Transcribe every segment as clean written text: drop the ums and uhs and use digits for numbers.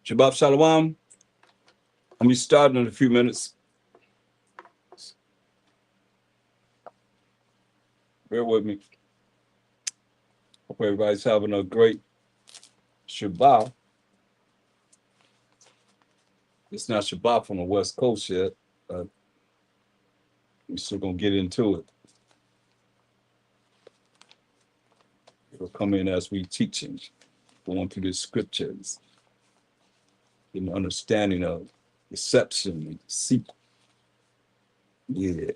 Shabbat Shalom. I'm be starting in a few minutes. Bear with me. Hope everybody's having a great Shabbat. It's not Shabbat on the West Coast yet, but we're still gonna get into it. It'll come in as we teaching, going through the scriptures, getting an understanding of deception and deceit. Yeah.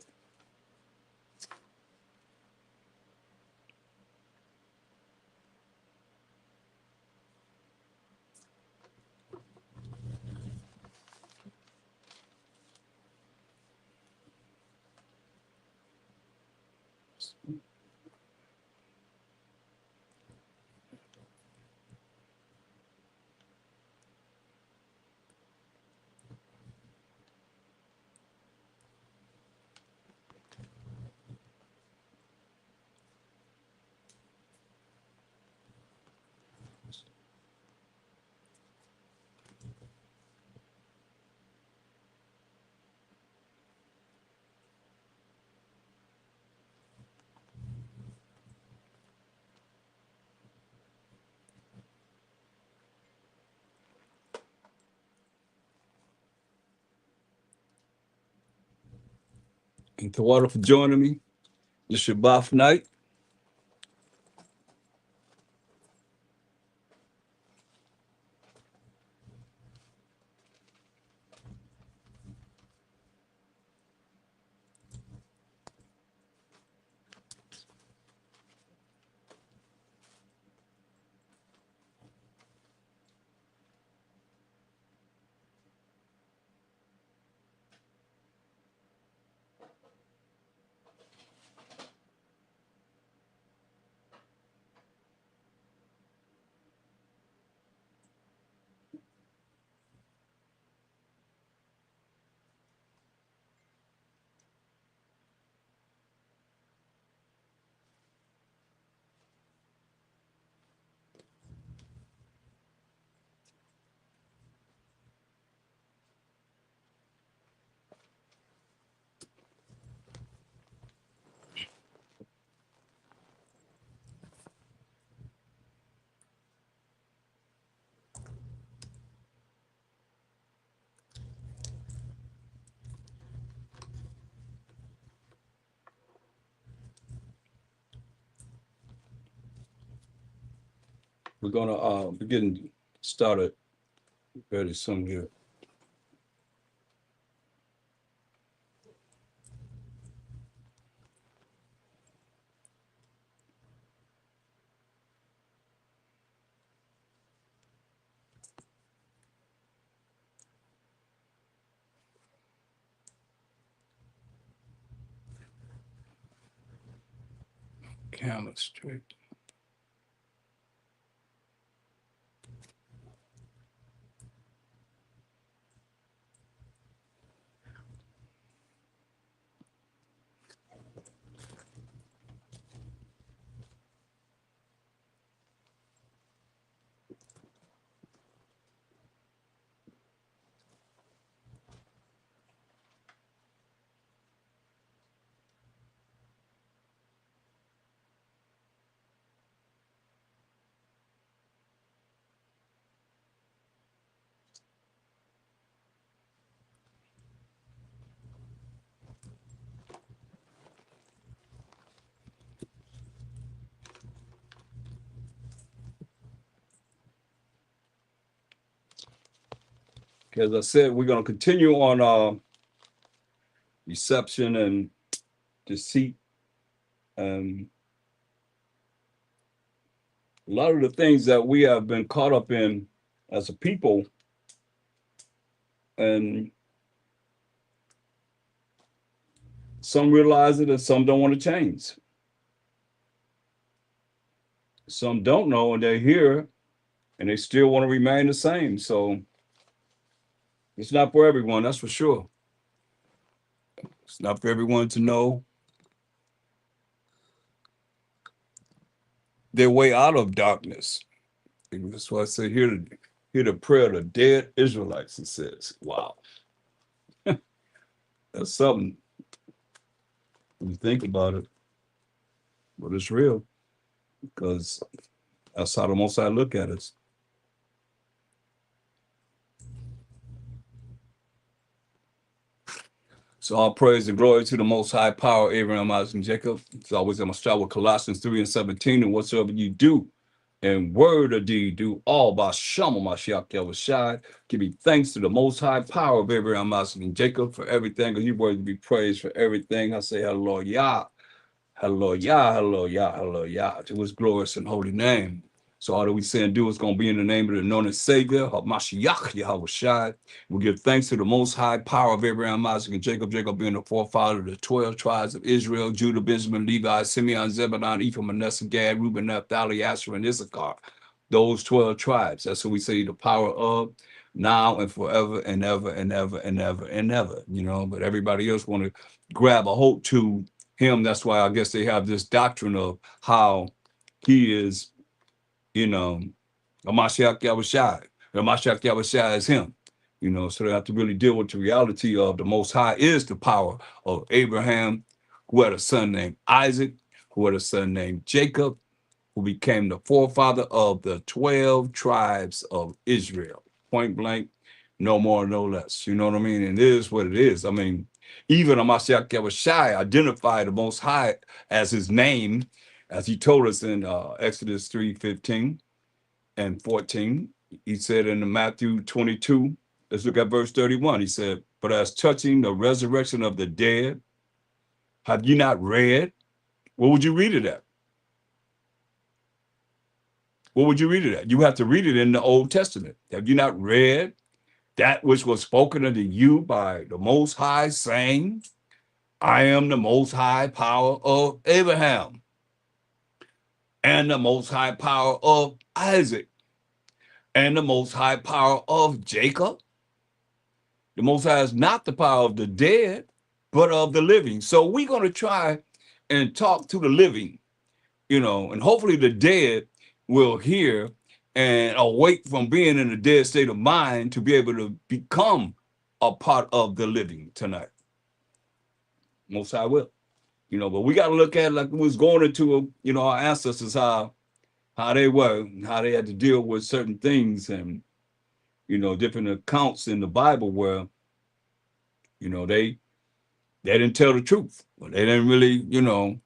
And Tawada for joining me this Shabbat night. We're gonna begin started very soon here. Camera straight. As I said, we're gonna continue on deception and deceit. And a lot of the things that we have been caught up in as a people, and some realize it and some don't want to change. Some don't know and they're here and they still want to remain the same. So it's not for everyone, that's for sure. It's not for everyone to know their way out of darkness. That's why I say, hear the prayer of the dead Israelites, it says. Wow. That's something when you think about it. But it's real because that's how the Most High look at us. So all praise and glory to the Most High power, Abraham, Isaac, and Jacob. It's always I'm going to start with Colossians 3 and 17. And whatsoever you do in word or deed, do all by Shama Mashiach Yahushai. Give me thanks to the Most High power of Abraham, Isaac, and Jacob for everything. Because you worthy to be praised for everything. I say hallelujah, hallelujah, hallelujah, hallelujah to his glorious and holy name. So all that we say and do is going to be in the name of the anointed Savior, Mashiach Yahushai. We give thanks to the Most High power of Abraham, Isaac, and Jacob. Jacob being the forefather of the 12 tribes of Israel, Judah, Benjamin, Levi, Simeon, Zebulun, Ephraim, Manasseh, Gad, Reuben, Naphtali, Asher, and Issachar. Those 12 tribes. That's what we say the power of now and forever and ever and ever and ever and ever. You know, but everybody else want to grab a hold to him. That's why I guess they have this doctrine of how he is, you know, a Mashiach Yahushai. The Mashiach Yahushai is him. You know, so they have to really deal with the reality of the Most High is the power of Abraham, who had a son named Isaac, who had a son named Jacob, who became the forefather of the 12 tribes of Israel. Point blank, no more, no less. You know what I mean? And it is what it is. I mean, even Amashiach Yahushai identified the Most High as his name, as he told us in Exodus 3:15 and 14. He said in Matthew 22, let's look at verse 31. He said, but as touching the resurrection of the dead, have you not read? What would you read it at? What would you read it at? You have to read it in the Old Testament. Have you not read that which was spoken unto you by the Most High, saying, I am the Most High power of Abraham and the Most High power of Isaac and the Most High power of Jacob? The Most High is not the power of the dead, but of the living. So we're going to try and talk to the living, you know, and hopefully the dead will hear and awake from being in a dead state of mind to be able to become a part of the living tonight. Most High will, you know, but we got to look at it like we was going into, you know, our ancestors, how they were, how they had to deal with certain things and, you know, different accounts in the Bible where, you know, they didn't tell the truth. They didn't really, you know,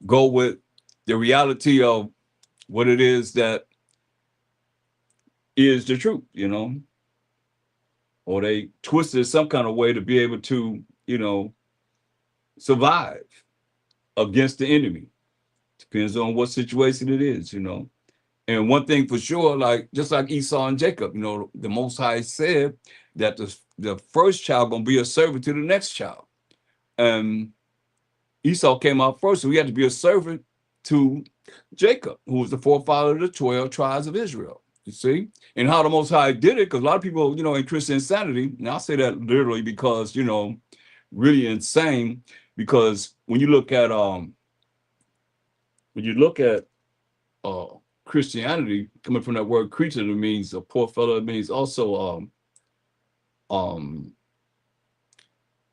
go with the reality of what it is that is the truth, or they twisted some kind of way to be able to, survive against the enemy. Depends on what situation it is. And one thing for sure, like just like Esau and Jacob, the Most High said that the first child gonna be a servant to the next child. And Esau came out first, so he had to be a servant to Jacob, who was the forefather of the 12 tribes of Israel. You see? And how the Most High did it, because a lot of people, in Christian insanity, and I'll say that literally because, really insane, because when you look at uh Christianity, coming from that word creature, it means a poor fellow, it means also um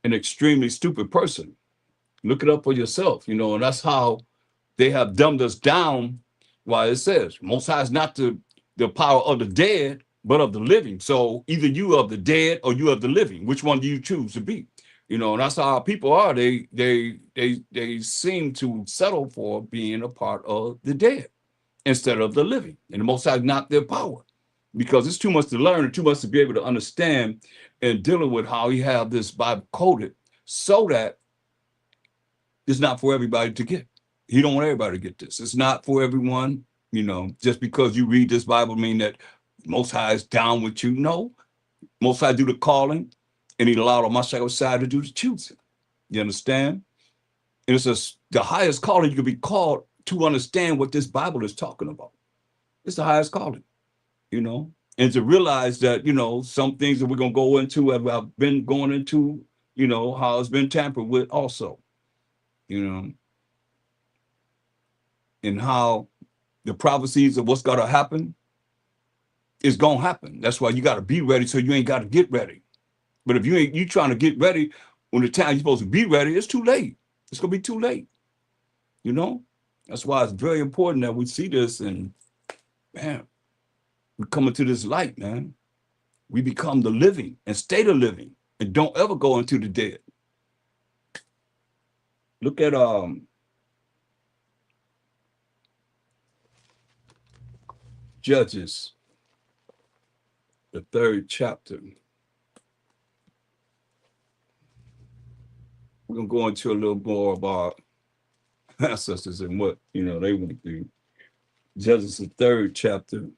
an extremely stupid person. Look it up for yourself, and that's how they have dumbed us down. Why it says Most High is not the power of the dead, but of the living. So either you of the dead or you of the living. Which one do you choose to be? And that's how our people are. They seem to settle for being a part of the dead instead of the living. And the Most High is not their power, because it's too much to learn and too much to be able to understand, and dealing with how he have this Bible coded so that it's not for everybody to get. He don't want everybody to get this. It's not for everyone. Just because you read this Bible mean that Most High is down with you. No, Most High do the calling, and he allowed on my side to do the choosing. You understand? And it's the highest calling you could be called to understand what this Bible is talking about. It's the highest calling, and to realize that, some things that we're going to go into, I've been going into, how it's been tampered with also, you know, and how the prophecies of what's going to happen is going to happen. That's why you got to be ready, so you ain't got to get ready. But if you trying to get ready when the time you're supposed to be ready, it's too late. It's going to be too late, That's why it's very important that we see this, and, man, we come into this light, man. We become the living and stay the living and don't ever go into the dead. Look at Judges, the 3rd chapter. We're gonna go into a little more about ancestors and what they went through. Judges, the 3rd chapter,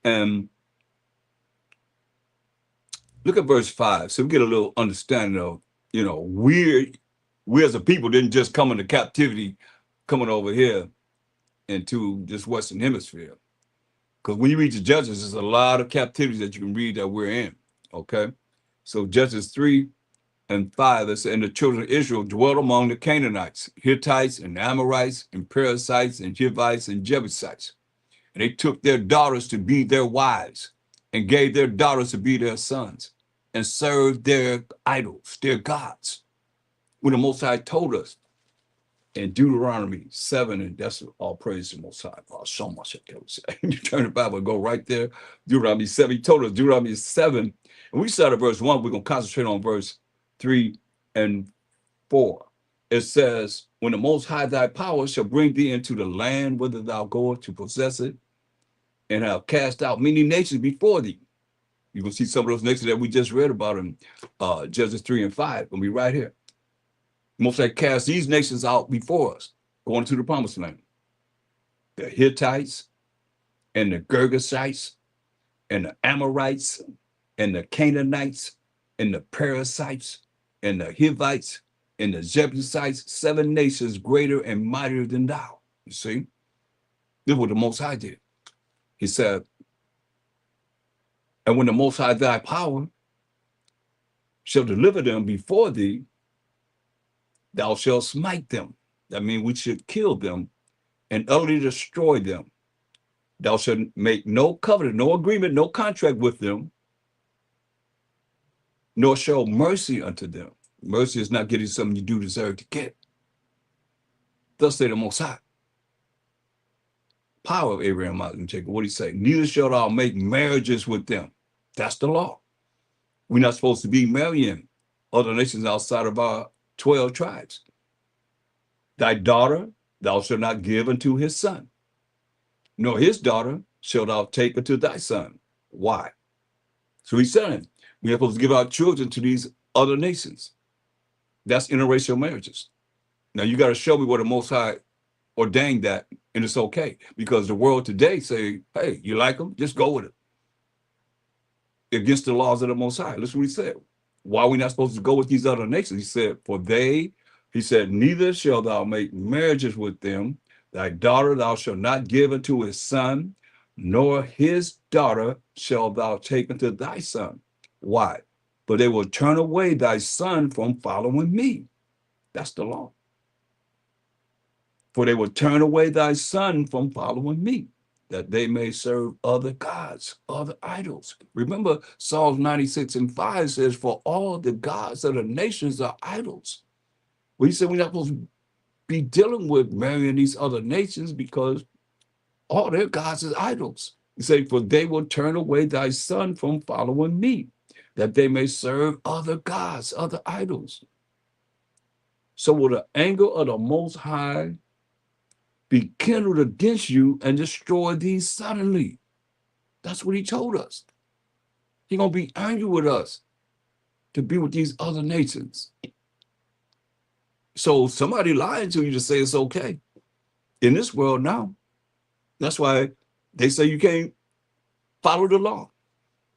and look at verse 5. So we get a little understanding of, we as a people didn't just come into captivity, coming over here into this Western Hemisphere. Because when you read the Judges, there's a lot of captivities that you can read that we're in. Okay. So Judges 3 and 5, it says, and the children of Israel dwelt among the Canaanites, Hittites, and Amorites, and Perizzites, and Hivites, and Jebusites. And they took their daughters to be their wives, and gave their daughters to be their sons, and served their idols, their gods. When the Most High told us in Deuteronomy 7, and that's all praise to the Most High. Oh, so much I can say. You turn the Bible and go right there. Deuteronomy 7. He told us Deuteronomy 7. And we started verse 1. We're going to concentrate on verse 3 and 4. It says, when the Most High thy power shall bring thee into the land whither thou goest to possess it, and have cast out many nations before thee. You can see some of those nations that we just read about in Judges 3 and 5. Gonna be right here. Most High cast these nations out before us, going to the promised land. The Hittites, and the Girgashites, and the Amorites, and the Canaanites, and the Perizzites, and the Hivites, and the Jebusites, 7 nations greater and mightier than thou. You see? This is what the Most High did. He said, and when the Most High thy power shall deliver them before thee, thou shalt smite them. That means we should kill them and utterly destroy them. Thou shalt make no covenant, no agreement, no contract with them, nor show mercy unto them. Mercy is not getting something you do deserve to get. Thus say the Most High. Power of Abraham, Isaac, and Jacob. What do he say? Neither shalt thou make marriages with them. That's the law. We're not supposed to be marrying other nations outside of our 12 tribes. Thy daughter thou shalt not give unto his son. nor his daughter shalt thou take unto thy son. Why? So he's saying we are supposed to give our children to these other nations. That's interracial marriages. Now you got to show me where the Most High ordained that, and it's okay, because the world today say, hey, you like them, just go with it, against the laws of the Most High. Listen what he said. Why are we not supposed to go with these other nations? He said, he said, neither shall thou make marriages with them. Thy daughter thou shalt not give unto his son, nor his daughter shalt thou take unto thy son. Why? But they will turn away thy son from following me. That's the law. For they will turn away thy son from following me, that they may serve other gods, other idols. Remember, Psalms 96:5 says, for all the gods of the nations are idols. Well, he said we're not supposed to be dealing with marrying these other nations because all their gods is idols. He said, for they will turn away thy son from following me, that they may serve other gods, other idols. So will the anger of the Most High be kindled against you and destroy these suddenly? That's what he told us. He's going to be angry with us to be with these other nations. So somebody lying to you to say it's okay in this world now. That's why they say you can't follow the law.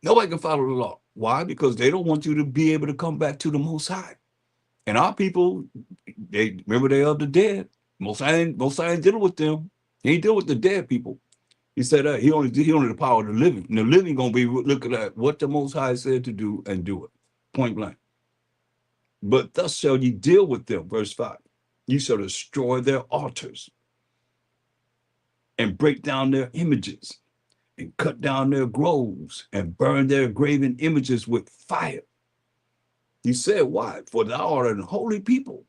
Nobody can follow the law. Why? Because they don't want you to be able to come back to the Most High. And our people, they remember they are the dead. Most High ain't dealing with them. He ain't dealing with the dead people. He said he only the power of the living. And the living gonna be looking at what the Most High said to do and do it, point blank. But thus shall ye deal with them, verse 5. You shall destroy their altars and break down their images and cut down their groves and burn their graven images with fire. He said, why? For thou art an holy people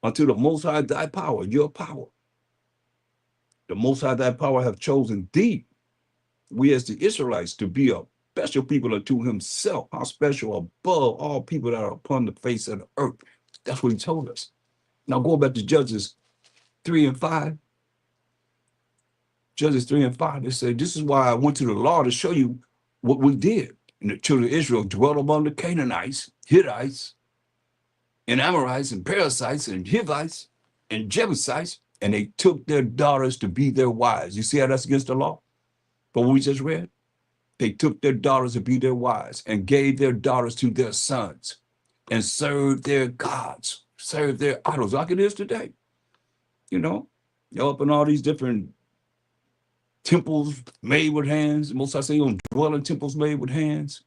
unto the Most High thy power, your power. The Most High thy power have chosen thee, we as the Israelites, to be a special people unto himself. How special above all people that are upon the face of the earth. That's what he told us. Now go back to Judges 3:5. Judges 3:5, they say, this is why I went to the law to show you what we did. And the children of Israel dwelt among the Canaanites, Hittites, and Amorites, and Perizzites, and Hivites, and Jebusites, and they took their daughters to be their wives. You see how that's against the law? But what we just read? They took their daughters to be their wives and gave their daughters to their sons and served their gods, served their idols, like it is today. You know, you're up in all these different temples made with hands. Most I say, you don't dwell in temples made with hands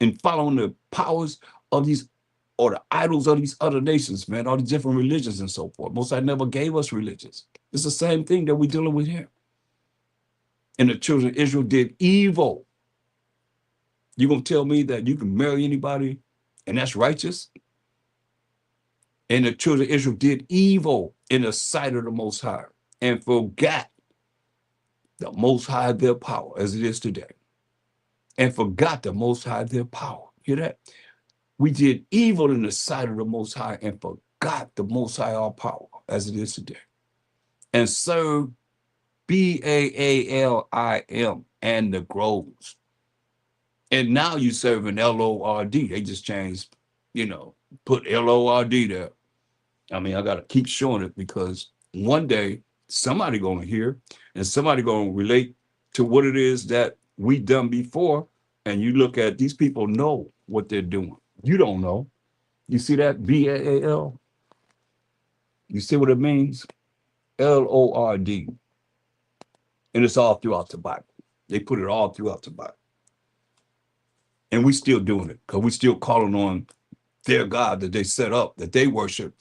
and following the powers of these, or the idols of these other nations, man, all these different religions and so forth. Most I never gave us religions. It's the same thing that we're dealing with here. And the children of Israel did evil. You gonna tell me that you can marry anybody and that's righteous? And the children of Israel did evil in the sight of the Most High and forgot the Most High their power as it is today. And forgot the Most High their power. Hear that? We did evil in the sight of the Most High and forgot the Most High our power as it is today. And served Baalim and the groves. And now you serving Lord. They just changed, put Lord there. I mean, I got to keep showing it because one day somebody going to hear and somebody going to relate to what it is that we done before. And you look at these people know what they're doing. You don't know. You see that Baal? You see what it means? Lord. And it's all throughout the Bible. They put it all throughout the Bible. And we still doing it because we still calling on their God that they set up, that they worship.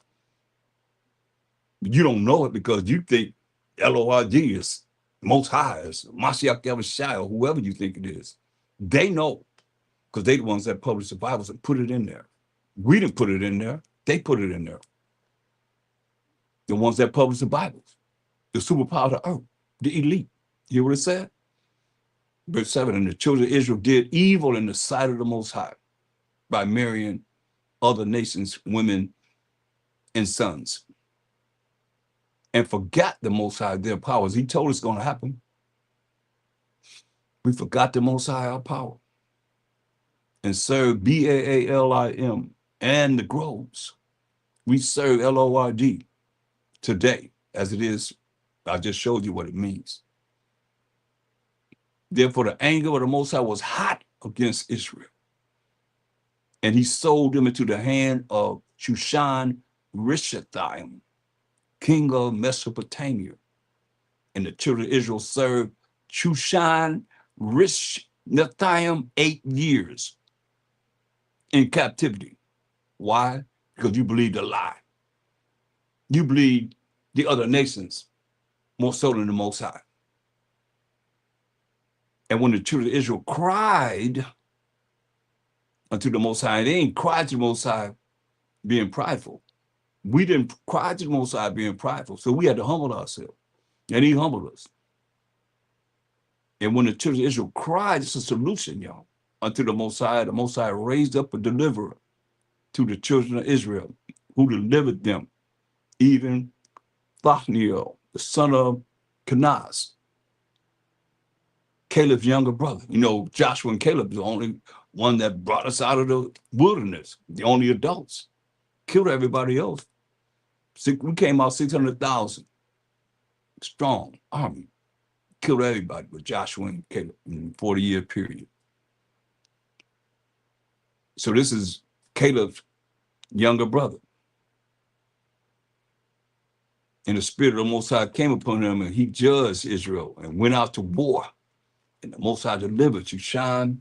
You don't know it because you think Lord is Most High, is Mashiach Yahushua, or whoever you think it is. They know because they the ones that publish the Bibles and put it in there. We didn't put it in there. They put it in there. The ones that publish the Bibles, the superpower of the earth, the elite. You hear what it said? Verse 7, and the children of Israel did evil in the sight of the Most High by marrying other nations, women, and sons, and forgot the Most High their powers. He told us it's going to happen. We forgot the Most High, our power, and serve BAALIM and the groves. We serve LORD today as it is. I just showed you what it means. Therefore, the anger of the Most High was hot against Israel, and he sold them into the hand of Shushan Rishathaim, king of Mesopotamia. And the children of Israel served Shushan Rishathaim 8 years in captivity. Why? Because you believed a lie. You believed the other nations more so than the Most High. And when the children of Israel cried unto the Most High, they didn't cry to the Most High being prideful. We didn't cry to the Most High being prideful, so we had to humble ourselves. And he humbled us. And when the children of Israel cried, it's a solution, y'all, unto the Most High raised up a deliverer to the children of Israel, who delivered them, even Thachniel, the son of Kenaz, Caleb's younger brother. You know, Joshua and Caleb, the only one that brought us out of the wilderness, the only adults. Killed everybody else. We came out 600,000 strong army. Killed everybody but Joshua and Caleb in a 40-year period. So this is Caleb's younger brother. And the spirit of the Most High came upon him, and he judged Israel and went out to war. And the Most High delivered Shushan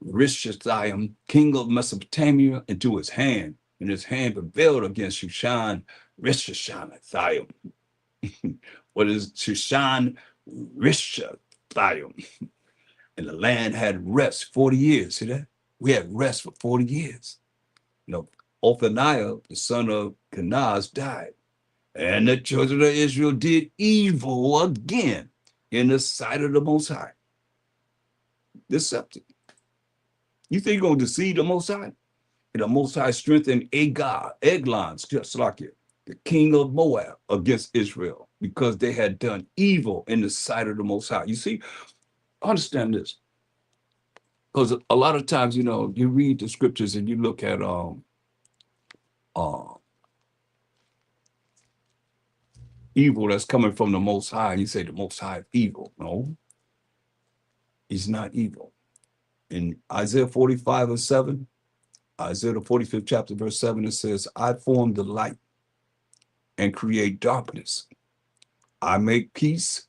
Rishathaim, king of Mesopotamia, into his hand. And his hand prevailed against Shushan Rishathaim. What is Shushan Rishathaim? And the land had rest 40 years. See that? We had rest for 40 years. You know, Othniel, the son of Kenaz, died. And the children of Israel did evil again in the sight of the Most High. Deceptive. You think you're going to deceive the Most High? And the Most High strengthened Eglon, just like it, the king of Moab, against Israel, because they had done evil in the sight of the Most High. You see, understand this. Because a lot of times, you know, you read the scriptures and you look at evil that's coming from the Most High, and you say the Most High is evil. No, he's not evil. In Isaiah 45:7, Isaiah the 45th chapter, verse 7, it says, I form the light and create darkness. I make peace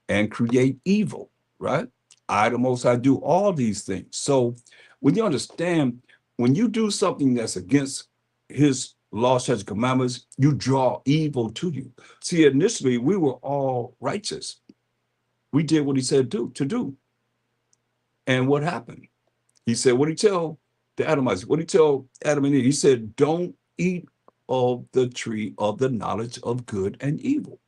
and create evil, right? I, the Most High, do all these things. So when you understand, when you do something that's against his law, statutes, commandments, you draw evil to you. See, initially, we were all righteous. We did what he said to do. And what happened? He said, what did he tell the Adamites? What did he tell Adam and Eve? He said, don't eat of the tree of the knowledge of good and evil.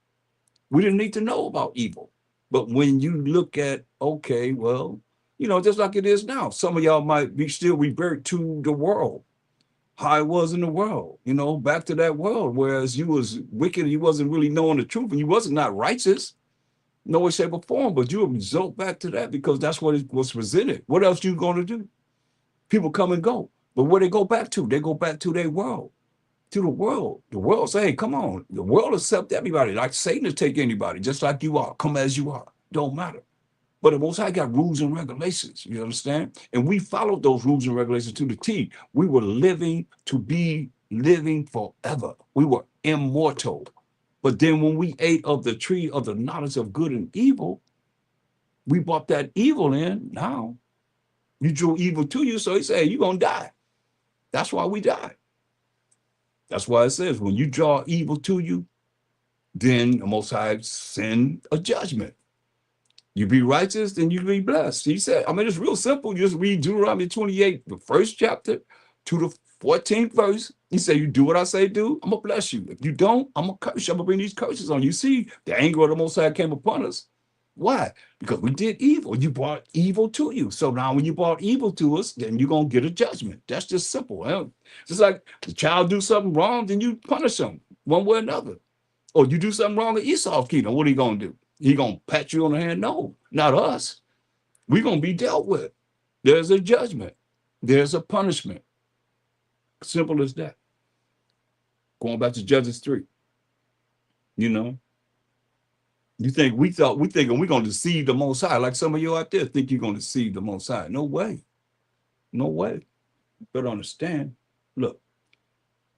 We didn't need to know about evil. But when you look at, okay, well, you know, just like it is now, some of y'all might be still revert to the world, how it was in the world, you know, back to that world, whereas you was wicked, you wasn't really knowing the truth, and you wasn't not righteous, no way, shape, or form, but you result back to that because that's what it was presented. What else you going to do? People come and go, but where they go back to? They go back to their world, to the world. The world say, hey, come on. The world accept everybody, like Satan will take anybody, just like you are. Come as you are. Don't matter. But the Most High got rules and regulations, you understand? And we followed those rules and regulations to the T. We were living to be living forever. We were immortal. But then when we ate of the tree of the knowledge of good and evil, we brought that evil in. Now, you drew evil to you, so he said, you're going to die. That's why we die. That's why it says, when you draw evil to you, then the Most High send a judgment. You be righteous, then you be blessed. He said, I mean, it's real simple. You just read Deuteronomy 28, the first chapter to the 14th verse. He said, you do what I say do, I'm going to bless you. If you don't, I'm going to curse you. I'm going to bring these curses on you. You see, the anger of the Most High came upon us. Why? Because we did evil. You brought evil to you. So now when you brought evil to us, then you're going to get a judgment. That's just simple. Huh? Just like the child do something wrong, then you punish them one way or another. Or you do something wrong at Esau's kingdom, what are you going to do? He going to pat you on the hand? No, not us. we're going to be dealt with. There's a judgment. There's a punishment. Simple as that. Going back to Judges 3. You know, you think we thinking we're going to deceive the Most High. Like some of you out there think you're going to deceive the Most High. No way. No way. Better understand. Look,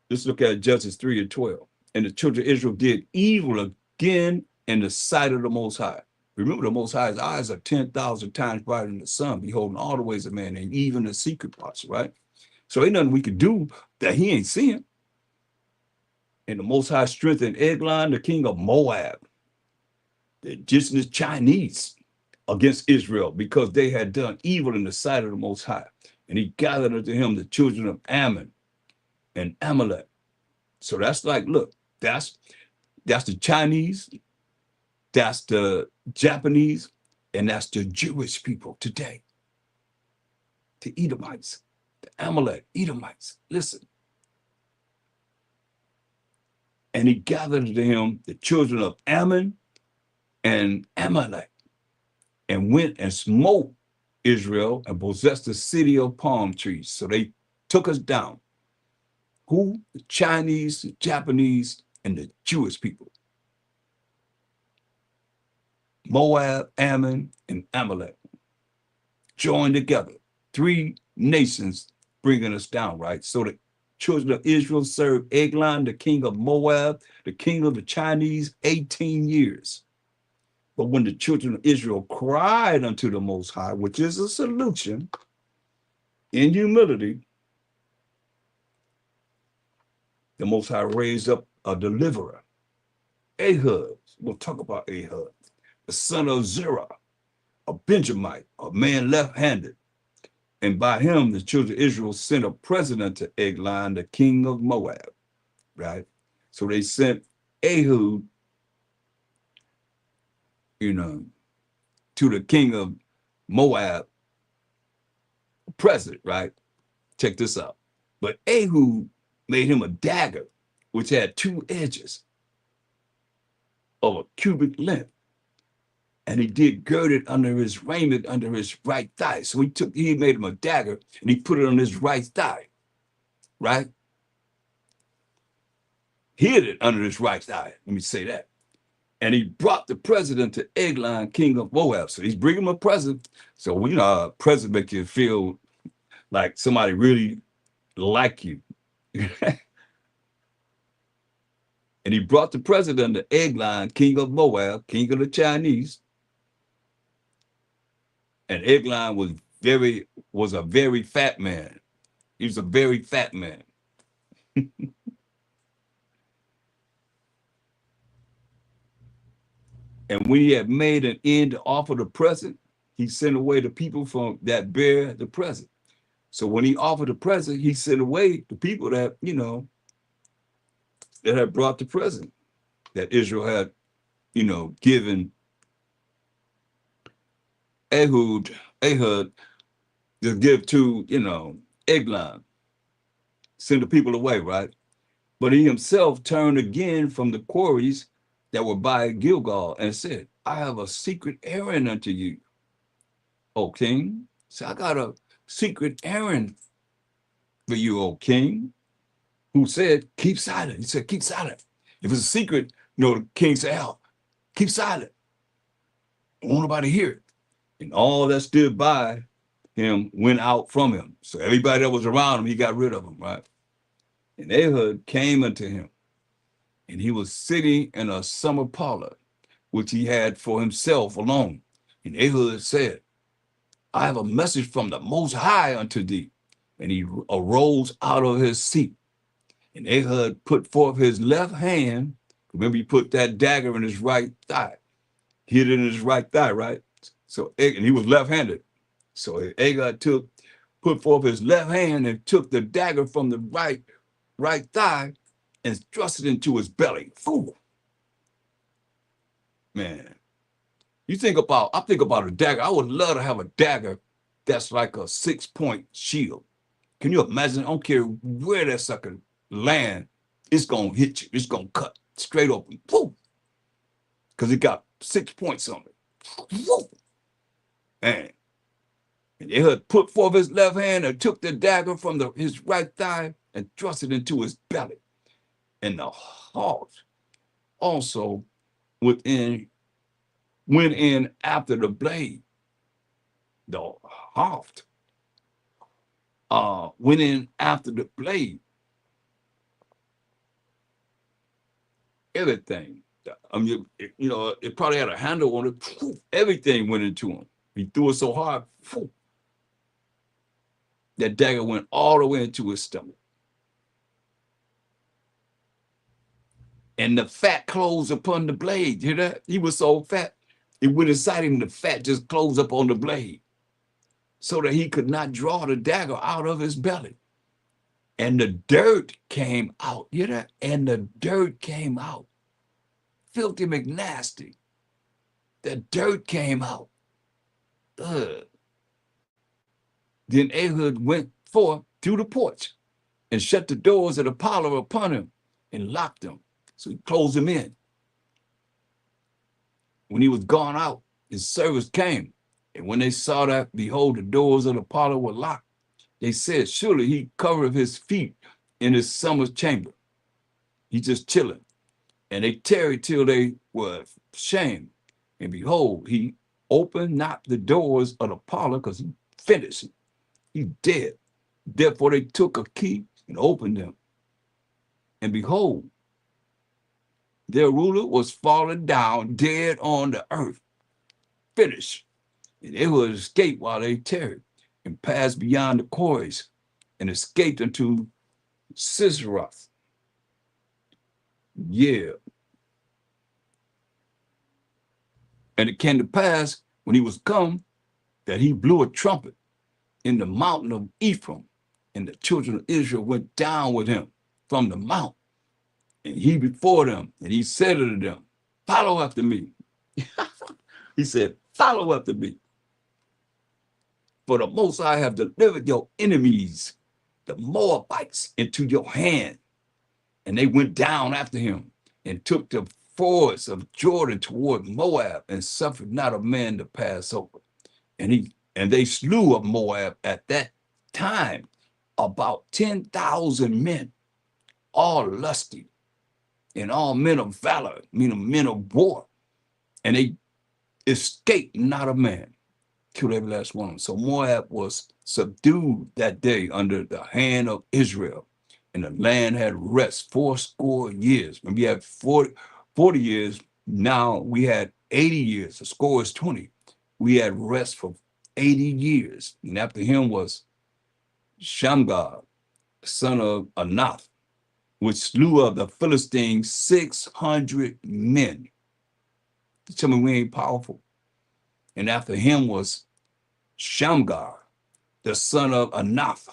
let's look at Judges 3 and 12. And the children of Israel did evil again in the sight of the Most High. Remember, the Most High's eyes are 10,000 times brighter than the sun, beholding all the ways of man, and even the secret parts, right? So ain't nothing we could do that he ain't seeing. And the Most High strengthened Eglon, the king of Moab, the indigenous Chinese, against Israel, because they had done evil in the sight of the Most High. And he gathered unto him the children of Ammon and Amalek. So that's like, look, that's the Chinese, that's the Japanese, and that's the Jewish people today. The Edomites, the Amalek, Edomites. Listen. And he gathered to him the children of Ammon and Amalek, and went and smote Israel and possessed the city of palm trees. So they took us down. Who? The Chinese, the Japanese, and the Jewish people. Moab, Ammon, and Amalek joined together. 3 nations bringing us down, right? So the children of Israel served Eglon, the king of Moab, the king of the Chinese, 18 years. But when the children of Israel cried unto the Most High, which is a solution, in humility, the Most High raised up a deliverer, Ehud. We'll talk about Ehud, the son of Zerah, a Benjamite, a man left-handed. And by him, the children of Israel sent a president to Eglon, the king of Moab, right? So they sent Ehud, to the king of Moab, president, right? Check this out. But Ehud made him a dagger, which had 2 edges of a cubic length. And he did gird it under his raiment, under his right thigh. So he made him a dagger and he put it on his right thigh, right? Hid it under his right thigh. Let me say that. And he brought the president to Eglon, king of Moab. So he's bringing him a present. So, a present makes you feel like somebody really like you. And he brought the president to Eglon, king of Moab, king of the Chinese. And Eglon was a very fat man. He was a very fat man. And when he had made an end to offer the present, he sent away the people from that bear the present. So when he offered the present, he sent away the people that, that had brought the present that Israel had, given Ehud to give to, Eglon. Send the people away, right? But he himself turned again from the quarries that were by Gilgal and said, I have a secret errand unto you, O king. So I got a secret errand for you, O king. Who said, keep silent. He said, keep silent. If it's a secret, the king said, oh, keep silent. I don't want nobody to hear it. And all that stood by him went out from him. So everybody that was around him, he got rid of them, right? And Ehud came unto him, and he was sitting in a summer parlor, which he had for himself alone. And Ehud said, I have a message from the Most High unto thee. And he arose out of his seat. And Ehud put forth his left hand. Remember, he put that dagger in his right thigh. Hid it in his right thigh, right? So, and he was left-handed. So Ehud put forth his left hand and took the dagger from the right thigh and thrust it into his belly. Ooh. Man, I think about a dagger. I would love to have a dagger that's like a 6-point shield. Can you imagine? I don't care where that sucker land, it's gonna hit you. It's gonna cut straight open. Woo! Because it got 6 points on it. Woo! Man, And Ehud put forth his left hand and took the dagger from his right thigh and thrust it into his belly. And the heart also went in after the blade. The haft went in after the blade. Everything. I mean, it probably had a handle on it. Everything went into him. He threw it so hard, that dagger went all the way into his stomach. And the fat closed upon the blade. You hear that? He was so fat, it went inside him. The fat just closed up on the blade so that he could not draw the dagger out of his belly. And the dirt came out. You hear that? And the dirt came out. Filthy McNasty. The dirt came out. Ugh. Then Ehud went forth through the porch and shut the doors of the parlor upon him and locked them. So he closed him in. When he was gone out, his servants came. And when they saw that, behold, the doors of the parlor were locked. They said, surely he covered his feet in his summer chamber. He's just chilling. And they tarried till they were ashamed. And behold, he opened not the doors of the parlor because he finished. He's dead. Therefore they took a key and opened them. And behold, their ruler was fallen down dead on the earth. Finished. And they would escape while they tarried and passed beyond the quarries and escaped unto Siserath. Yeah. And it came to pass when he was come that he blew a trumpet in the mountain of Ephraim, and the children of Israel went down with him from the mount, and he before them, and he said unto them, follow after me. He said, follow after me. For the Most High have delivered your enemies, the Moabites, into your hand. And they went down after him and took the fords of Jordan toward Moab and suffered not a man to pass over. And they slew of Moab at that time about 10,000 men, all lusty and all men of valor, meaning men of war. And they escaped not a man, killed every last one. So Moab was subdued that day under the hand of Israel, and the land had rest 80 years. When we had 40 years, now we had 80 years. The score is 20. We had rest for 80 years. And after him was Shamgar, son of Anath, which slew of the Philistines 600 men. Tell me we ain't powerful. And after him was Shamgar, the son of Anath,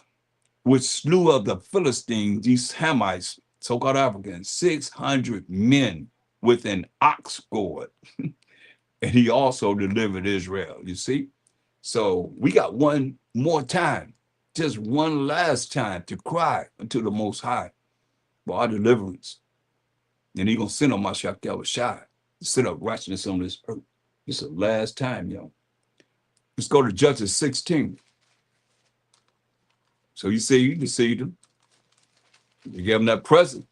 which slew of the Philistines, these Hamites, so-called Africans, 600 men with an ox goad. And he also delivered Israel, you see? So we got one more time, just one last time to cry unto the Most High for our deliverance. And he's going to send on Mashiach Yahushua to set up righteousness on this earth. It's the last time, yo. Let's go to Judges 16. So you see, you deceived him. You gave him that present.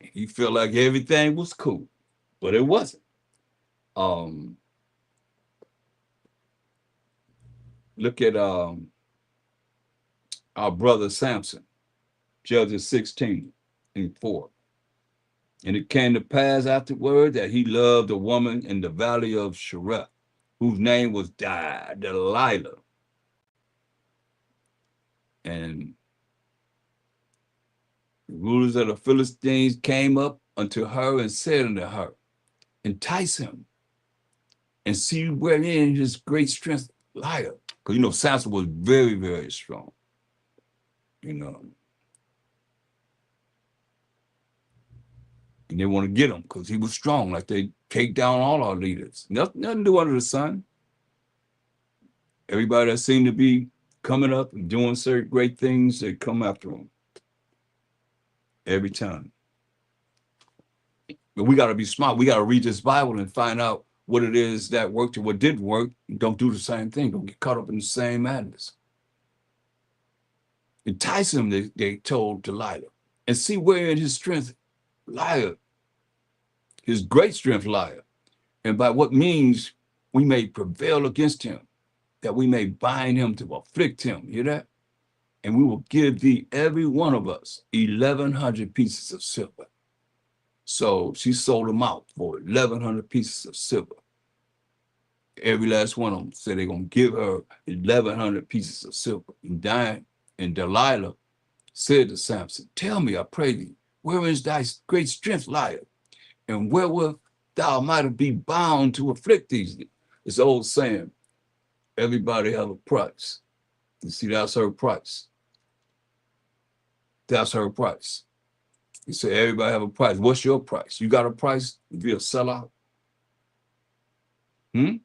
He felt like everything was cool, but it wasn't. Look at our brother Samson, Judges 16:4. And it came to pass afterward that he loved a woman in the valley of Shereth, whose name was Delilah. And the rulers of the Philistines came up unto her and said unto her, entice him and see wherein his great strength lieth. Because, Samson was very, very strong. And they want to get him because he was strong, like they take down all our leaders. Nothing to do under the sun. Everybody that seemed to be coming up and doing certain great things, they come after him. Every time. But we got to be smart. We got to read this Bible and find out what it is that worked and what didn't work. Don't do the same thing. Don't get caught up in the same madness. Entice him, they told Delilah, and see wherein his strength lieth, his great strength lieth, and by what means we may prevail against him, that we may bind him to afflict him. Hear that? And we will give thee, every one of us, 1,100 pieces of silver. So she sold them out for 1,100 pieces of silver. Every last one of them said they're going to give her 1,100 pieces of silver. And Delilah said to Samson, tell me, I pray thee, wherein is thy great strength lieth? And wherewith thou mightest be bound to afflict these? It's old saying, everybody have a price. You see, that's her price. That's her price. You say, everybody have a price. What's your price? You got a price to be a sellout? That's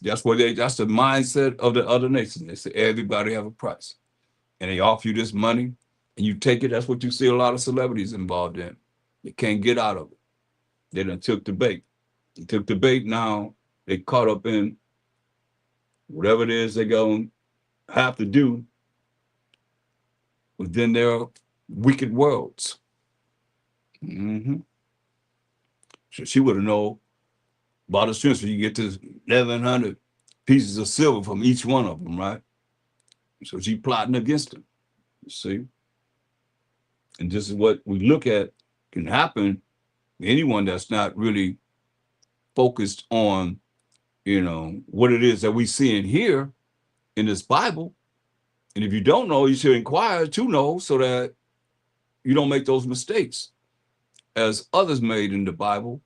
the mindset of the other nation. They say everybody have a price. And they offer you this money and you take it. That's what you see a lot of celebrities involved in. They can't get out of it. They done took the bait. They took the bait, now they caught up in whatever it is they're going to have to do within their wicked worlds. So she would have known about the strength. So you get this 1,100 pieces of silver from each one of them, right? So she plotting against them, you see? And this is what we look at can happen to anyone that's not really focused on, what it is that we see in here in this Bible. And if you don't know, you should inquire to know so that you don't make those mistakes as others made in the Bible.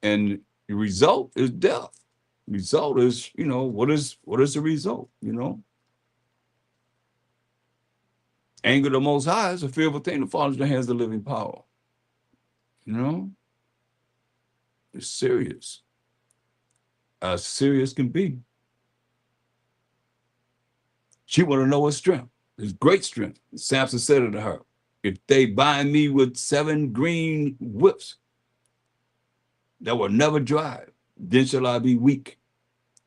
And the result is death. Result is, what is the result, Anger of the Most High is a fearful thing that falls in the hands of the living power. It's serious. As serious can be. She want to know his strength, his great strength. Samson said unto her, if they bind me with 7 green whips that will never dry, then shall I be weak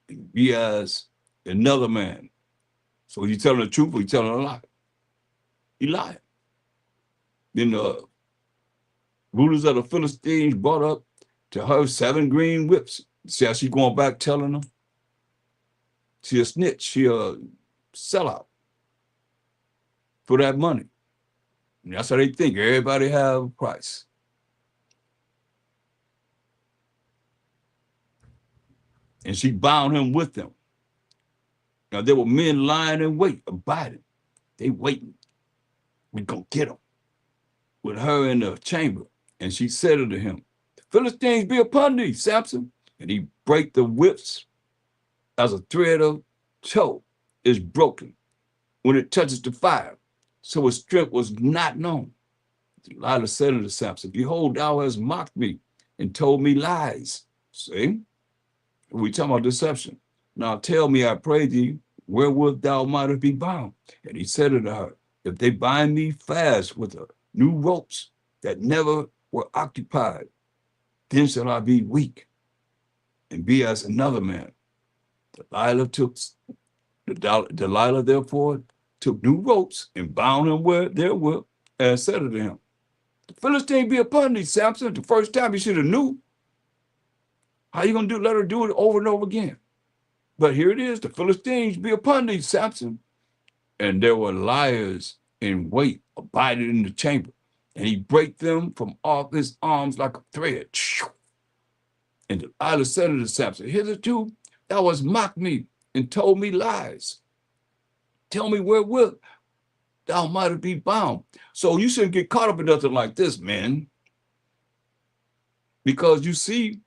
and be as another man. So he's telling the truth or he's telling a lie? He lied. Then the rulers of the Philistines brought up to her 7 green whips. See how she going back telling them? She a snitch. She a sellout for that money. And that's how they think. Everybody have a price. And she bound him with them. Now there were men lying in wait, abiding. They waiting. We gonna get them. With her in the chamber. And she said unto him, the Philistines be upon thee, Samson. And he brake the whips as a thread of tow is broken when it touches the fire. So his strength was not known. Delilah said unto Samson, behold, thou hast mocked me and told me lies. See? We talking about deception. Now tell me, I pray thee, wherewith thou mightest be bound. And he said unto her, if they bind me fast with new ropes that never were occupied, then shall I be weak and be as another man. Delilah therefore took new ropes and bound him therewith, and said unto him, the Philistine be upon thee, Samson. The first time you should have knew. How you gonna let her do it over and over again? But here it is, the Philistines be upon thee, Samson. And there were liars in wait, abiding in the chamber. And he brake them from off his arms like a thread. And Delilah said unto Samson, hitherto thou hast mocked me and told me lies. Tell me wherewith thou mightest be bound. So you shouldn't get caught up in nothing like this, man. Because you see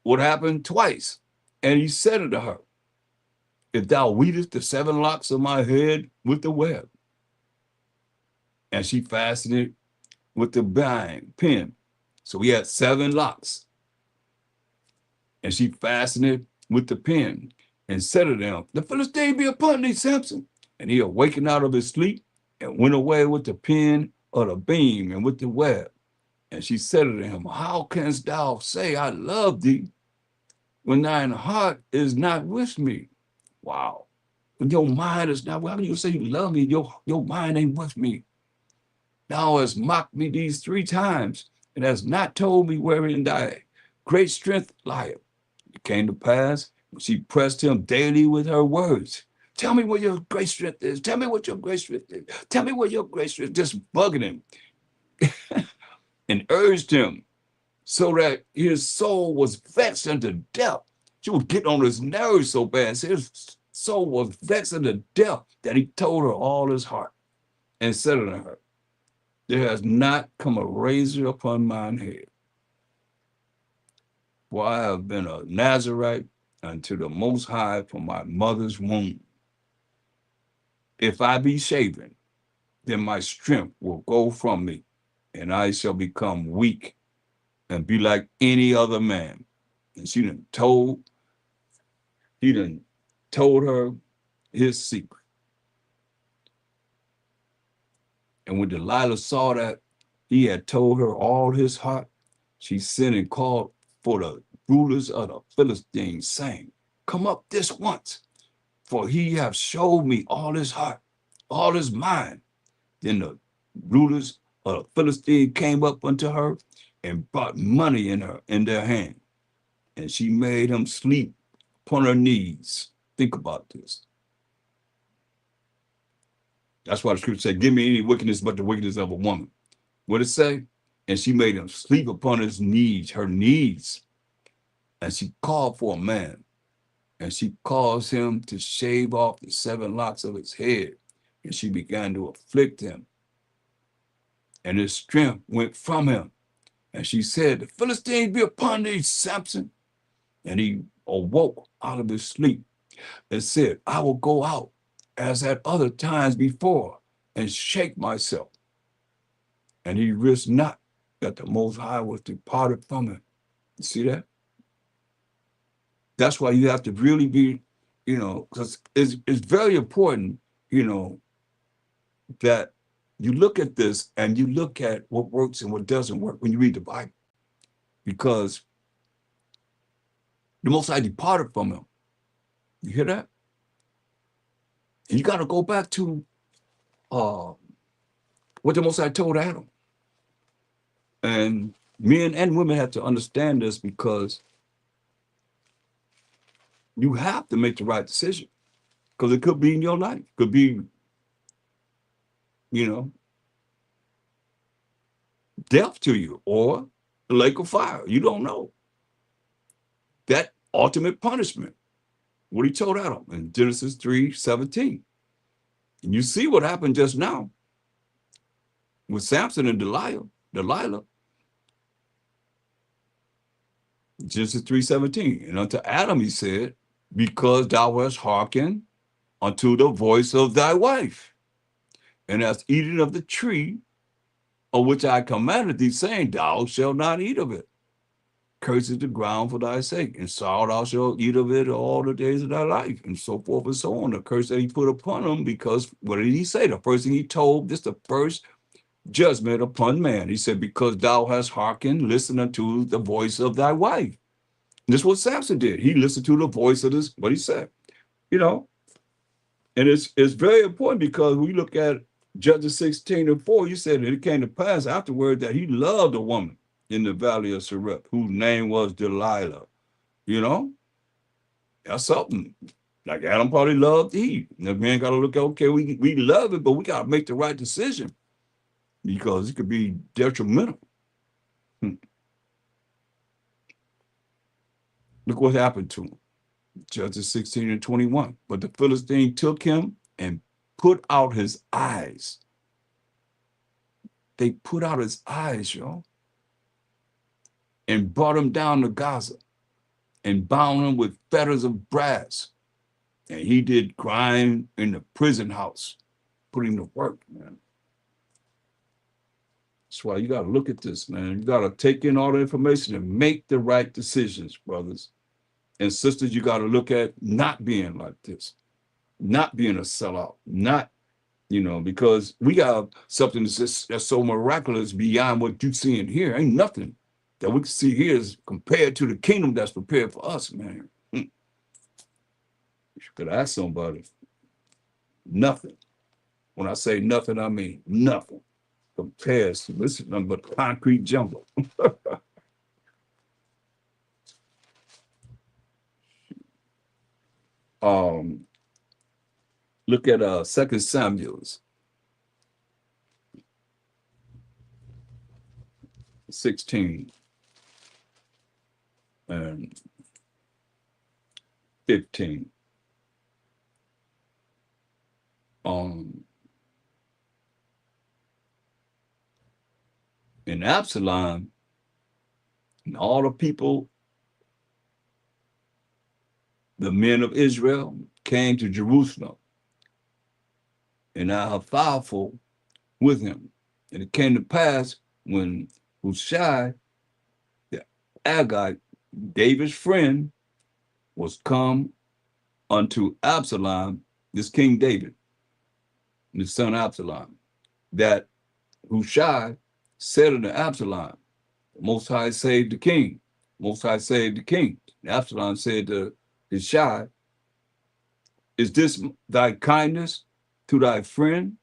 what happened twice. And he said unto her, if thou weedest the 7 locks of my head with the web. And she fastened it with the pin. So he had 7 locks. And she fastened it with the pin and said to them, the Philistine be upon thee, Samson. And he awakened out of his sleep and went away with the pin of the beam and with the web. And she said to him, how canst thou say I love thee when thine heart is not with me? Wow. When your mind is not, how can you say you love me? Your mind ain't with me. Thou hast mocked me these 3 times, and hast not told me wherein thy great strength lieth. It came to pass, when she pressed him daily with her words. Tell me where your great strength is. Tell me what your great strength is. Tell me where your great strength is. Just bugging him and urged him so that his soul was vexed unto death. She was getting on his nerves so bad. So his soul was vexed unto death that he told her all his heart and said unto her, there has not come a razor upon mine head, for I have been a Nazarite unto the Most High from my mother's womb. If I be shaven, then my strength will go from me, and I shall become weak and be like any other man. And he done told her his secret. And when Delilah saw that he had told her all his heart, she sent and called for the rulers of the Philistines, saying, come up this once, for he hath showed me all his heart, all his mind. Then the rulers of the Philistines came up unto her and brought money in their hand. And she made him sleep upon her knees. Think about this. That's why the scripture said, give me any wickedness but the wickedness of a woman. What did it say? And she made him sleep upon his knees, her knees. And she called for a man. And she caused him to shave off the 7 locks of his head. And she began to afflict him. And his strength went from him. And she said, the Philistines be upon thee, Samson. And he awoke out of his sleep and said, I will go out as at other times before and shake myself. And he risked not that the Most High was departed from him. You see that? That's why you have to really be, because it's very important, that you look at this and you look at what works and what doesn't work when you read the Bible. Because the Most High departed from him. You hear that? And you got to go back to what the Most High told Adam. And men and women have to understand this, because you have to make the right decision, because it could be in your life. It could be, death to you, or the lake of fire. You don't know. That ultimate punishment, what he told Adam in Genesis 3:17. And you see what happened just now with Samson and Delilah. Genesis 3:17. And unto Adam he said, because thou hast hearkened unto the voice of thy wife, and hast eaten of the tree of which I commanded thee, saying, thou shalt not eat of it. Curses the ground for thy sake, and sorrow thou shalt eat of it all the days of thy life, and so forth and so on. The curse that he put upon him, because what did he say? The first thing he told, this the first judgment upon man. He said, because thou hast hearkened, listen unto the voice of thy wife. And this is what Samson did. He listened to the voice of this, what he said. And it's very important, because we look at Judges 16:4, you said that it came to pass afterward that he loved a woman in the valley of Sereph, whose name was Delilah. That's something. Like Adam probably loved Eve. And the man got to look at, okay, we love it, but we got to make the right decision, because it could be detrimental. Look what happened to him. Judges 16:21. But the Philistine took him and put out his eyes. They put out his eyes, y'all, and brought him down to Gaza and bound him with fetters of brass. And he did grind in the prison house, putting to work, man. That's why you got to look at this, man. You got to take in all the information and make the right decisions, brothers and sisters. You got to look at not being like this, not being a sellout, not you know, because we got something that's so miraculous beyond what you see in here. Ain't nothing that we can see here is compared to the kingdom that's prepared for us, man. You could ask somebody. Nothing. When I say nothing, I mean nothing compares to this is nothing but concrete jungle. um, Look at 2 Samuel's 16 and 15. Um, in Absalom, and all the people, the men of Israel, came to Jerusalem, and Ahithophel with him. And it came to pass when Hushai, the Agagite, David's friend, was come unto Absalom, this King David, his son Absalom, that Hushai said unto Absalom, Most High saved the king. Most High saved the king. And Absalom said to Hushai, Is this thy kindness to thy friend?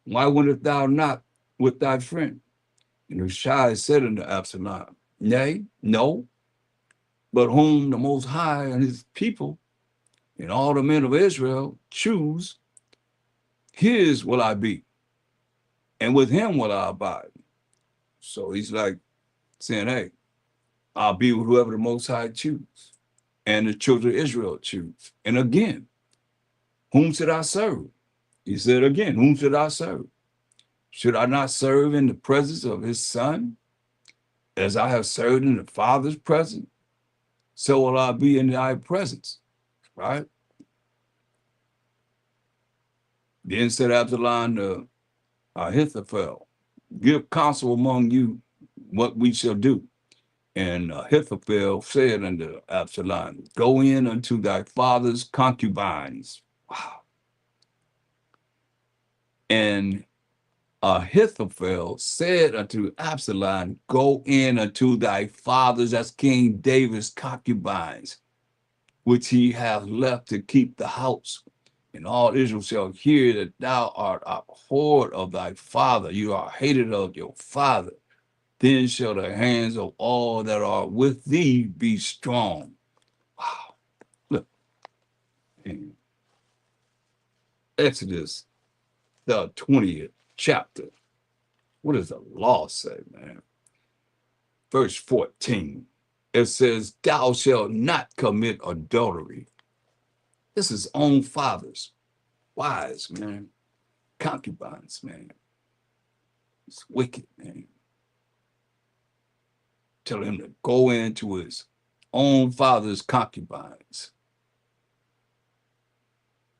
Why wentest thou not with thy friend? And Hushai said unto Absalom, Nay, no, but whom the Most High and his people and all the men of Israel choose, his will I be, and with him will I abide. So he's like saying, hey, I'll be with whoever the Most High choose and the children of Israel choose. And again, whom should I serve? He said again, whom should I serve? Should I not serve in the presence of his son as I have served in the Father's presence? So will I be in thy presence, right? Then said Absalom to Ahithophel, give counsel among you what we shall do. And Ahithophel said unto Absalom, go in unto thy father's concubines. Wow. And Ahithophel said unto Absalom, go in unto thy father's, that's King David's concubines, which he hath left to keep the house. And all Israel shall hear that thou art abhorred of thy father, you are hated of your father. Then shall the hands of all that are with thee be strong. Wow. Look, in Exodus, the 20th chapter. What does the law say, man? Verse 14. It says, thou shalt not commit adultery. This is own fathers, wives, man, concubines, man. It's wicked, man. Tell him to go into his own father's concubines.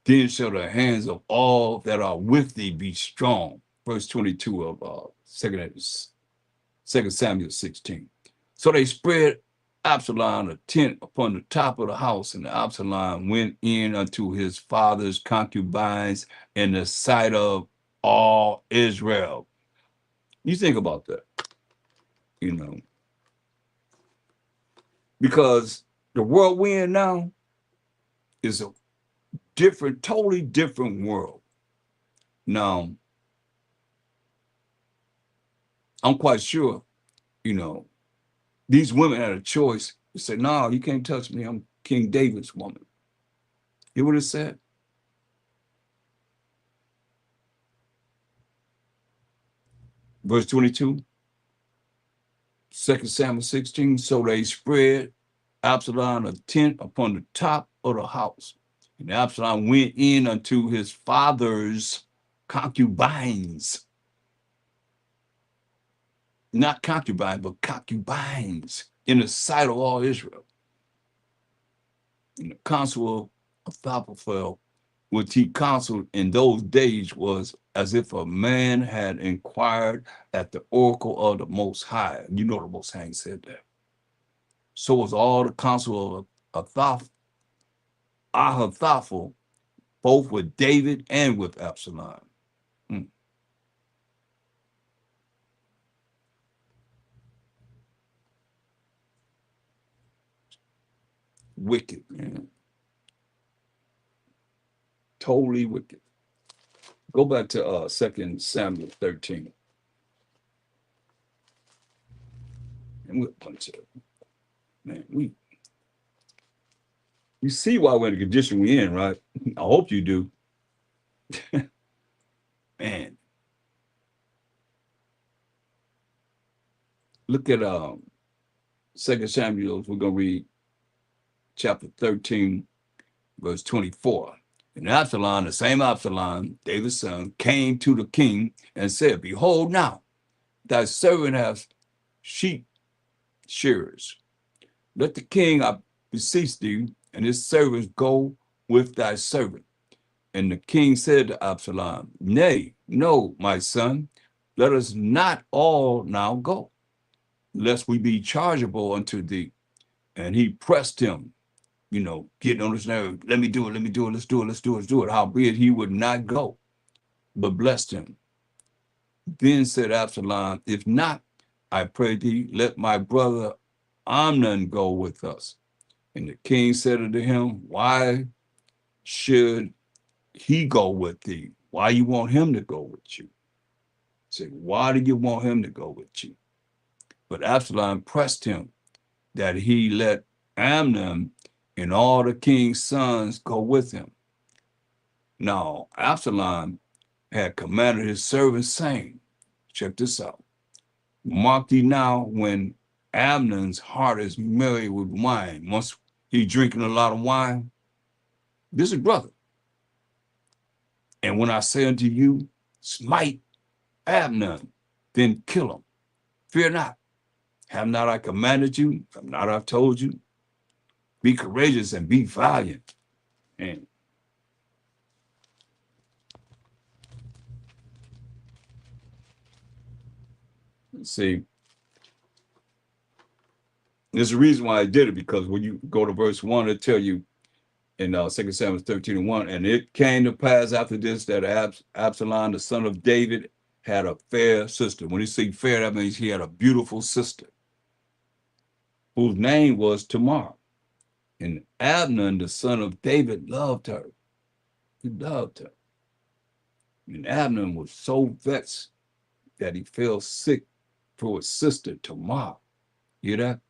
Then shall the hands of all that are with thee be strong. Verse 22 of 2 Samuel 16. So they spread Absalom a tent upon the top of the house, and Absalom went in unto his father's concubines in the sight of all Israel. You think about that, you know, because the world we're in now is a different, totally different world. Now, I'm quite sure, you know, these women had a choice to say, no, you can't touch me. I'm King David's woman. You would have said? Verse 22, 2 Samuel 16. So they spread Absalom a tent upon the top of the house. And Absalom went in unto his father's concubines. Not concubines, but concubines in the sight of all Israel. And the counsel of Ahithophel, which he counseled in those days, was as if a man had inquired at the oracle of the Most High. You know the Most High said that. So was all the counsel of Ahithophel both with David and with Absalom. Mm. Wicked, man. Totally wicked. Go back to 2 Samuel 13. And we'll punch it. Man, you see why we're in the condition we're in, right? I hope you do. Man. Look at 2 Samuel. We're gonna read chapter 13, verse 24. And Absalom, the same Absalom, David's son, came to the king and said, Behold now, thy servant has sheep shearers. Let the king, I beseech thee, and his servants go with thy servant. And the king said to Absalom, Nay, no, my son, let us not all now go, lest we be chargeable unto thee. And he pressed him, getting on his nerve. Let me do it, let's do it. Howbeit he would not go, but blessed him. Then said Absalom, If not, I pray thee, let my brother Amnon go with us. And the king said unto him, Why should he go with thee? Why you want him to go with you? Say, why do you want him to go with you? But Absalom pressed him that he let Amnon and all the king's sons go with him. Now, Absalom had commanded his servants, saying, check this out, mark thee now when Amnon's heart is merry with wine. Once he drinking a lot of wine, this is brother. And when I say unto you, smite Amnon, then kill him. Fear not. Have not I commanded you? Have not I told you? Be courageous and be valiant. And see, there's a reason why I did it, because when you go to verse 1, it tell you in 2 Samuel 13:1, and it came to pass after this that Absalom, the son of David, had a fair sister. When you say fair, that means he had a beautiful sister whose name was Tamar. And Abner, the son of David, loved her. He loved her. And Abner was so vexed that he fell sick for his sister Tamar. Hear that?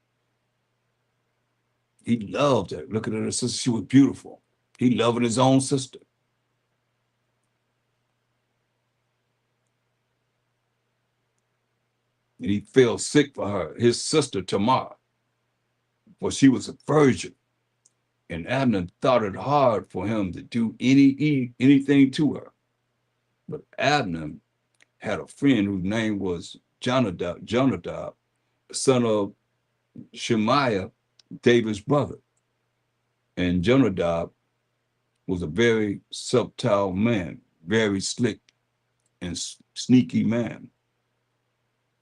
He loved her. Looking at her sister, she was beautiful. He loved his own sister. And he fell sick for her, his sister Tamar, for she was a virgin. And Abner thought it hard for him to do anything to her. But Abner had a friend whose name was Jonadab, son of Shemaiah, David's brother. And Jonadab was a very subtle man, very slick and sneaky man,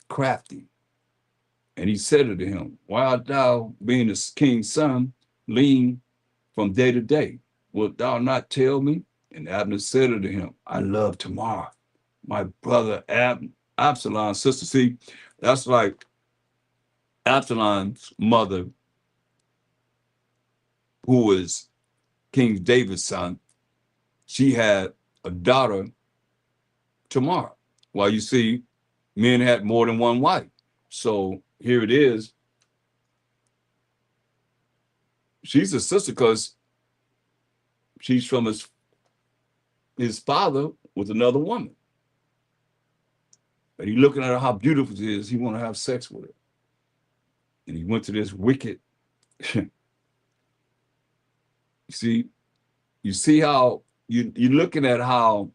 crafty. And he said unto him, Why art thou, being the king's son, lean from day to day? Wilt thou not tell me? And Abner said unto him, I love Tamar, my brother Absalom's sister. See, that's like Absalom's mother, who was King David's son. She had a daughter, Tamar. Well, you see, men had more than one wife. So here it is. She's a sister because she's from his father with another woman. But he looking at her, how beautiful she is. He want to have sex with her. And he went to this wicked. You see how you're looking at how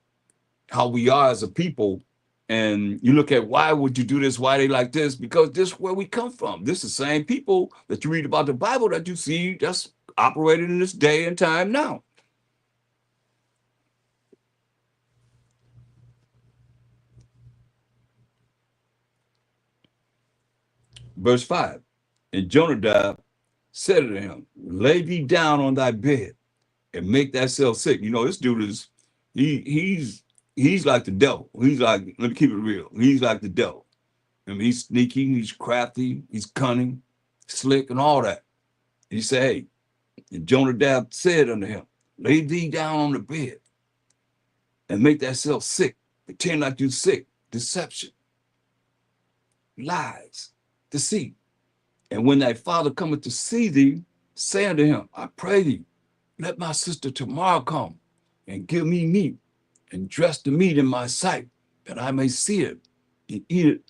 we are as a people, and you look at why would you do this? Why they like this? Because this is where we come from. This is the same people that you read about the Bible that you see that's operating in this day and time now. Verse 5, and Jonadab said to him, Lay thee down on thy bed. and make thyself sick. You know, this dude is he's like the devil. He's like, let me keep it real. He's like the devil. I mean, he's sneaky, he's crafty, he's cunning, slick, and all that. He said, hey, and Jonadab said unto him, lay thee down on the bed and make thyself sick. Pretend like you're sick. Deception, lies, deceit. And when thy father cometh to see thee, say unto him, I pray thee, let my sister tomorrow come and give me meat and dress the meat in my sight, that I may see it and eat it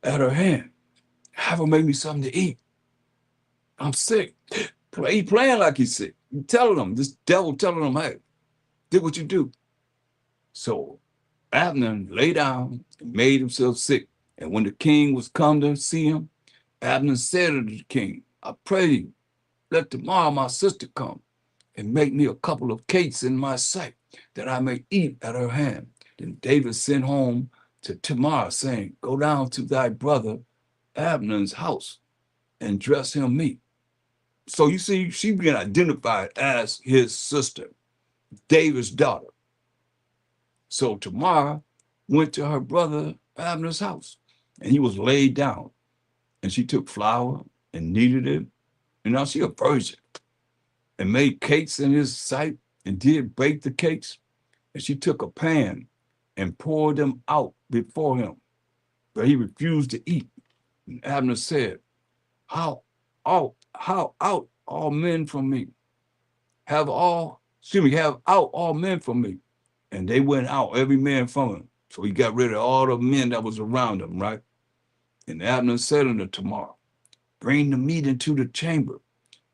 at her hand. Have her make me something to eat. I'm sick. He playing like he's sick. You telling him, this devil telling him, hey, did what you do. So Abner lay down and made himself sick. And when the king was come to see him, Abner said unto the king, I pray you, let tomorrow my sister come and make me a couple of cakes in my sight, that I may eat at her hand. Then David sent home to Tamar, saying, go down to thy brother Abner's house and dress him meat. So you see, she being identified as his sister, David's daughter. So Tamar went to her brother Abner's house, and he was laid down. And she took flour and kneaded it. And now she a virgin, and made cakes in his sight, and did bake the cakes. And she took a pan and poured them out before him, but he refused to eat. And Abner said, how out all men from me? Have out all men from me. And they went out, every man from him. So he got rid of all the men that was around him, right? And Abner said unto Tamar, bring the meat into the chamber,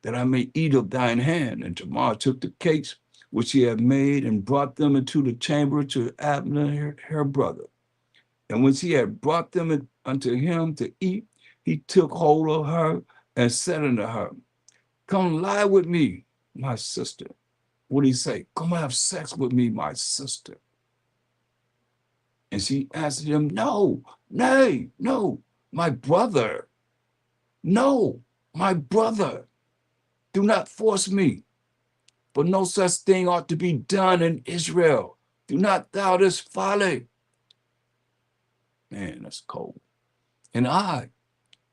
that I may eat of thine hand. And Tamar took the cakes which he had made and brought them into the chamber to Abner, her brother. And when he had brought them unto him to eat, he took hold of her and said unto her, come lie with me, my sister. What did he say? Come have sex with me, my sister. And she answered him, no, nay, no, my brother. No, my brother. Do not force me, for no such thing ought to be done in Israel. Do not thou this folly. Man, that's cold. And I,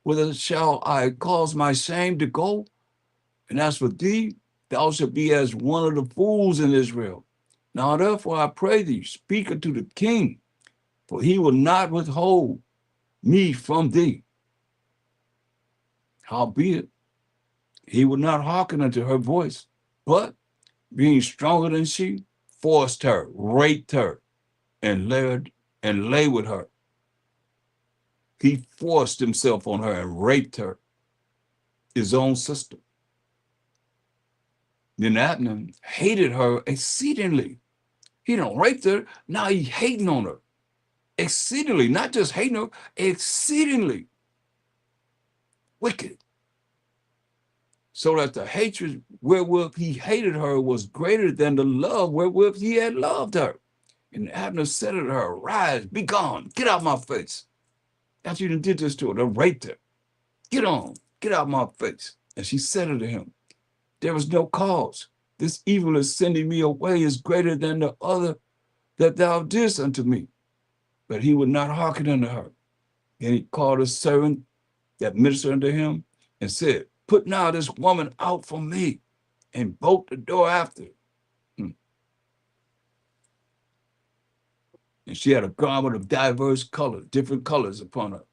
whither shall I cause my shame to go? And as for thee, thou shalt be as one of the fools in Israel. Now therefore I pray thee, speak unto the king, for he will not withhold me from thee. Howbeit, he would not hearken unto her voice, but being stronger than she, forced her, raped her, and lay with her. He forced himself on her and raped her, his own sister. Then Abner hated her exceedingly. He done raped her, now he hating on her. Exceedingly, not just hating her, exceedingly. Wicked. So that the hatred wherewith he hated her was greater than the love wherewith he had loved her. And Abner said unto her, rise, be gone, get out my face. After you done did this to her, done raped her. Get on, get out my face. And she said unto him, there is no cause. This evil is sending me away is greater than the other that thou didst unto me. But he would not hearken unto her. And he called a servant that ministered unto him and said, put now this woman out from me, and bolt the door after. And she had a garment of diverse colors, different colors upon her.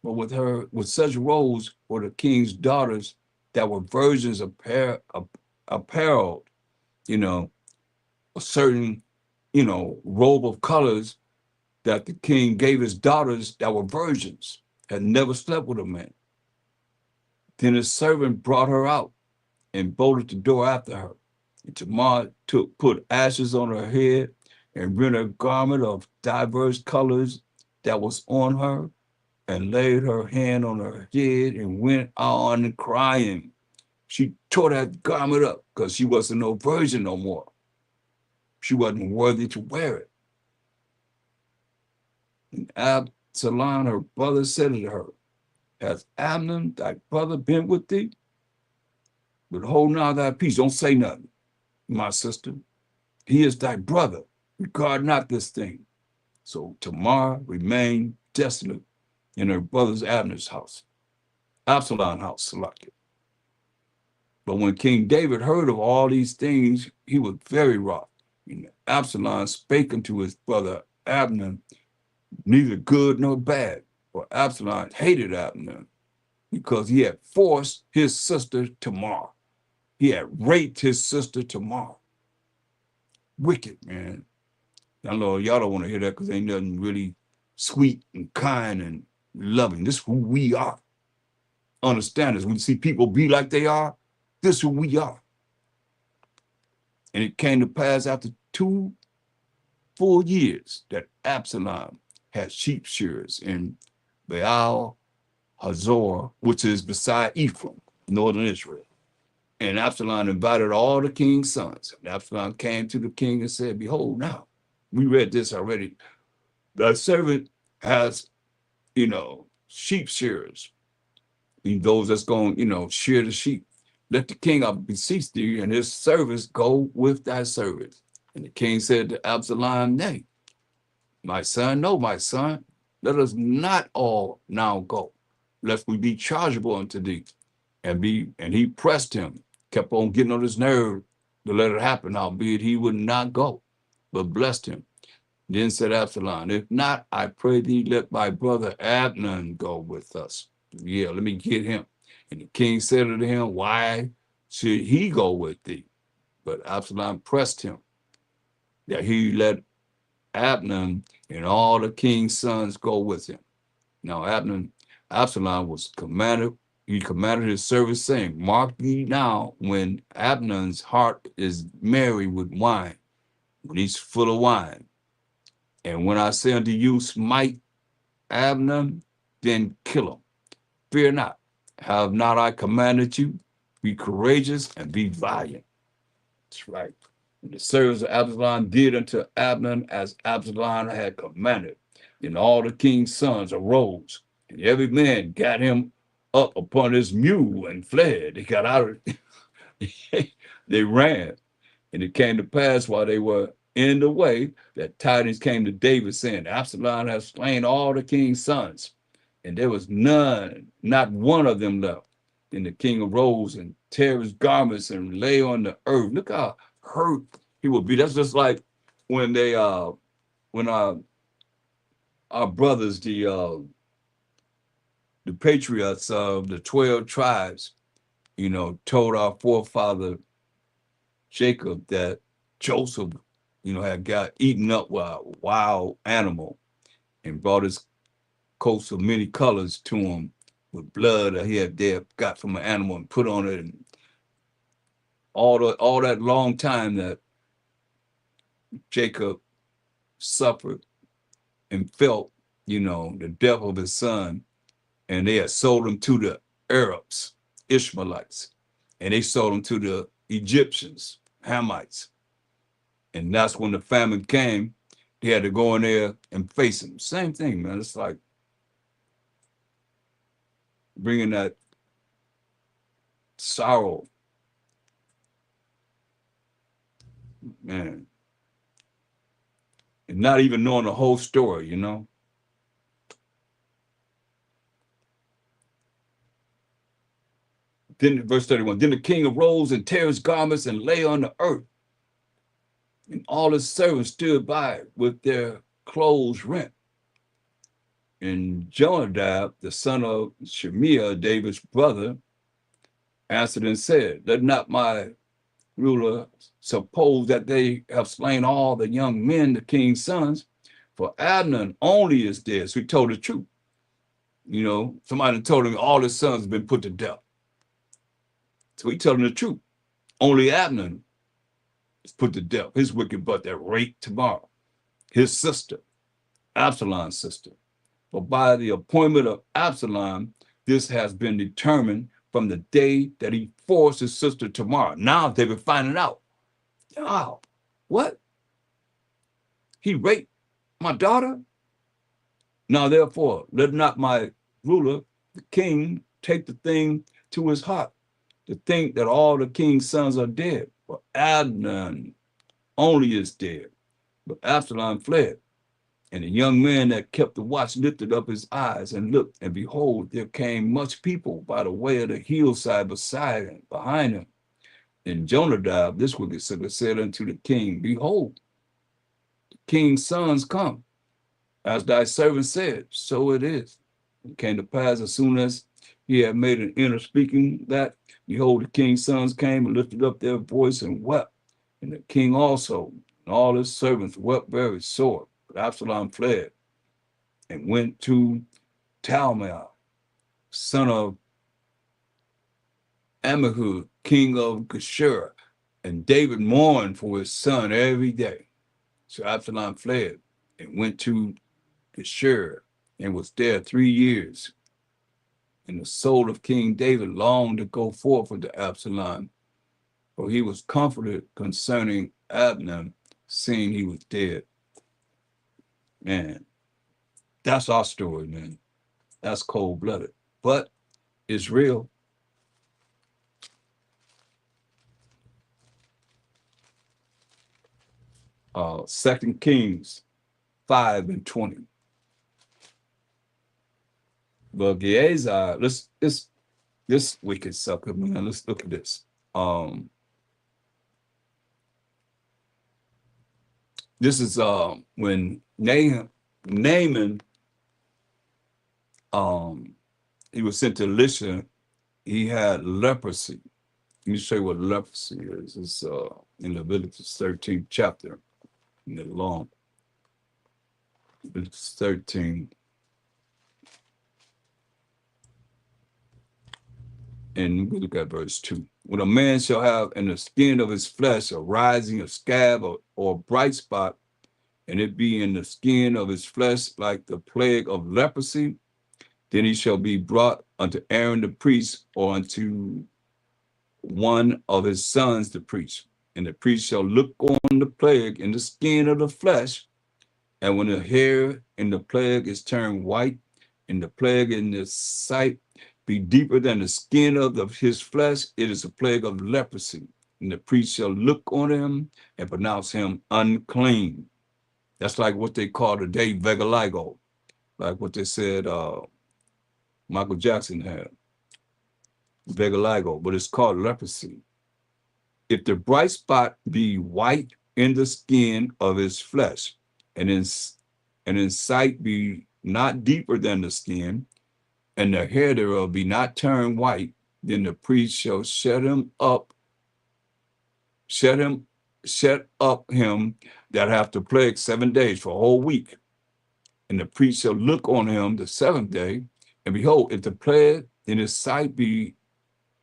But with such robes were the king's daughters that were virgins apparelled, a certain, robe of colors that the king gave his daughters that were virgins, had never slept with a man. Then his servant brought her out and bolted the door after her. And Tamar put ashes on her head and rent a garment of diverse colors that was on her, and laid her hand on her head and went on crying. She tore that garment up because she wasn't no virgin no more. She wasn't worthy to wear it. And Absalom, her brother, said to her, has Amnon, thy brother, been with thee? But hold now thy peace, don't say nothing. my sister. He is thy brother. Regard not this thing. So Tamar remained desolate in her brother's Abner's house, Absalom's house, selected. But when King David heard of all these things, he was very wroth. And Absalom spake unto his brother Abner, neither good nor bad. For Absalom hated Abner because he had forced his sister Tamar. He had raped his sister Tamar. Wicked, man. I know y'all don't want to hear that because ain't nothing really sweet and kind and loving. This is who we are. Understand this. When you see people be like they are, this is who we are. And it came to pass after 2 full years that Absalom had sheep shearers in Baal Hazor, which is beside Ephraim, northern Israel. And Absalom invited all the king's sons. And Absalom came to the king and said, behold, now, we read this already. Thy servant has, sheep shearers. Those that's going, shear the sheep. Let the king, I beseech thee, and his servants go with thy servants. And the king said to Absalom, nay, my son, no, my son, let us not all now go, lest we be chargeable unto thee. And he pressed him, kept on getting on his nerve to let it happen, albeit he would not go, but blessed him. Then said Absalom, if not, I pray thee, let my brother Abner go with us. Yeah, let me get him. And the king said unto him, why should he go with thee? But Absalom pressed him that he let Abner and all the king's sons go with him. Now Absalom was commanded, he commanded his servants, saying, mark ye now when Abner's heart is merry with wine, when he's full of wine. And when I say unto you, smite Abner, then kill him. Fear not. Have not I commanded you? Be courageous and be valiant. That's right. And the servants of Absalom did unto Abner as Absalom had commanded. And all the king's sons arose, and every man got him up upon his mule and fled. They got out of it. They ran. And it came to pass while they were in the way that tidings came to David, saying, Absalom has slain all the king's sons, and there was none, not one of them left. Then the king arose and tear his garments and lay on the earth. Look how hurt he would be. That's just like when when our brothers, the patriots of the 12 tribes, told our forefather Jacob that Joseph, had got eaten up by a wild animal and brought his coats of many colors to him with blood that he had there got from an animal and put on it. And all that long time that Jacob suffered and felt, the death of his son, and they had sold him to the Arabs, Ishmaelites, and they sold him to the Egyptians, Hamites. And that's when the famine came. He had to go in there and face him. Same thing, man. It's like bringing that sorrow, man, and not even knowing the whole story, Then verse 31, then the king arose and tear his garments and lay on the earth. And all his servants stood by with their clothes rent. And Jonadab, the son of Shemiah, David's brother, answered and said, let not my ruler suppose that they have slain all the young men, the king's sons, for Abner only is dead. So he told the truth. Somebody told him all his sons have been put to death. So he told him the truth. Only Abner is put to death. His wicked butt that raped Tamar, his sister, Absalom's sister. But by the appointment of Absalom, this has been determined from the day that he forced his sister Tamar. Now they've been finding out. Oh, what? He raped my daughter? Now therefore, let not my ruler, the king, take the thing to his heart, to think that all the king's sons are dead. For Abner only is dead, but Absalom fled. And the young man that kept the watch lifted up his eyes and looked, and behold, there came much people by the way of the hillside beside him, behind him. And Jonadab, this wicked sinner, said unto the king, Behold, the king's sons come, as thy servant said, so it is. It came to pass as soon as he had made an end of speaking that, behold, the king's sons came and lifted up their voice and wept. And the king also, and all his servants wept very sore. But Absalom fled and went to Talmai, son of Ammihud, king of Geshur. And David mourned for his son every day. So Absalom fled and went to Geshur and was there 3 years. And the soul of King David longed to go forth unto Absalom, for he was comforted concerning Abner, seeing he was dead. Man, that's our story, man. That's cold-blooded. But it's real. Second Kings 5:20. But Gehazi, let's this wicked sucker, man. Let's look at this. This is when Naaman he was sent to Elisha, he had leprosy. Let me show you what leprosy is. It's in Leviticus 13th chapter, in the long Leviticus 13. And we look at verse 2. When a man shall have in the skin of his flesh a rising, a scab, or a bright spot, and it be in the skin of his flesh like the plague of leprosy, then he shall be brought unto Aaron the priest, or unto one of his sons the priest. And the priest shall look on the plague in the skin of the flesh, and when the hair in the plague is turned white, and the plague in the sight be deeper than the skin of his flesh, it is a plague of leprosy. And the priest shall look on him and pronounce him unclean. That's like what they call today vitiligo, like what they said Michael Jackson had, vitiligo, but it's called leprosy. If the bright spot be white in the skin of his flesh, and in sight be not deeper than the skin, and the hair thereof be not turned white, then the priest shall shut up him that hath the plague 7 days for a whole week. And the priest shall look on him the seventh day, and behold, if the plague in his sight be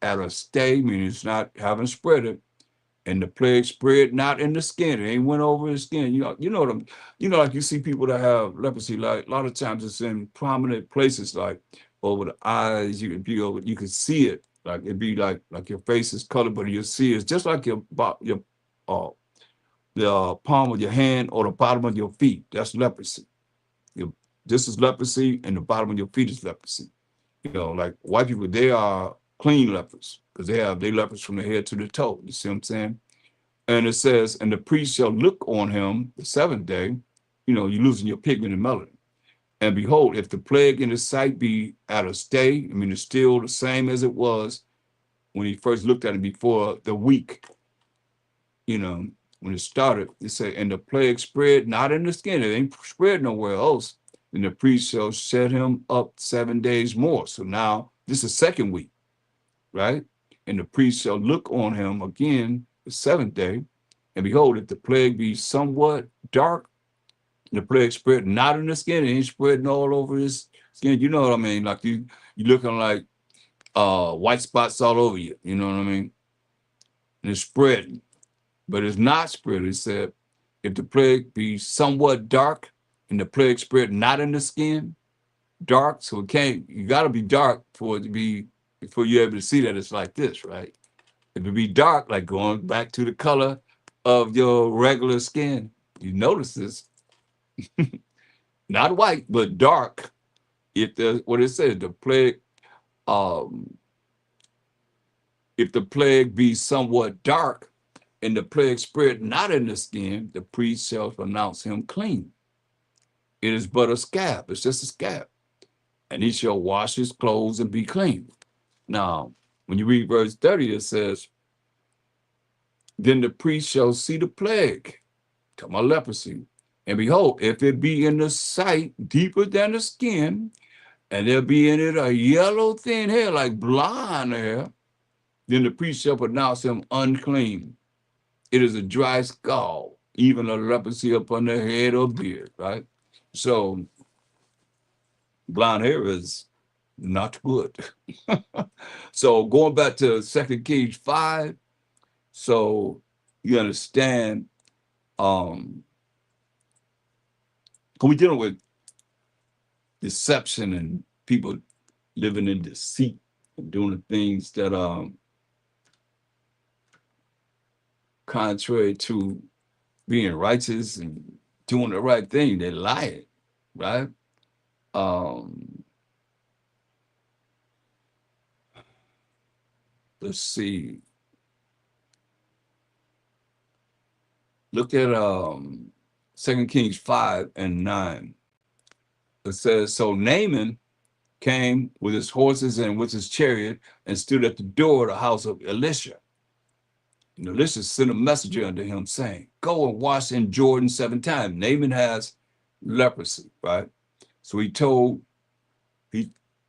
at a stay, meaning it's not having spread it, and the plague spread not in the skin, it ain't went over his skin. Like you see people that have leprosy, like a lot of times it's in prominent places, like over the eyes. You can see it, like it'd be like your face is colored, but you see it's just like uh, the palm of your hand or the bottom of your feet. That's leprosy. This is leprosy, and the bottom of your feet is leprosy. Like white people, they are clean lepers because they lepers from the head to the toe. You see what I'm saying? And it says, and the priest shall look on him the seventh day. You're losing your pigment and melanin. And behold, if the plague in his sight be at a stay, I mean, it's still the same as it was when he first looked at it before the week, when it started, it said, and the plague spread not in the skin, it ain't spread nowhere else. And the priest shall set him up 7 days more. So now this is second week, right? And the priest shall look on him again the seventh day. And behold, if the plague be somewhat dark, the plague spread not in the skin, it ain't spreading all over his skin. You know what I mean? Like you looking like white spots all over you. You know what I mean? And it's spreading, but it's not spread. It said, if the plague be somewhat dark, and the plague spread not in the skin, dark, so you gotta be dark for it to be, before you're able to see that it's like this, right? If it be dark, like going back to the color of your regular skin, you notice this, not white, but dark. What it says, um, if the plague be somewhat dark, and the plague spread not in the skin, the priest shall pronounce him clean. It is but a scab, it's just a scab. And he shall wash his clothes and be clean. Now, when you read verse 30, it says, then the priest shall see the plague, come on, leprosy. And behold, if it be in the sight deeper than the skin, and there be in it a yellow thin hair like blonde hair, then the priest shall pronounce him unclean. It is a dry scald, even a leprosy upon the head or beard, right? So blonde hair is not good. So going back to 2 Kings 5, so you understand, we dealing with deception and people living in deceit and doing the things that contrary to being righteous and doing the right thing. They lie, right? Let's see. Look at 2 Kings 5:9. It says, so Naaman came with his horses and with his chariot and stood at the door of the house of Elisha. And Elisha sent a messenger unto him saying, go and wash in Jordan 7 times. Naaman has leprosy, right? So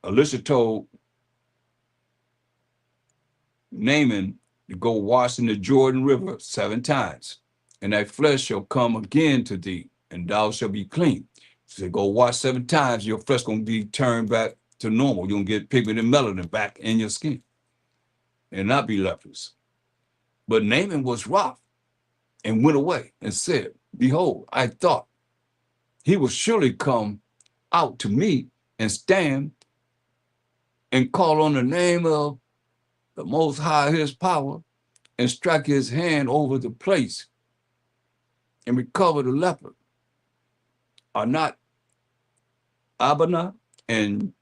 Elisha told Naaman to go wash in the Jordan River 7 times, and thy flesh shall come again to thee, and thou shalt be clean. So go wash 7 times, your flesh gonna be turned back to normal. You're gonna get pigment and melanin back in your skin and not be leprous. But Naaman was wroth and went away and said, behold, I thought he will surely come out to me and stand and call on the name of the Most High, his power, and strike his hand over the place and recover the leper. Are not Abana and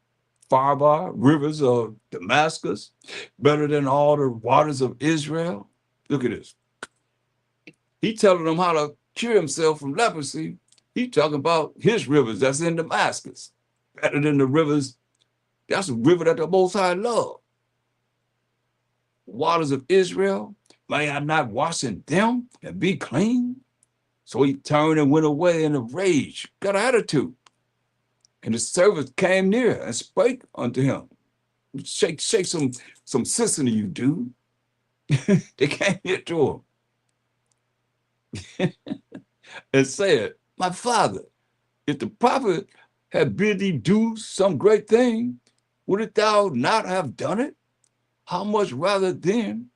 Farbar, rivers of Damascus, better than all the waters of Israel? Look at this. He telling them how to cure himself from leprosy. He talking about his rivers that's in Damascus, better than the rivers. That's a river that the Most High loved. Waters of Israel, may I not wash in them and be clean? So he turned and went away in a rage, got an attitude. And the servants came near and spake unto him. Shake some sense into you, dude. They came here to him and said, my father, if the prophet had bid thee do some great thing, wouldst thou not have done it? How much rather then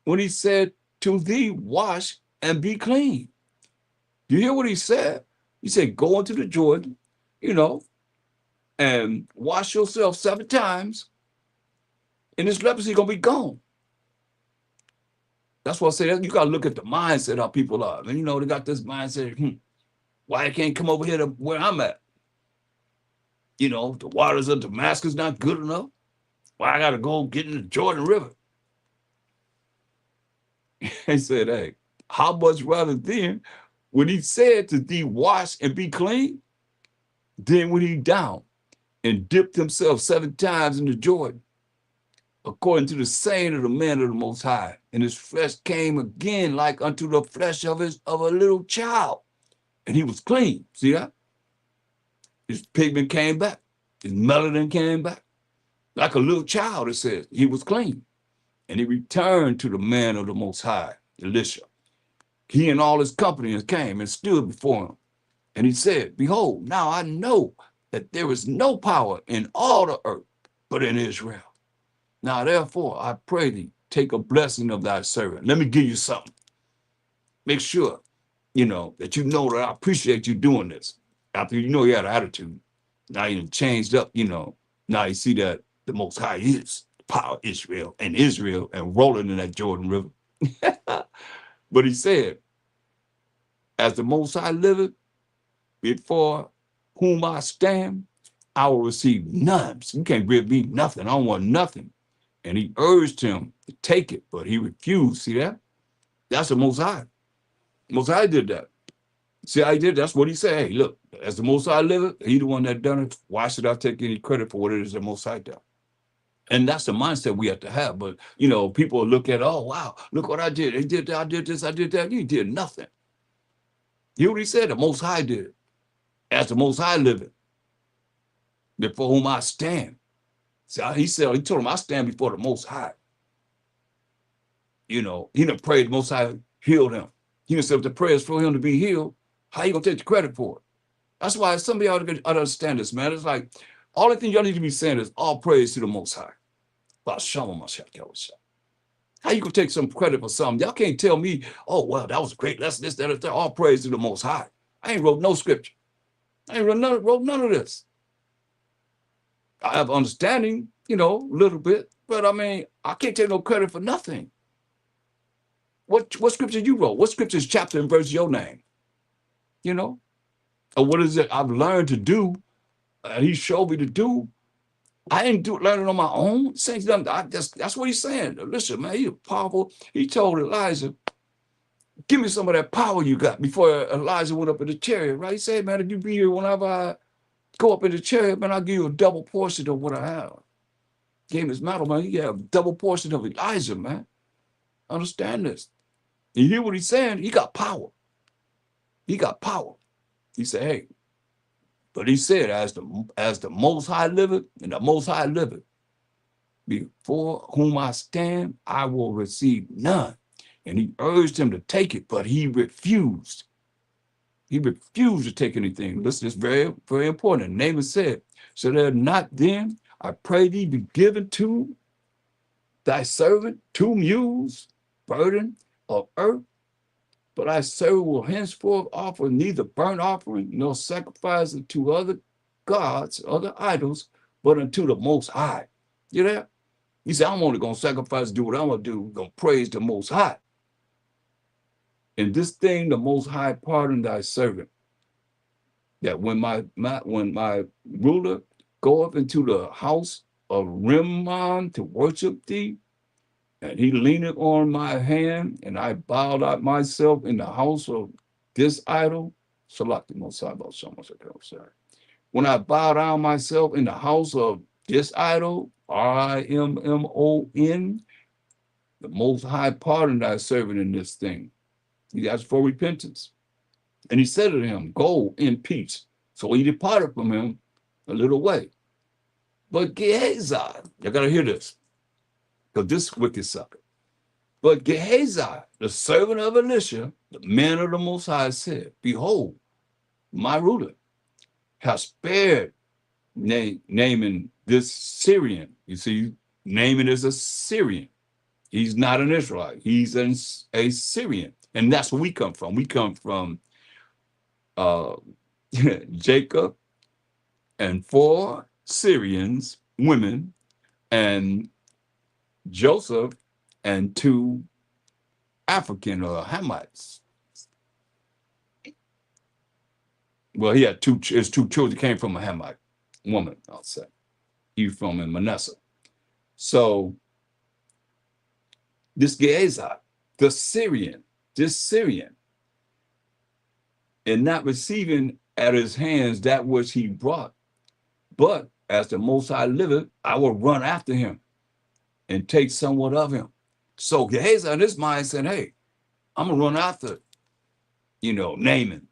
when he said to thee, wash and be clean? You hear what he said? He said, go into the Jordan, and wash yourself 7 times, and this leprosy gonna be gone. That's why I say that you gotta look at the mindset how people are. And they got this mindset, why I can't come over here to where I'm at? The waters of Damascus not good enough. Why I gotta go get in the Jordan River? He said, hey, how much rather then when he said to thee, wash and be clean, then when he down and dipped himself 7 times in the Jordan, according to the saying of the man of the Most High, and his flesh came again like unto the flesh of a little child, and he was clean. See that? His pigment came back, his melanin came back, like a little child. It says he was clean, and he returned to the man of the Most High, Elisha. He and all his company came and stood before him, and he said, behold, now I know that there is no power in all the earth but in Israel. Now, therefore, I pray thee, take a blessing of thy servant. Let me give you something. Make sure, that that I appreciate you doing this. After you had an attitude, now you done changed up, now you see that the Most High is the power of Israel and rolling in that Jordan River. But he said, as the Most High liveth, before whom I stand, I will receive none. So you can't give me nothing. I don't want nothing. And he urged him to take it, but he refused. See that? That's the Most High. Most High did that. See how he did? That's what he said. Hey, look, as the Most High liveth, he the one that done it. Why should I take any credit for what it is the Most High done? And that's the mindset we have to have. But, you know, people look at, oh, wow, look what I did. They did that, I did this, I did that. You did nothing. You what he said? The Most High did. As the Most High liveth, before whom I stand. See, he told him, I stand before the Most High. You know, he done prayed the Most High healed him. He done said, if the prayers for him to be healed, how you going to take the credit for it? That's why somebody ought to understand this, man. It's like, all the thing y'all need to be saying is all praise to the Most High. How you gonna take some credit for something? Y'all can't tell me, oh, well, that was great. That's this, that, that. All praise to the Most High. I ain't wrote no scripture. I ain't wrote none of this. I have understanding, you know, a little bit, but I mean, I can't take no credit for nothing. What scripture you wrote? What scripture's chapter and verse your name? You know? Or what is it I've learned to do, and he showed me to do? I ain't learn it on my own. That's what he's saying. Listen, man, he's powerful. He told Elijah, give me some of that power you got before Elijah went up in the chariot, right? He said, man, if you be here whenever I go up in the chariot, man, I'll give you a double portion of what I have. Gave him his mantle, man. He got a double portion of Elijah, man. Understand this. You hear what he's saying? He got power. He got power. He said, hey, but he said, as the Most High liveth, and the Most High liveth, before whom I stand, I will receive none. And he urged him to take it, but he refused. He refused to take anything. Listen, it's very, very important. Naaman said, so that not then, I pray thee be given to thy servant 2 mules, burden of earth, but thy servant will henceforth offer neither burnt offering nor sacrifice unto other gods, other idols, but unto the Most High. You know? He said, I'm only going to sacrifice, do what I'm going to do, going to praise the Most High. And this thing, the Most High pardon thy servant, that when my ruler go up into the house of Rimmon to worship thee, and he leaneth on my hand, and I bowed out myself in the house of this idol. When I bow down myself in the house of this idol, Rimmon, the Most High pardon thy servant in this thing. He asked for repentance. And he said to him, go in peace. So he departed from him a little way. But Gehazi, you got to hear this, because this wicked sucker. But Gehazi, the servant of Elisha, the man of the Most High, said, behold, my ruler has spared Naaman this Syrian. You see, Naaman is a Syrian. He's not an Israelite. He's a Syrian. And that's where we come from. We come from Jacob and 4 Syrians, women, and Joseph and 2 African or Hamites. Well, he had his 2 children came from a Hamite woman, I'll say. Ephraim and Manasseh. So this Gehazi, this Syrian, and not receiving at his hands that which he brought, but as the Most High liveth, I will run after him and take somewhat of him. So Gehazi in his mind said, hey, I'm going to run after, Naaman.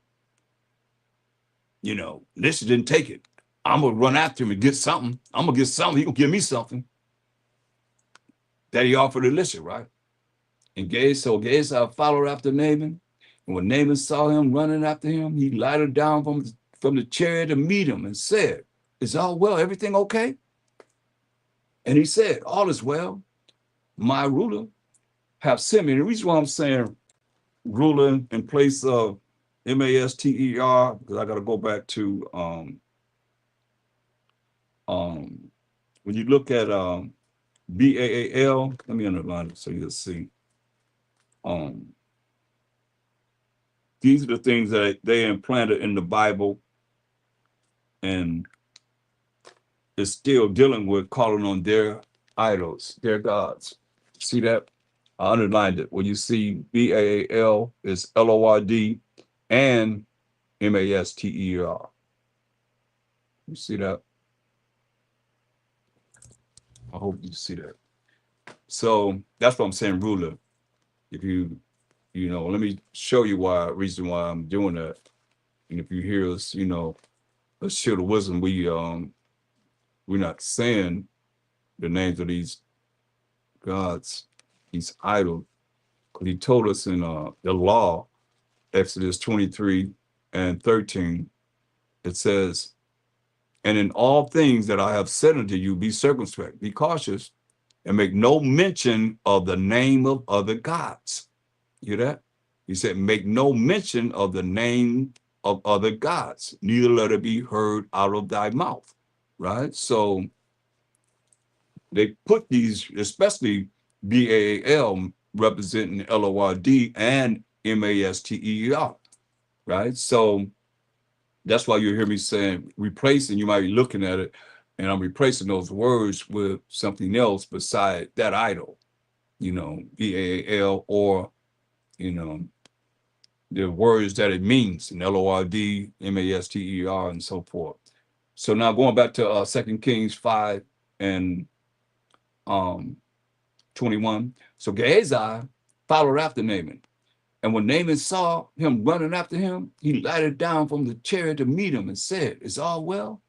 This didn't take it. I'm going to run after him and get something. I'm going to get something. He going to give me something. That he offered Elisha, right? And Gehazi followed after Naaman. And when Naaman saw him running after him, he lighted down from the chariot to meet him and said, is all well? Everything okay? And he said, all is well. My ruler have sent me. And the reason why I'm saying ruler in place of master, because I got to go back to when you look at BAAL, let me underline it so you'll see. These are the things that they implanted in the Bible, and is still dealing with calling on their idols, their gods. See that? I underlined it. When you see BAAL is LORD and MASTER. You see that? I hope you see that. So that's what I'm saying, ruler. If let me show you reason why I'm doing that. And if you hear us, let's share the wisdom. We're not saying the names of these gods, these idols. Because he told us in the law, Exodus 23 and 13, it says, and in all things that I have said unto you, be circumspect, be cautious, and make no mention of the name of other gods. You hear that? He said, make no mention of the name of other gods, neither let it be heard out of thy mouth. Right? So they put these, especially BAAL representing LORD and MASTER. Right? So that's why you hear me saying replacing, you might be looking at it, and I'm replacing those words with something else beside that idol, BAAL, or, the words that it means in LORD, MASTER, and so forth. So now going back to 2 Kings 5 and um, 21. So Gehazi followed after Naaman. And when Naaman saw him running after him, he lighted down from the chariot to meet him and said, is all well?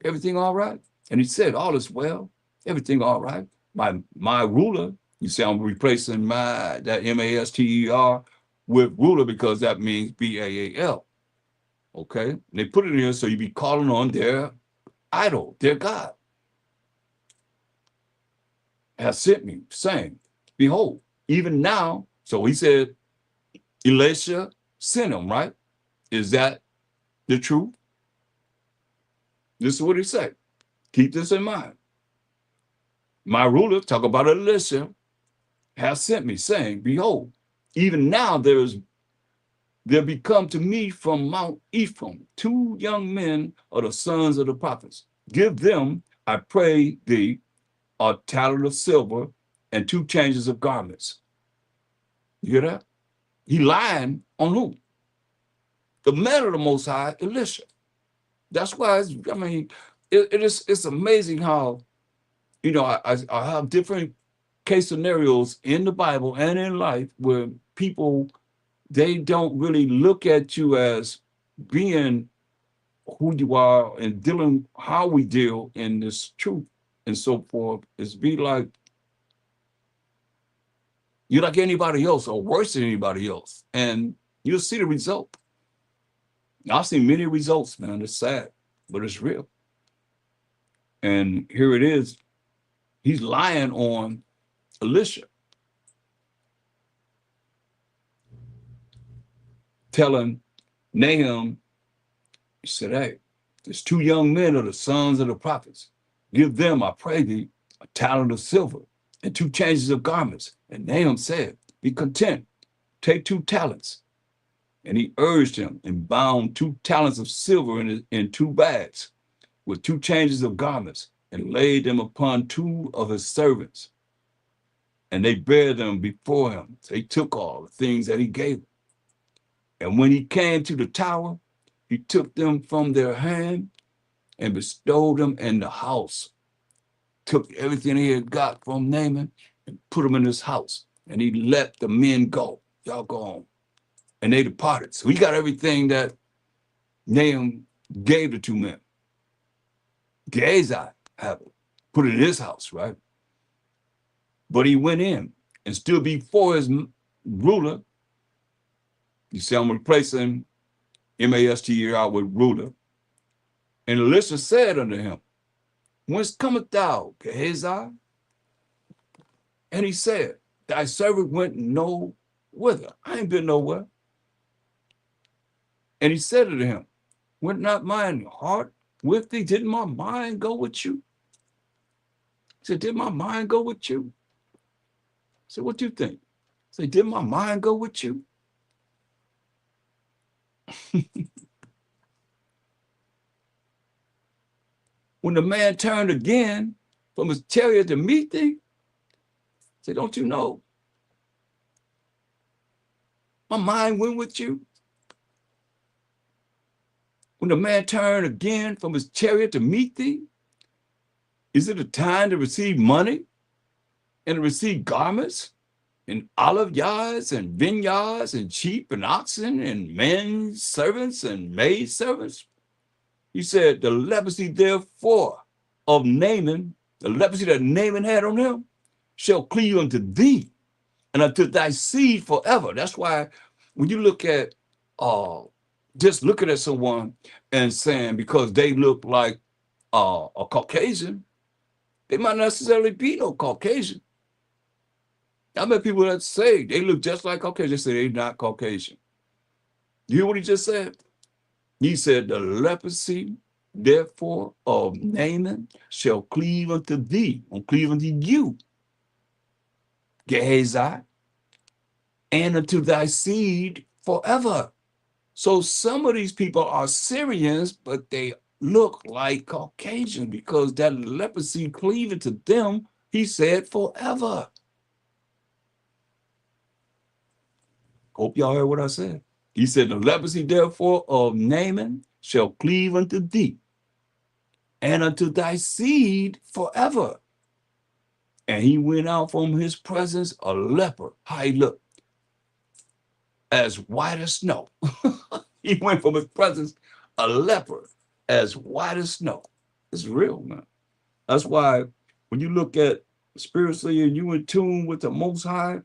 Everything all right? And he said, all is well. Everything all right. My ruler, you see, I'm replacing that MASTER with ruler because that means BAAL. Okay? And they put it in here so you be calling on their idol, their God. Has sent me, saying, behold, even now. So he said, Elisha sent him, right? Is that the truth? This is what he said. Keep this in mind. My ruler, talk about Elisha, has sent me, saying, behold, even now there become to me from Mount Ephraim 2 young men of the sons of the prophets. Give them, I pray thee, a talent of silver and 2 changes of garments. You hear that? He lying on who? The man of the Most High, Elisha. That's why it's amazing how, I have different case scenarios in the Bible and in life where people, they don't really look at you as being who you are and dealing how we deal in this truth and so forth. It's be like you're like anybody else or worse than anybody else. And you'll see the result. I've seen many results, man. It's sad, but it's real. And here it is. He's lying on Elisha, telling Nahum, he said, hey, there's 2 young men of the sons of the prophets. Give them, I pray thee, a talent of silver and 2 changes of garments. And Nahum said, be content, take 2 talents. And he urged him and bound 2 talents of silver in 2 bags with 2 changes of garments and laid them upon 2 of his servants. And they bare them before him. They took all the things that he gave them. And when he came to the tower, he took them from their hand and bestowed them in the house. Took everything he had got from Naaman and put them in his house. And he let the men go. Y'all go home. And they departed. So he got everything that Nahum gave the 2 men. Gehazi had it, put it in his house, right? But he went in and stood before his ruler. You see, I'm replacing MASTER with ruler. And Elisha said unto him, whence comest thou, Gehazi? And he said, thy servant went no whither. I ain't been nowhere. And he said unto him, went not mine heart with thee? Didn't my mind go with you? He said, did my mind go with you? I said, what do you think? I said, did my mind go with you? When the man turned again from his chariot to meet thee, I said, don't you know My mind went with you. When the man turned again from his chariot to meet thee, is it a time to receive money and to receive garments and olive yards and vineyards and sheep and oxen and men servants and maid servants? He said, the leprosy therefore of Naaman, the leprosy that Naaman had on him, shall cleave unto thee and unto thy seed forever. That's why when you look at just looking at someone and saying because they look like a Caucasian, they might not necessarily be no Caucasian. I met people that say they look just like Caucasian. They say they're not Caucasian. You hear what he just said? He said, the leprosy, therefore, of Naaman shall cleave unto thee, or cleave unto you, Gehazi, and unto thy seed forever. So some of these people are Syrians, but they look like Caucasian because that leprosy cleaving to them, he said, forever. Hope y'all heard what I said. He said, the leprosy, therefore, of Naaman shall cleave unto thee and unto thy seed forever. And he went out from his presence a leper. How he looked? As white as snow. He went from his presence a leper, as white as snow. It's real, man. That's why when you look at spiritually and you in tune with the Most High,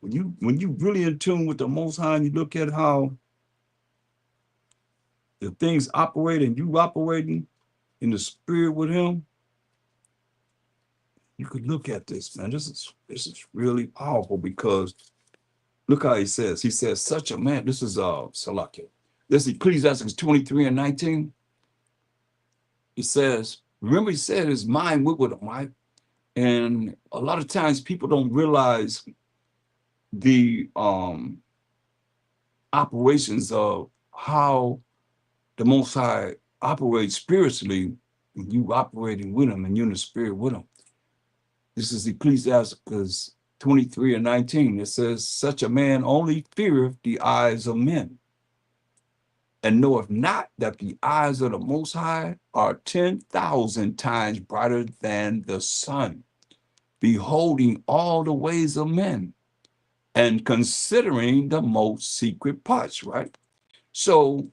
when you really in tune with the Most High and you look at how the things operate and you operating in the spirit with him, you could look at this, man. This is really powerful because look how he says. He says, such a man, this is Salakia. This is Ecclesiastes 23:19. He says, remember he said his mind went with him, right? And a lot of times people don't realize the operations of how the Most High operates spiritually when you operating with him and you're in the spirit with him. This is Ecclesiastes 23:19. It says, such a man only feareth the eyes of men, and knoweth not that the eyes of the Most High are 10,000 times brighter than the sun, beholding all the ways of men, and considering the most secret parts, right? So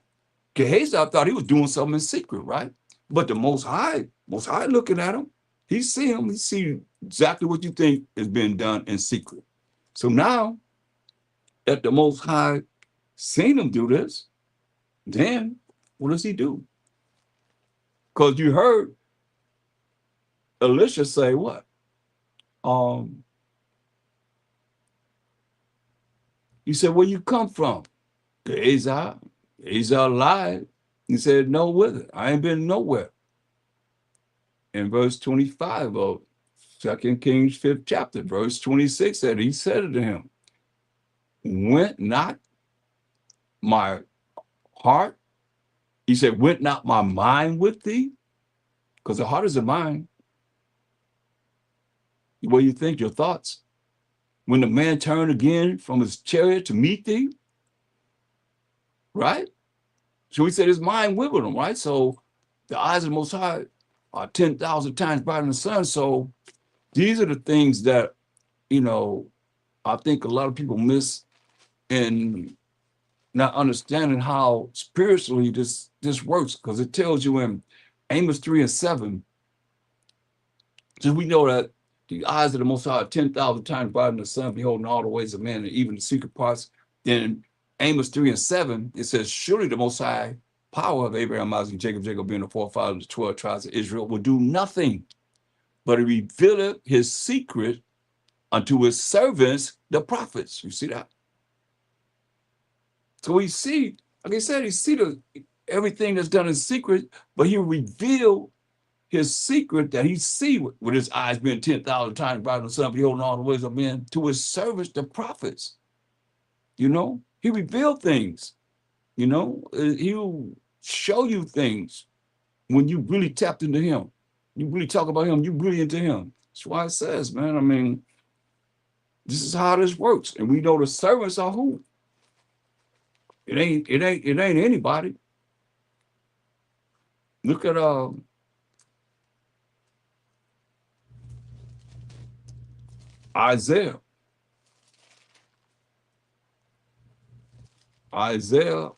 Gehazi thought he was doing something in secret, right? But the Most High looking at him, he see exactly what you think is being done in secret. So now that the Most High seen him do this, then what does he do? Because you heard Elisha say what? He said, where you come from? Gehazi lied. He said, no, whither? I ain't been nowhere. In verse 25 of 2 Kings 5th chapter, verse 26 said, he said to him, went not my heart? He said, went not my mind with thee? Because the heart is the mind. What you think, your thoughts. When the man turned again from his chariot to meet thee, right? So he said his mind went with him, right? So the eyes of the Most High are 10,000 times brighter than the sun. So these are the things that, I think a lot of people miss in not understanding how spiritually this works, because it tells you in Amos 3:7, so we know that the eyes of the Most High are 10,000 times brighter than the sun, beholding all the ways of man and even the secret parts. Then Amos 3:7, it says, surely the Most High power of Abraham, Isaac, Jacob being the forefathers of the 12 tribes of Israel, will do nothing but reveal his secret unto his servants, the prophets. You see that? So we see, like I said, he see everything that's done in secret, but he revealed his secret that he see with his eyes being 10,000 times brighter than the sun, beholding all the ways of men, to his servants, the prophets. He revealed things. He'll show you things when you really tapped into him. You really talk about him, you really into him. That's why it says, man, This is how this works. And we know the servants are who? It ain't anybody. Look at Isaiah. Isaiah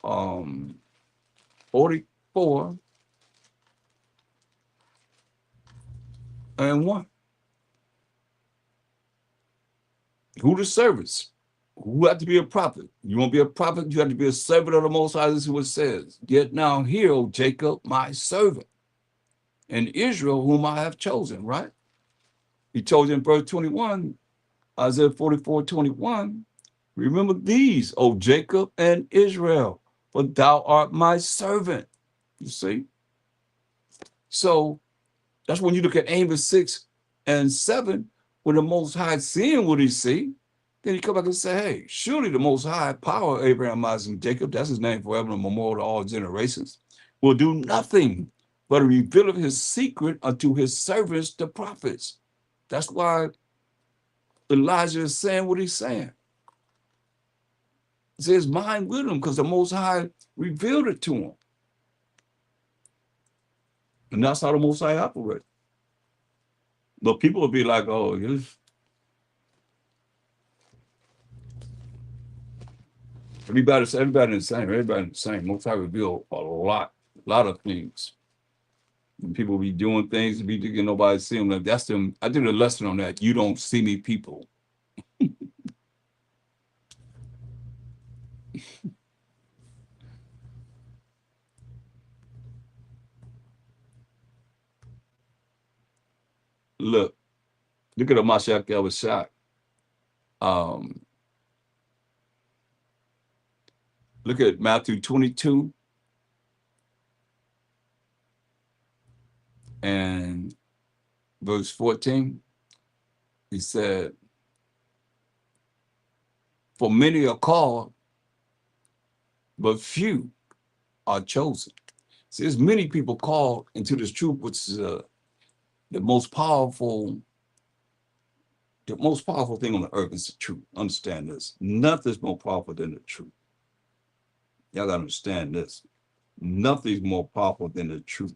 44 and 1. Who the servants? Who have to be a prophet? You want to be a prophet? You have to be a servant of the Most High. This is what it says. Yet now hear, O Jacob, my servant, and Israel, whom I have chosen, right? He told you in verse 21, Isaiah 44:21. Remember these, O Jacob and Israel, for thou art my servant. You see? So that's when you look at Amos 6 and 7, when the Most High seeing what he see, then he come back and say, hey, surely the Most High power, Abraham, Isaac, and Jacob, that's his name forever and memorial to all generations, will do nothing but reveal his secret unto his servants, the prophets. That's why Elijah is saying what he's saying. It's his mind with him because the Most High revealed it to him. And that's how the Most High operates. But people will be like, oh, everybody's the same. Everybody's the same. Most High reveal a lot of things. And people be doing things, be thinking nobody see them. Like, that's them. I did a lesson on that. You don't see me, people. Look at the Mashiach El shot. Look at Matthew 22 and verse 14. He said, for many are called, but few are chosen. See, there's many people called into this truth, which is the most powerful thing on the earth is the truth. Understand this. Nothing's more powerful than the truth. Y'all gotta understand this. Nothing's more powerful than the truth.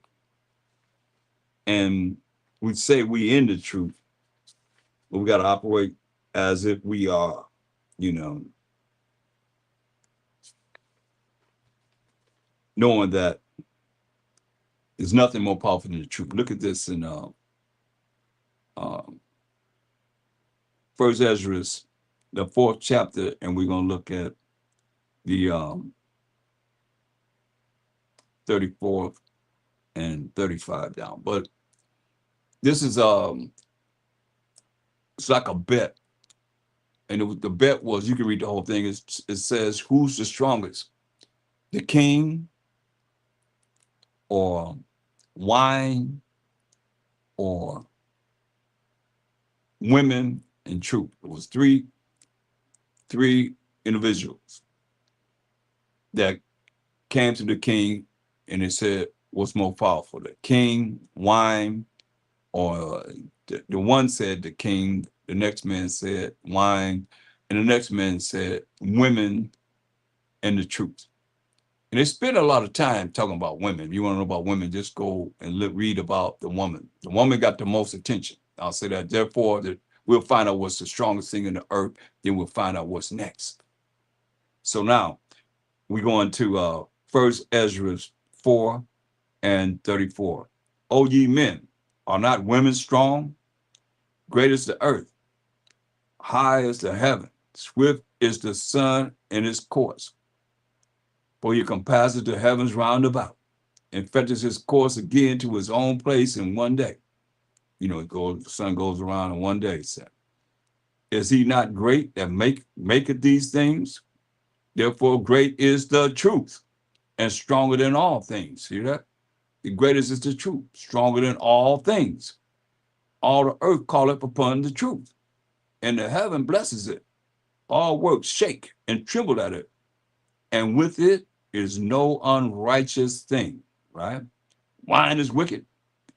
And we say we in the truth, but we gotta operate as if we are, knowing that there's nothing more powerful than the truth. Look at this in First Ezra, the 4th chapter, and we're gonna look at the 34th and 35 down. But this is it's like a bet, and the bet was, you can read the whole thing. It says, who's the strongest, the king, or wine, or women and truth. It was three individuals that came to the king, and it said, what's more powerful, the king, wine, or the one said the king, the next man said wine, and the next man said women and the truth. And they spent a lot of time talking about women. If you want to know about women, just go and read about the woman. The woman got the most attention. I'll say that. Therefore, we'll find out what's the strongest thing in the earth. Then we'll find out what's next. So now we go into First Ezra 4 and 34. O ye men, are not women strong? Great is the earth, high is the heaven, swift is the sun in its course. For he compasses the heavens round about, and fetches his course again to his own place in one day. The sun goes around in one day. So, is he not great that maketh these things? Therefore, great is the truth, and stronger than all things. See that? The greatest is the truth, stronger than all things. All the earth calleth upon the truth, and the heaven blesses it. All works shake and tremble at it, and with it is no unrighteous thing, right? Wine is wicked,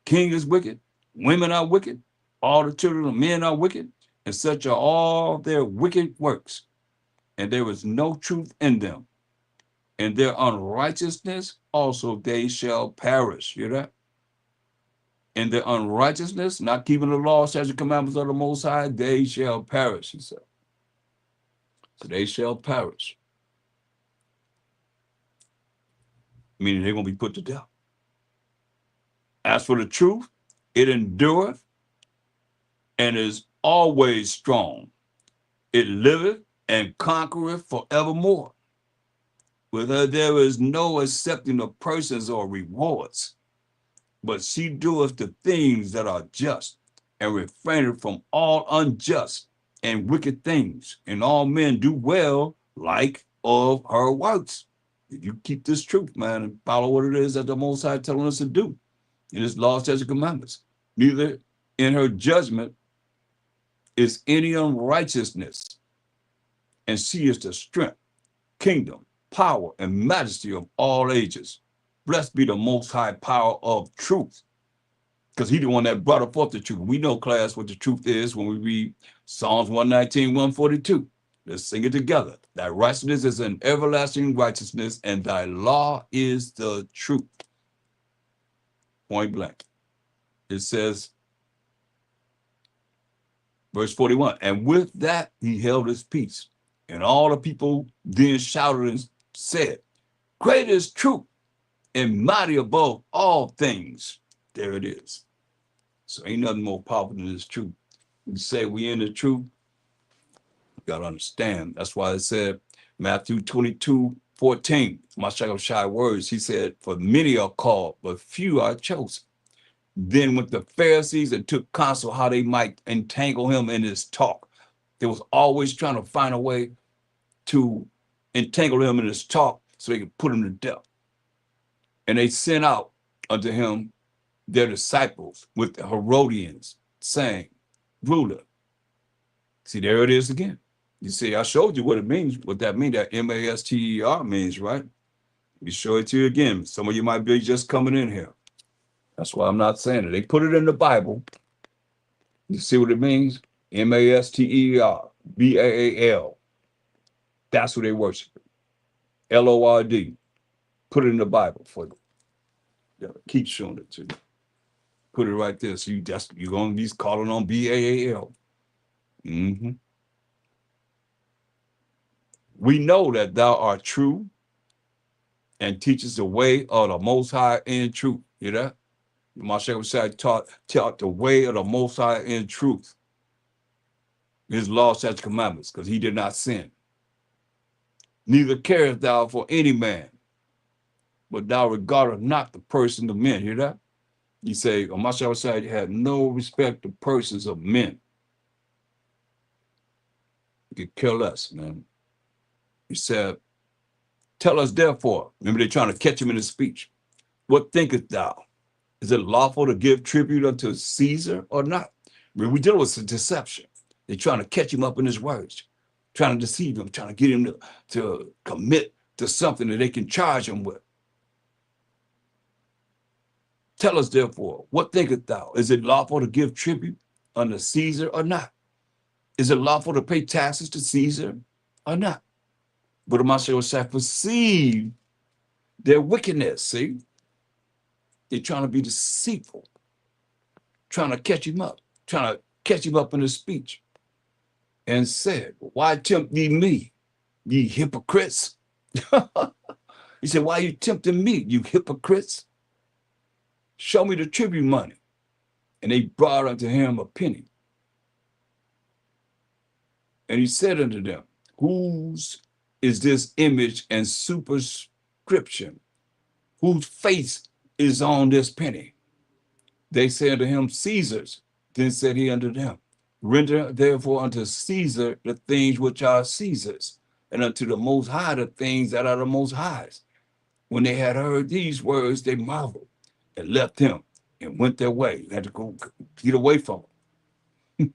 king is wicked, women are wicked, all the children of men are wicked, and such are all their wicked works, and there is no truth in them. And their unrighteousness also they shall perish. You know that? And their unrighteousness, not keeping the law, statutes, and commandments of the Most High, they shall perish, he said. So they shall perish. Meaning they're going to be put to death. As for the truth, it endureth and is always strong. It liveth and conquereth forevermore. With her there is no accepting of persons or rewards, but she doeth the things that are just, and refraineth from all unjust and wicked things, and all men do well like of her works. If you keep this truth, man, and follow what it is that the Most High telling us to do in His law, statutes, and commandments, neither in her judgment is any unrighteousness, and she is the strength, kingdom, power, and majesty of all ages. Blessed be the Most High power of truth, because He the one that brought forth the truth. We know, class, what the truth is when we read Psalms 119, 142. Let's sing it together. Thy righteousness is an everlasting righteousness, and thy law is the truth. Point blank. It says, verse 41, and with that he held his peace. And all the people then shouted and said, great is truth and mighty above all things. There it is. So ain't nothing more powerful than this truth. We say we in the truth, you got to understand. That's why it said, Matthew 22:14, my shy words, he said, for many are called, but few are chosen. Then went the Pharisees and took counsel how they might entangle him in his talk. They was always trying to find a way to entangle him in his talk so they could put him to death. And they sent out unto him their disciples with the Herodians, saying, ruler. See, there it is again. You see, I showed you what it means, what that means, that master means, right? Let me show it to you again. Some of you might be just coming in here. That's why I'm not saying it. They put it in the Bible. You see what it means? master, Baal. That's who they worship. Lord. Put it in the Bible for you. Yeah, keep showing it to you. Put it right there. So you're going to be calling on Baal. Mm-hmm. We know that thou art true and teaches the way of the Most High in truth. You know that? My shepherd taught the way of the Most High in truth. His law, statutes, commandments, because he did not sin. Neither carest thou for any man, but thou regardest not the person of men. Hear that? You say, on my shepherd you had no respect to persons of men. You could care less, man. He said, tell us therefore. Remember, they're trying to catch him in his speech. What thinkest thou? Is it lawful to give tribute unto Caesar or not? I mean, we deal with deception. They're trying to catch him up in his words, trying to deceive him, trying to get him to commit to something that they can charge him with. Tell us therefore, what thinkest thou? Is it lawful to give tribute unto Caesar or not? Is it lawful to pay taxes to Caesar or not? But Amasha shall perceive their wickedness, see? They're trying to be deceitful, trying to catch him up in his speech. And said, why tempt ye me, ye hypocrites? He said, why are you tempting me, you hypocrites? Show me the tribute money. And they brought unto him a penny. And he said unto them, whose is this image and superscription? Whose face is on this penny? They said unto him, Caesar's. Then said he unto them, render therefore unto Caesar the things which are Caesar's, and unto the Most High the things that are the Most High's. When they had heard these words, they marveled and left him and went their way. They had to go get away from him.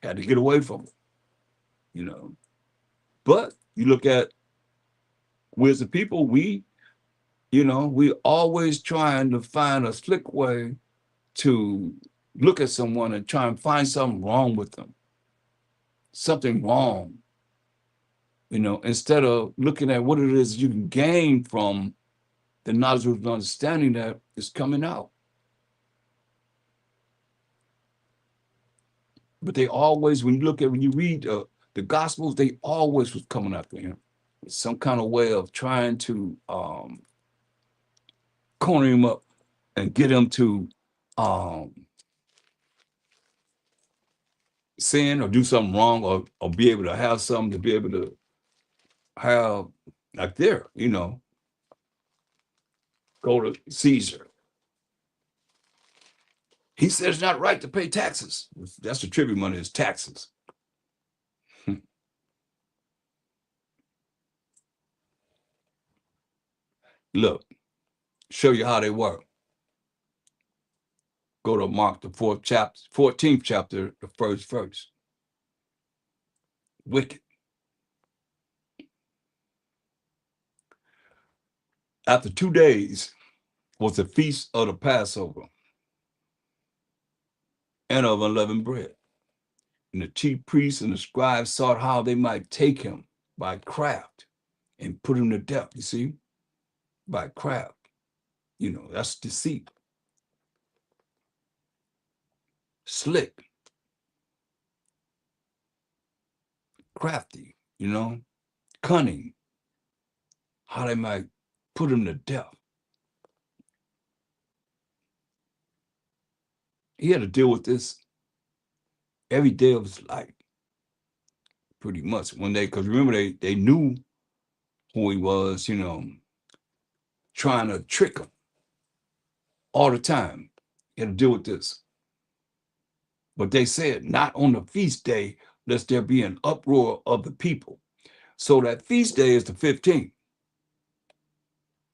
Had to get away from him, you know. But you look at, we as a people, we always trying to find a slick way to look at someone and try and find something wrong with them, something wrong, instead of looking at what it is you can gain from the knowledge and understanding that is coming out. But they always, when you read the Gospels, they always was coming after him. Some kind of way of trying to corner him up and get him to um, sin or do something wrong, or be able to have something to be able to have, like there, go to Caesar. He said it's not right to pay taxes. That's the tribute money, is taxes. Look, show you how they work. Go to Mark, the 14th chapter, the first verse. Wicked. After 2 days was the feast of the Passover and of unleavened bread. And the chief priests and the scribes sought how they might take him by craft and put him to death. You see, by craft. That's deceit. Slick, crafty, cunning, how they might put him to death. He had to deal with this every day of his life, pretty much. Because remember, they knew who he was, trying to trick him all the time. He had to deal with this. But they said, not on the feast day, lest there be an uproar of the people. So that feast day is the 15th,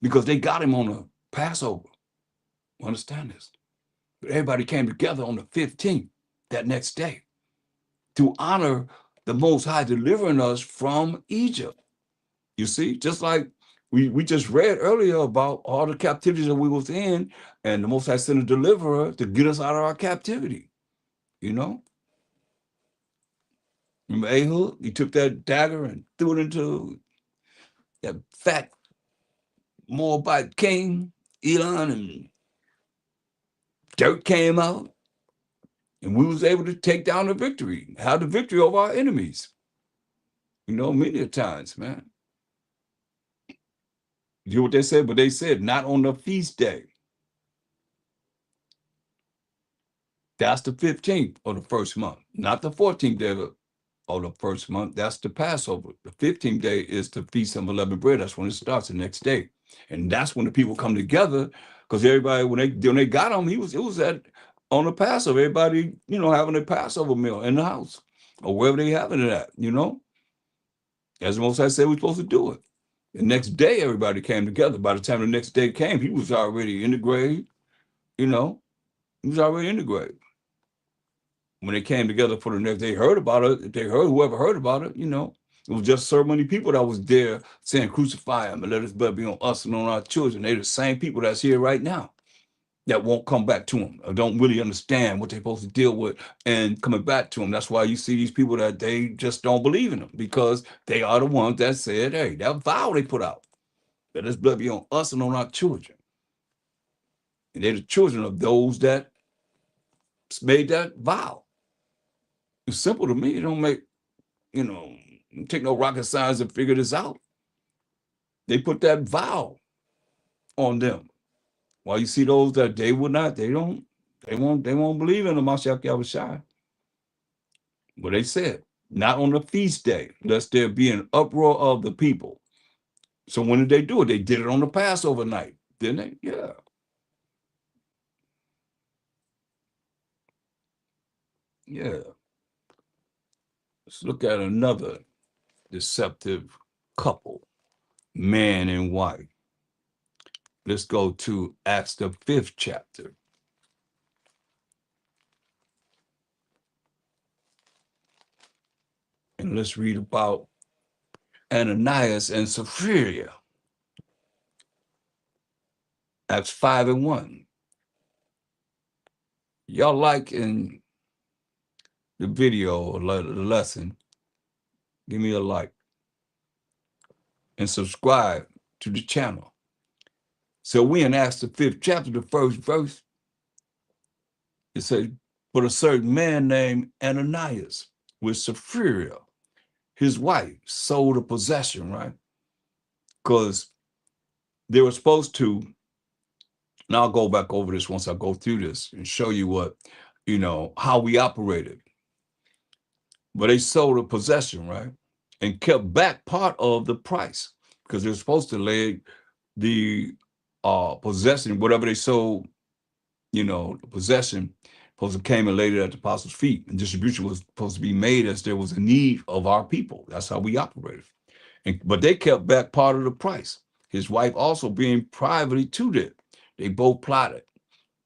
because they got him on the Passover. Understand this? But everybody came together on the 15th, that next day, to honor the Most High delivering us from Egypt. You see, just like we just read earlier about all the captivities that we was in, and the Most High sent a deliverer to get us out of our captivity. Remember Ehud? He took that dagger and threw it into that fat Moabite king, Elon, and dirt came out, and we was able to take down the victory, have the victory over our enemies. Many a times, man. You hear what they said? But they said, not on the feast day. That's the 15th of the first month, not the 14th day of the first month. That's the Passover. The 15th day is the Feast of Unleavened Bread. That's when it starts, the next day. And that's when the people come together, because everybody, when they got him, it was on the Passover. Everybody, having a Passover meal in the house or wherever they having it at, As the Most High said, we're supposed to do it. The next day, everybody came together. By the time the next day came, he was already in the grave, He was already in the grave. When they came together for the next, they heard about it. They heard, whoever heard about it, it was just so many people that was there saying, crucify him and let his blood be on us and on our children. They're the same people that's here right now that won't come back to him or don't really understand what they're supposed to deal with and coming back to him. That's why you see these people that they just don't believe in him, because they are the ones that said, hey, that vow they put out, that his blood be on us and on our children. And they're the children of those that made that vow. It's simple to me. It don't make, take no rocket science to figure this out. They put that vow on them. While you see those that they would not, they won't believe in the Mashiach Yahushua. But they said, not on the feast day, lest there be an uproar of the people. So when did they do it? They did it on the Passover night, didn't they? Yeah. Yeah. Let's look at another deceptive couple, man and wife. Let's go to Acts, the 5th chapter. And let's read about Ananias and Sapphira. Acts 5:1. Y'all like in the video or the lesson, give me a like and subscribe to the channel. So we in Acts the 5th chapter, the first verse, it says, but a certain man named Ananias with Sapphira, his wife, sold a possession, right? Because they were supposed to, and I'll go back over this once I go through this and show you what, how we operated. But they sold a possession, right? And kept back part of the price because they're supposed to lay the possession, whatever they sold, the possession, supposed to came and laid it at the apostles' feet. And distribution was supposed to be made as there was a need of our people. That's how we operated. But they kept back part of the price. His wife also being privately tutored. They both plotted,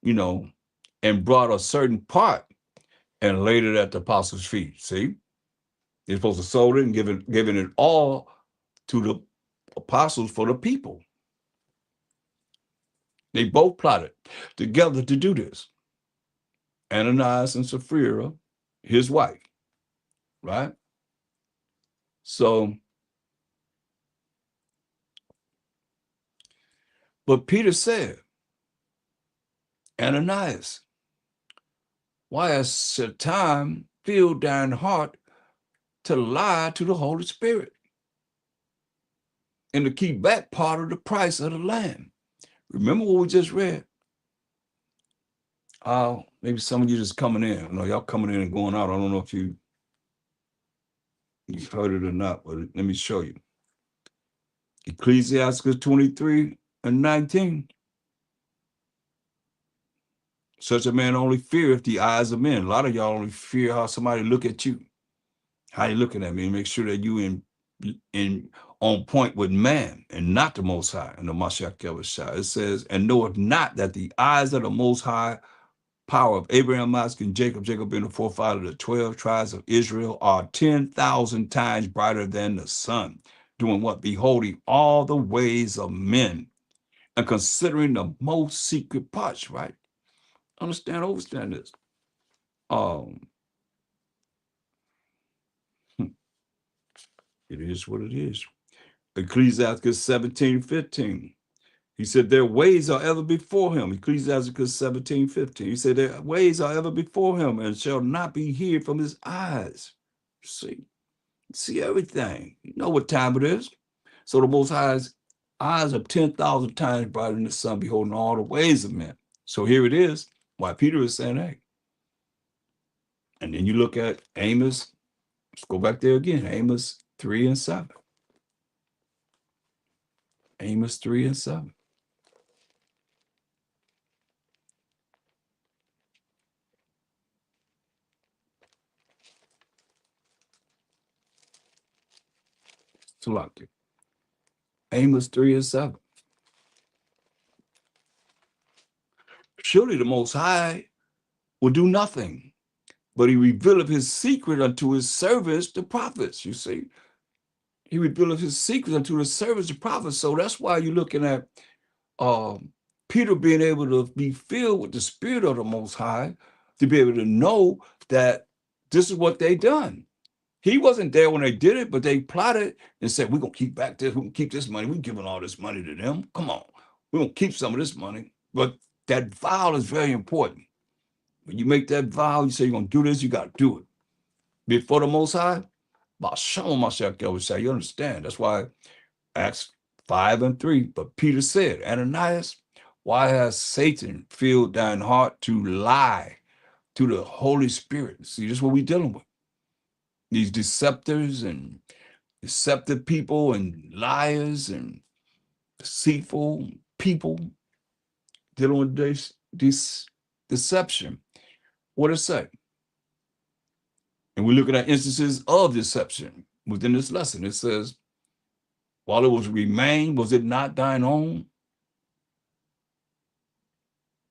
and brought a certain part and laid it at the apostles' feet. See? They're supposed to sold it and giving it all to the apostles for the people. They both plotted together to do this. Ananias and Sapphira, his wife, right? So, but Peter said, Ananias, why has Satan filled thine heart to lie to the Holy Spirit and to keep back part of the price of the land? Remember what we just read? Maybe some of you just coming in. Y'all coming in and going out. I don't know if you've heard it or not, but let me show you. Ecclesiastes 23:19. Such a man only feareth the eyes of men. A lot of y'all only fear how somebody look at you. How you looking at me? Make sure that you in on point with man and not the Most High. And the Mashiach Yahushua. It says, and knoweth not that the eyes of the Most High power of Abraham, Isaac, and Jacob being the forefather of the 12 tribes of Israel, are 10,000 times brighter than the sun. Doing what? Beholding all the ways of men and considering the most secret parts, right? Overstand this. It is what it is. Ecclesiastes 17:15. He said, their ways are ever before him. Ecclesiastes 17:15. He said, their ways are ever before him and shall not be hid from his eyes. See everything. You know what time it is. So the Most High's eyes are 10,000 times brighter than the sun, beholding all the ways of men. So here it is, why Peter is saying, hey. And then you look at Amos. Let's go back there again. Amos 3:7. Amos 3:7. Salaki. Amos 3:7. Surely the Most High will do nothing, but he revealeth his secret unto his servants, the prophets. You see, he revealeth his secret unto his servants, the prophets. So that's why you're looking at Peter being able to be filled with the Spirit of the Most High, to be able to know that this is what they done. He wasn't there when they did it, but they plotted and said, we're going to keep back this. We're going to keep this money. We're giving all this money to them. Come on. We're going to keep some of this money. But that vow is very important. When you make that vow, you say you're going to do this, you got to do it. Before the Most High, you understand. That's why Acts 5:3. But Peter said, Ananias, why has Satan filled thine heart to lie to the Holy Spirit? See, this is what we're dealing with. These deceptors and deceptive people and liars and deceitful people dealing with this deception. What does it say? And we're looking at instances of deception within this lesson. It says, while it was remain, was it not thine own?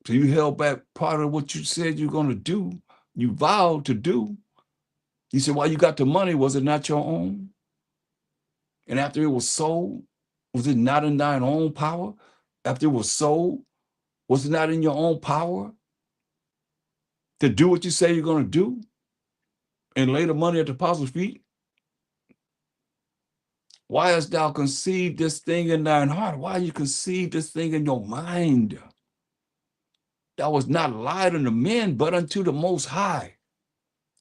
So you held back part of what you said you're going to do. You vowed to do. You said, while you got the money, was it not your own? And after it was sold, was it not in thine own power? After it was sold, was it not in your own power? to do what you say you're going to do and lay the money at the apostles' feet? Why hast thou conceived this thing in thine heart? Why you conceived this thing in your mind? That was not lied unto men, but unto the Most High.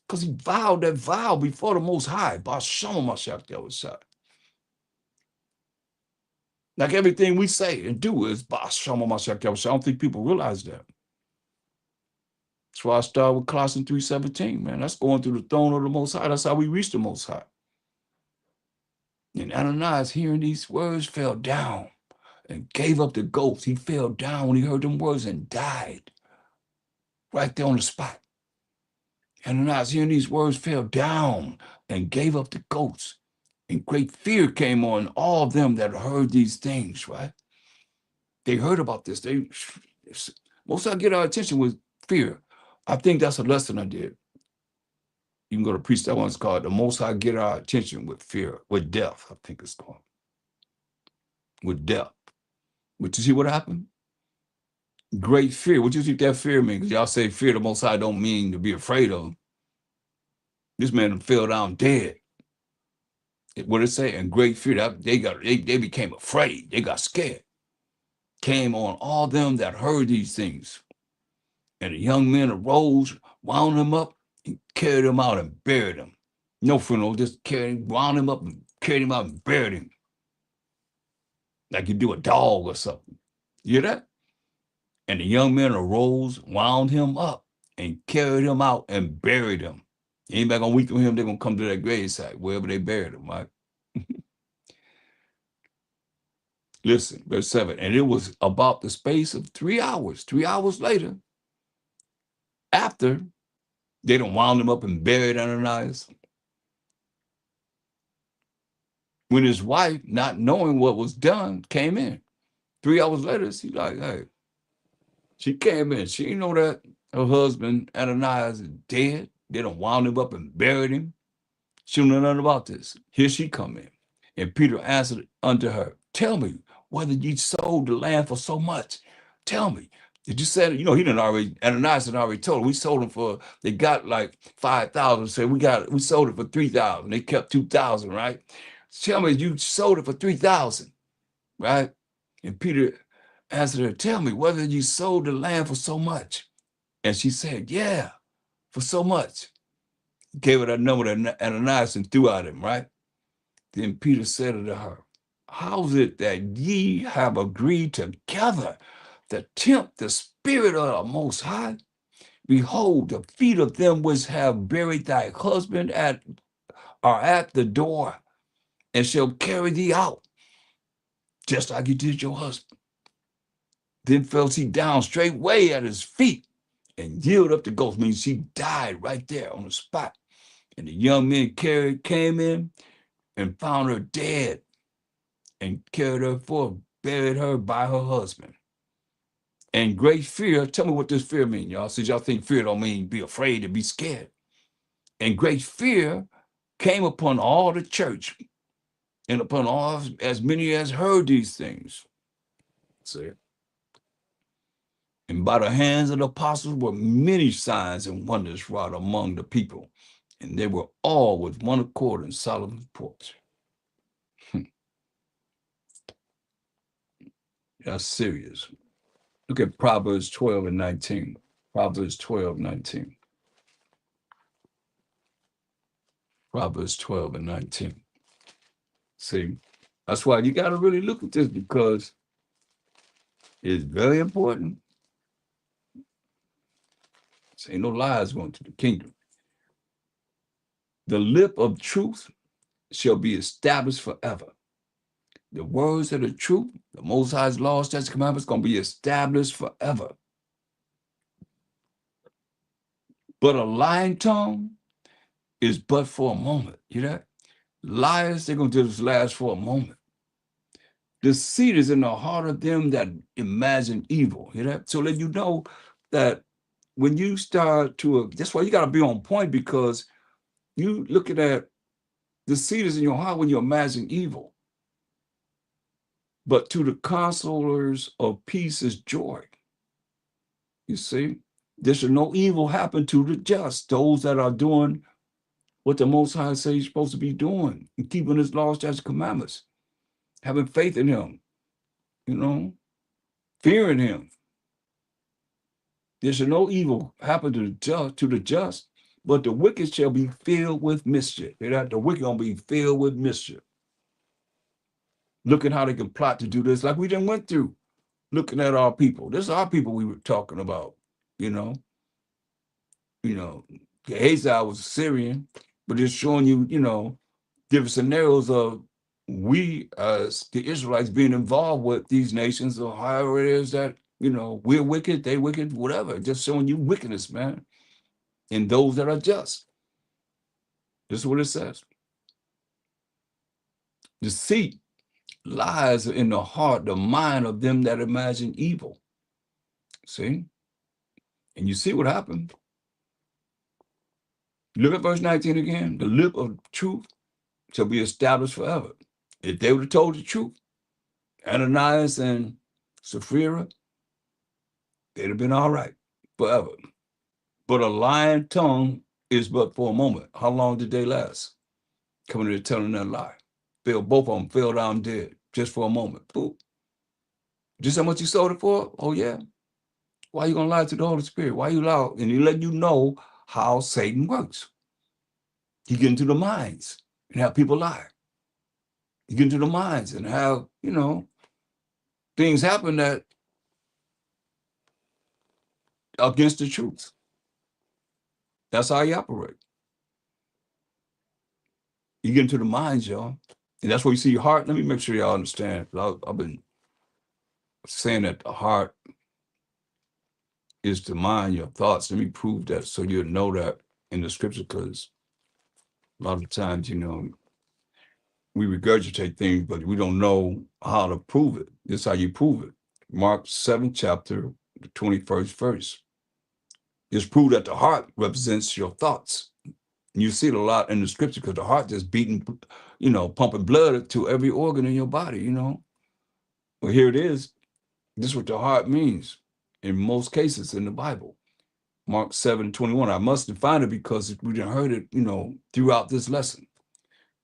Because he vowed that vow before the Most High. Like everything we say and do is I don't think people realize that. That's why I start with Colossians 3:17, man. That's going through the throne of the Most High. That's how we reach the Most High. And Ananias, hearing these words, fell down and gave up the ghost. He fell down when he heard them words and died right there on the spot. Ananias, hearing these words, fell down and gave up the ghost. And great fear came on all of them that heard these things, right? They heard about this. Most of I get our attention with fear. I think that's a lesson I did. You can go to preach that one's called The Most High Get Our Attention with Fear, with Death, I think it's called. With death. But you see what happened? Great fear. What do you think that fear means? Because y'all say fear the Most High don't mean to be afraid of. This man fell down dead. What did it say? And great fear. That they became afraid. They got scared. Came on all them that heard these things. And the young men arose, wound him up, and carried him out and buried him. No funeral, just wound him up and carried him out and buried him. Like you do a dog or something. You hear that? And the young men arose, wound him up, and carried him out and buried him. Anybody gonna weep for him, they're gonna come to that gravesite, wherever they buried him, right? Listen, verse 7. And it was about the space of 3 hours. 3 hours later, after they done wound him up and buried Ananias, when his wife, not knowing what was done, came in. 3 hours later, she like, hey, she came in. She didn't know that her husband, Ananias, is dead. They done wound him up and buried him. She don't know nothing about this. Here she come in. And Peter answered unto her, tell me whether ye sold the land for so much. Tell me. Did you say, he done already, Ananias had already told her, we sold them for, they got like 5,000. So we sold it for 3,000. They kept 2,000, right? Tell me, you sold it for 3,000, right? And Peter answered her, tell me whether you sold the land for so much. And she said, yeah, for so much. Gave her that number to Ananias and threw at him, right? Then Peter said unto her, how is it that ye have agreed together to tempt the Spirit of the Most High? Behold, the feet of them which have buried thy husband are at the door, and shall carry thee out, just like you did your husband. Then fell she down straightway at his feet and yielded up the ghost, means she died right there on the spot. And the young men came in and found her dead and carried her forth, buried her by her husband. And great fear, tell me what this fear means, y'all. Since y'all think fear don't mean be afraid and be scared. And great fear came upon all the church and upon all as many as heard these things. See? And by the hands of the apostles were many signs and wonders wrought among the people. And they were all with one accord in Solomon's porch. That's serious. Look at Proverbs 12 and 19. Proverbs 12, 19. Proverbs 12 and 19. See, that's why you got to really look at this, because it's very important. This ain't no lies going to the kingdom. The lip of truth shall be established forever. The words of the truth, the Most High's laws, statutes, commandments, going to be established forever. But a lying tongue is but for a moment. You know that? Liars, they're going to just last for a moment. Deceit is in the heart of them that imagine evil. You know? So let you know that when you start to, that's why you got to be on point, because you looking at deceit is in your heart when you imagine evil. But to the consolers of peace is joy. You see? There shall no evil happen to the just, those that are doing what the Most High says you're supposed to be doing, and keeping his laws, statutes, commandments, having faith in him, fearing him. There shall no evil happen to the just, but the wicked shall be filled with mischief. The wicked gonna be filled with mischief. Looking how they can plot to do this, like we done went through. Looking at our people. This is our people we were talking about, you know. Hazar was Syrian, but it's showing you, different scenarios of we as the Israelites being involved with these nations or however it is that, we're wicked, they wicked, whatever. Just showing you wickedness, man. And those that are just. This is what it says. Deceit lies in the heart, the mind of them that imagine evil. See? And you see what happened. Look at verse 19 again. The lip of truth shall be established forever. If they would have told the truth, Ananias and Sapphira, they'd have been all right forever. But a lying tongue is but for a moment. How long did they last? Coming to telling that lie. Both of them fell down dead just for a moment. Boom. Just how much you sold it for? Oh, yeah. Why are you going to lie to the Holy Spirit? Why you lie? And he let you know how Satan works. He get into the minds and have people lie. He get into the minds and have, things happen that against the truth. That's how he operate. You get into the minds, y'all. And that's where you see your heart. Let me make sure y'all understand. I've been saying that the heart is the mind, your thoughts. Let me prove that so you'll know that in the scripture, because a lot of times, we regurgitate things, but we don't know how to prove it. This is how you prove it. Mark 7th chapter, the 21st verse. It's proved that the heart represents your thoughts. And you see it a lot in the scripture because the heart just beating, pumping blood to every organ in your body, Well, here it is. This is what the heart means in most cases in the Bible. Mark 7:21. I must define it because we done heard it, throughout this lesson.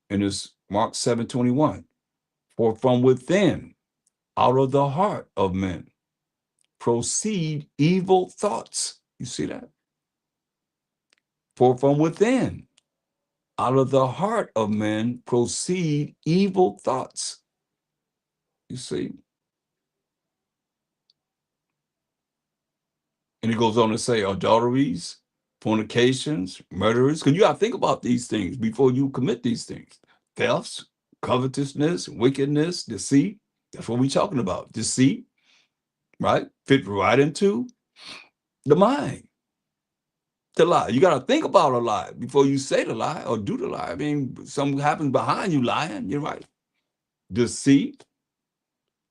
And it's Mark 7:21. For from within, out of the heart of men, proceed evil thoughts. You see that? For from within, out of the heart of men, proceed evil thoughts. You see? And he goes on to say adulteries, fornications, murderers. Because you got to think about these things before you commit these things. Thefts, covetousness, wickedness, deceit. That's what we're talking about. Deceit, right? Fit right into the mind. The lie. You got to think about a lie before you say the lie or do the lie. I mean, something happens behind you lying. You're right. Deceit,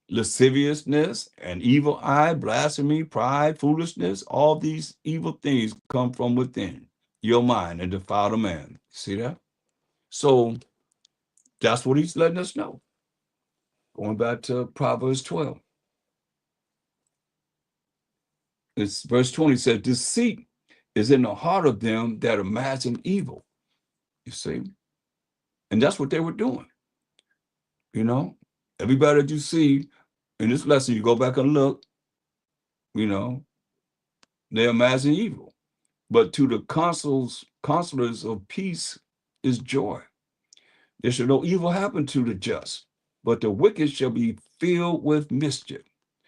lasciviousness, an evil eye, blasphemy, pride, foolishness. All these evil things come from within your mind and defile the man. See that? So that's what he's letting us know. Going back to Proverbs 12. It's verse 20 says, deceit is in the heart of them that imagine evil. You see? And that's what they were doing. Everybody that you see in this lesson, you go back and look, they imagine evil. But to the counselors of peace is joy. There shall no evil happen to the just, but the wicked shall be filled with mischief.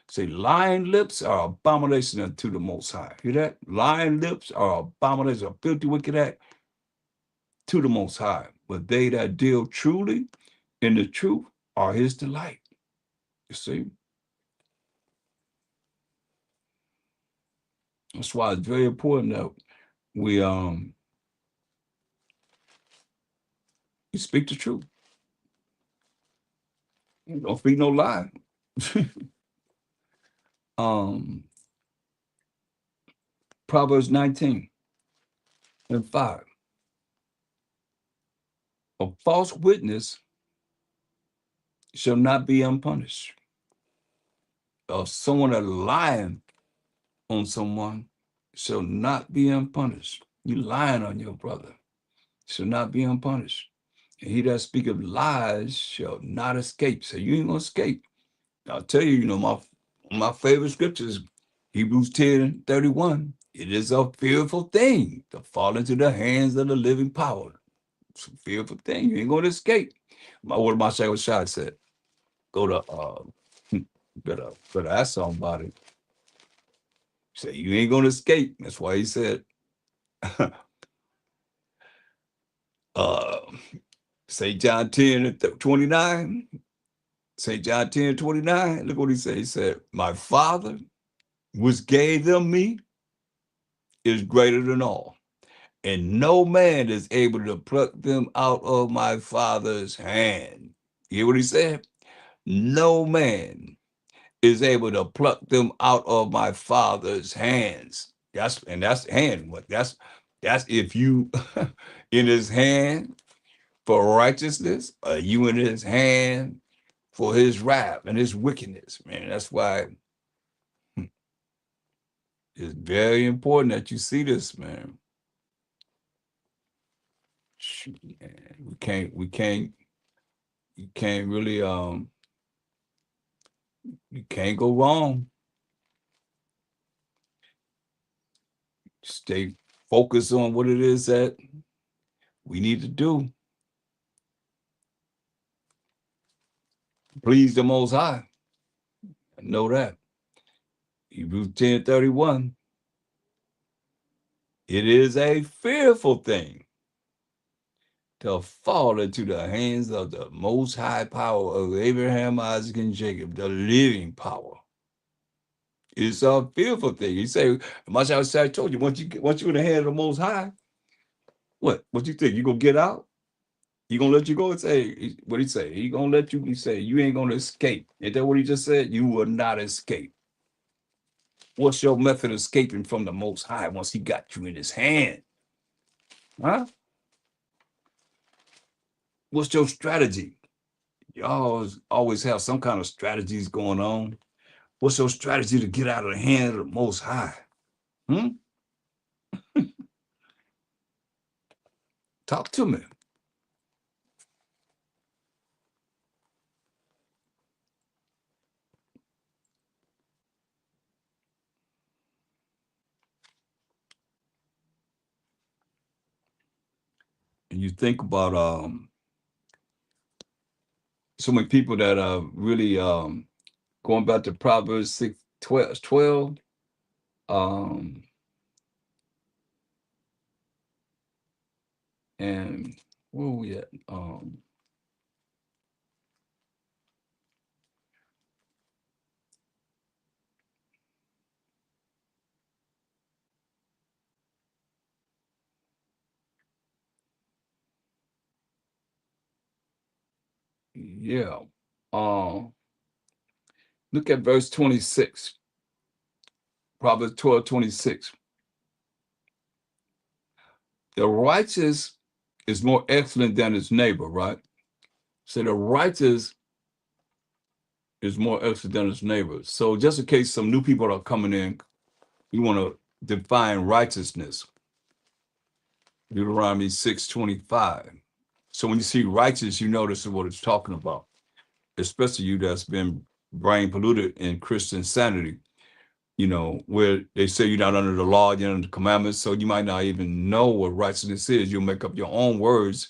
Say, lying lips are abomination unto the Most High. Hear that? Lying lips are abomination, a filthy wicked act to the Most High. But they that deal truly in the truth are his delight. You see? That's why it's very important that we speak the truth. Don't speak no lie. Proverbs 19:5. A false witness shall not be unpunished. Someone that lying on someone shall not be unpunished. You lying on your brother shall not be unpunished. And he that speaketh lies shall not escape. So you ain't gonna escape. I'll tell you, my favorite scriptures, Hebrews 10:31. It is a fearful thing to fall into the hands of the living power. It's a fearful thing. You ain't gonna escape. What my Shadow Shot said. Go to better ask somebody. Say you ain't gonna escape. That's why he said uh St. John 10:29. St. John 10:29. Look what he said. He said, my Father, which gave them me, is greater than all. And no man is able to pluck them out of my Father's hand. You hear what he said? No man is able to pluck them out of my Father's hands. That's hand. What that's if you in his hand for righteousness, or you in his hand for his wrath and his wickedness. Man, that's why it's very important that you see this, man. Shoot, man. You can't really you can't go wrong. Stay focused on what it is that we need to do. Please the Most High. I know that. Hebrews 10:31. It is a fearful thing to fall into the hands of the Most High power of Abraham, Isaac, and Jacob, the living power. It's a fearful thing. You say, much I told you, once you in the hand of the Most High, what you think? You gonna get out? He gonna let you go and say, what he say? He gonna let you, he say, you ain't gonna escape. Ain't that what he just said? You will not escape. What's your method of escaping from the Most High once he got you in his hand? Huh? What's your strategy? Y'all always have some kind of strategies going on. What's your strategy to get out of the hand of the Most High? Hmm? Talk to me. And you think about so many people that are really going back to Proverbs 6:12. Um, and where are we at? Yeah. Um, Look at verse 26. Proverbs 12:26. The righteous is more excellent than his neighbor, right? So the righteous is more excellent than his neighbor. So just in case some new people are coming in, we want to define righteousness. Deuteronomy 6:25. So when you see righteous, you know this is what it's talking about, especially you that's been brain polluted in Christian sanity, where they say you're not under the law, you're under the commandments, so you might not even know what righteousness is. You'll make up your own words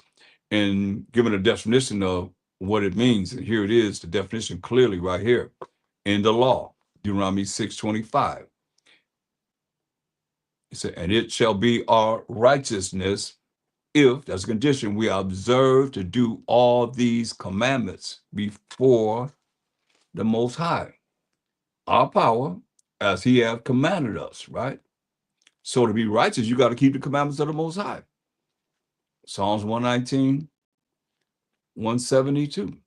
and give it a definition of what it means. And here it is, the definition clearly right here in the law, Deuteronomy 6:25. It said, and it shall be our righteousness if, that's a condition, we observe to do all these commandments before the Most High, our power, as he hath commanded us, right? So to be righteous, you got to keep the commandments of the Most High. Psalms 119, 172.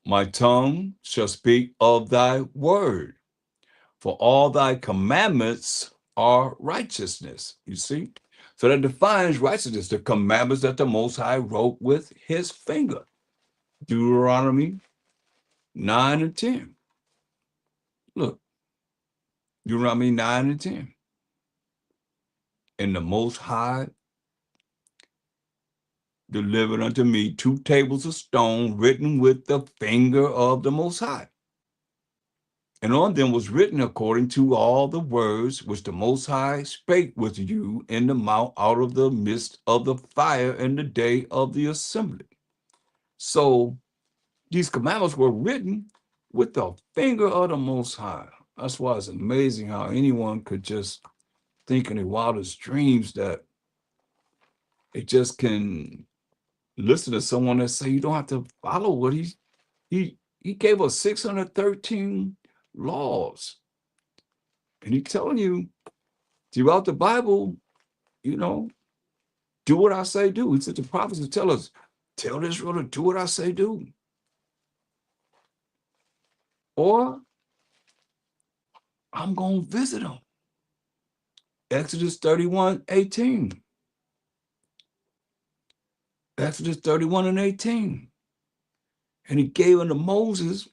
My tongue shall speak of thy word, for all thy commandments are righteousness. You see? So that defines righteousness, the commandments that the Most High wrote with his finger. Deuteronomy 9 and 10. Look, Deuteronomy 9 and 10. And the Most High delivered unto me 2 tables of stone written with the finger of the Most High. And on them was written according to all the words which the Most High spake with you in the mount out of the midst of the fire in the day of the assembly. So these commandments were written with the finger of the Most High. That's why it's amazing how anyone could just think in their wildest dreams that they just can listen to someone that say you don't have to follow what he gave us 613 laws. And he's telling you throughout the Bible, you know, do what I say do. He said the prophets will tell us, tell Israel to do what I say do. Or I'm going to visit them. Exodus 31:18. Exodus 31 and 18. And he gave unto Moses,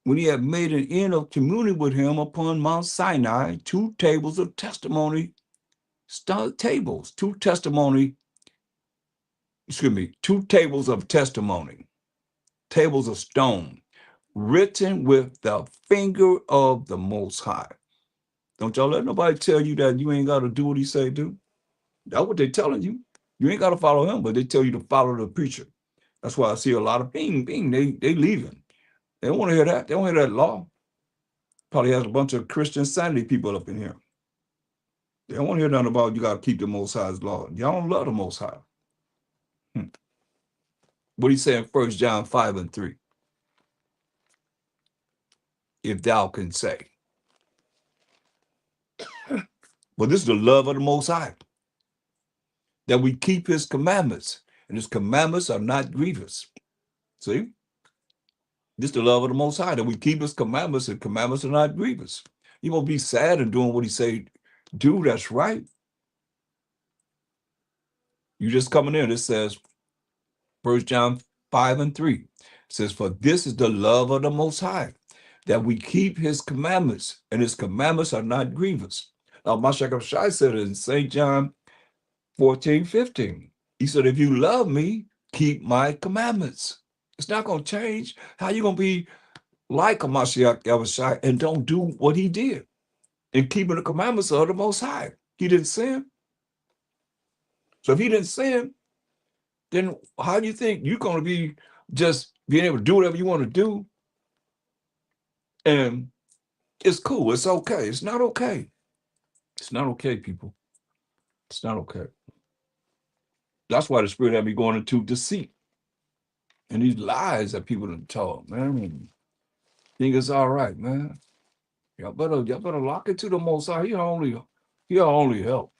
when he had made an end of communing with him upon Mount Sinai, 2 tables of testimony, tables, 2 testimony, 2 tables of testimony, tables of stone, written with the finger of the Most High. Don't y'all let nobody tell you that you ain't got to do what he say do. That's what they telling you. You ain't got to follow him, but they tell you to follow the preacher. That's why I see a lot of bing, they leaving. They don't want to hear that. They don't hear that law. Probably has a bunch of Christian sanity people up in here. They don't want to hear nothing about you got to keep the Most High's law. Y'all don't love the Most High. What he say in 1 John 5 and 3? If thou can say. But this is the love of the Most High, that we keep his commandments, and his commandments are not grievous. See? This is the love of the Most High, that we keep his commandments, and commandments are not grievous. You won't be sad in doing what he say, do, that's right. You just coming in, it says, 1 John 5 and 3. It says, for this is the love of the Most High, that we keep his commandments, and his commandments are not grievous. Now, Mashiach Shai said in St. John 14:15, he said, if you love me, keep my commandments. It's not going to change. How you going to be like a Mashiach Yahushua and don't do what he did in keeping the commandments of the Most High? He didn't sin. So if he didn't sin, then how do you think you're going to be just being able to do whatever you want to do? And it's cool. It's okay. It's not okay. It's not okay, people. It's not okay. That's why the Spirit had me going into deceit and these lies that people done told, man. Think it's all right, man. Y'all better lock it to the Most High. He'll only help. He'll only hope.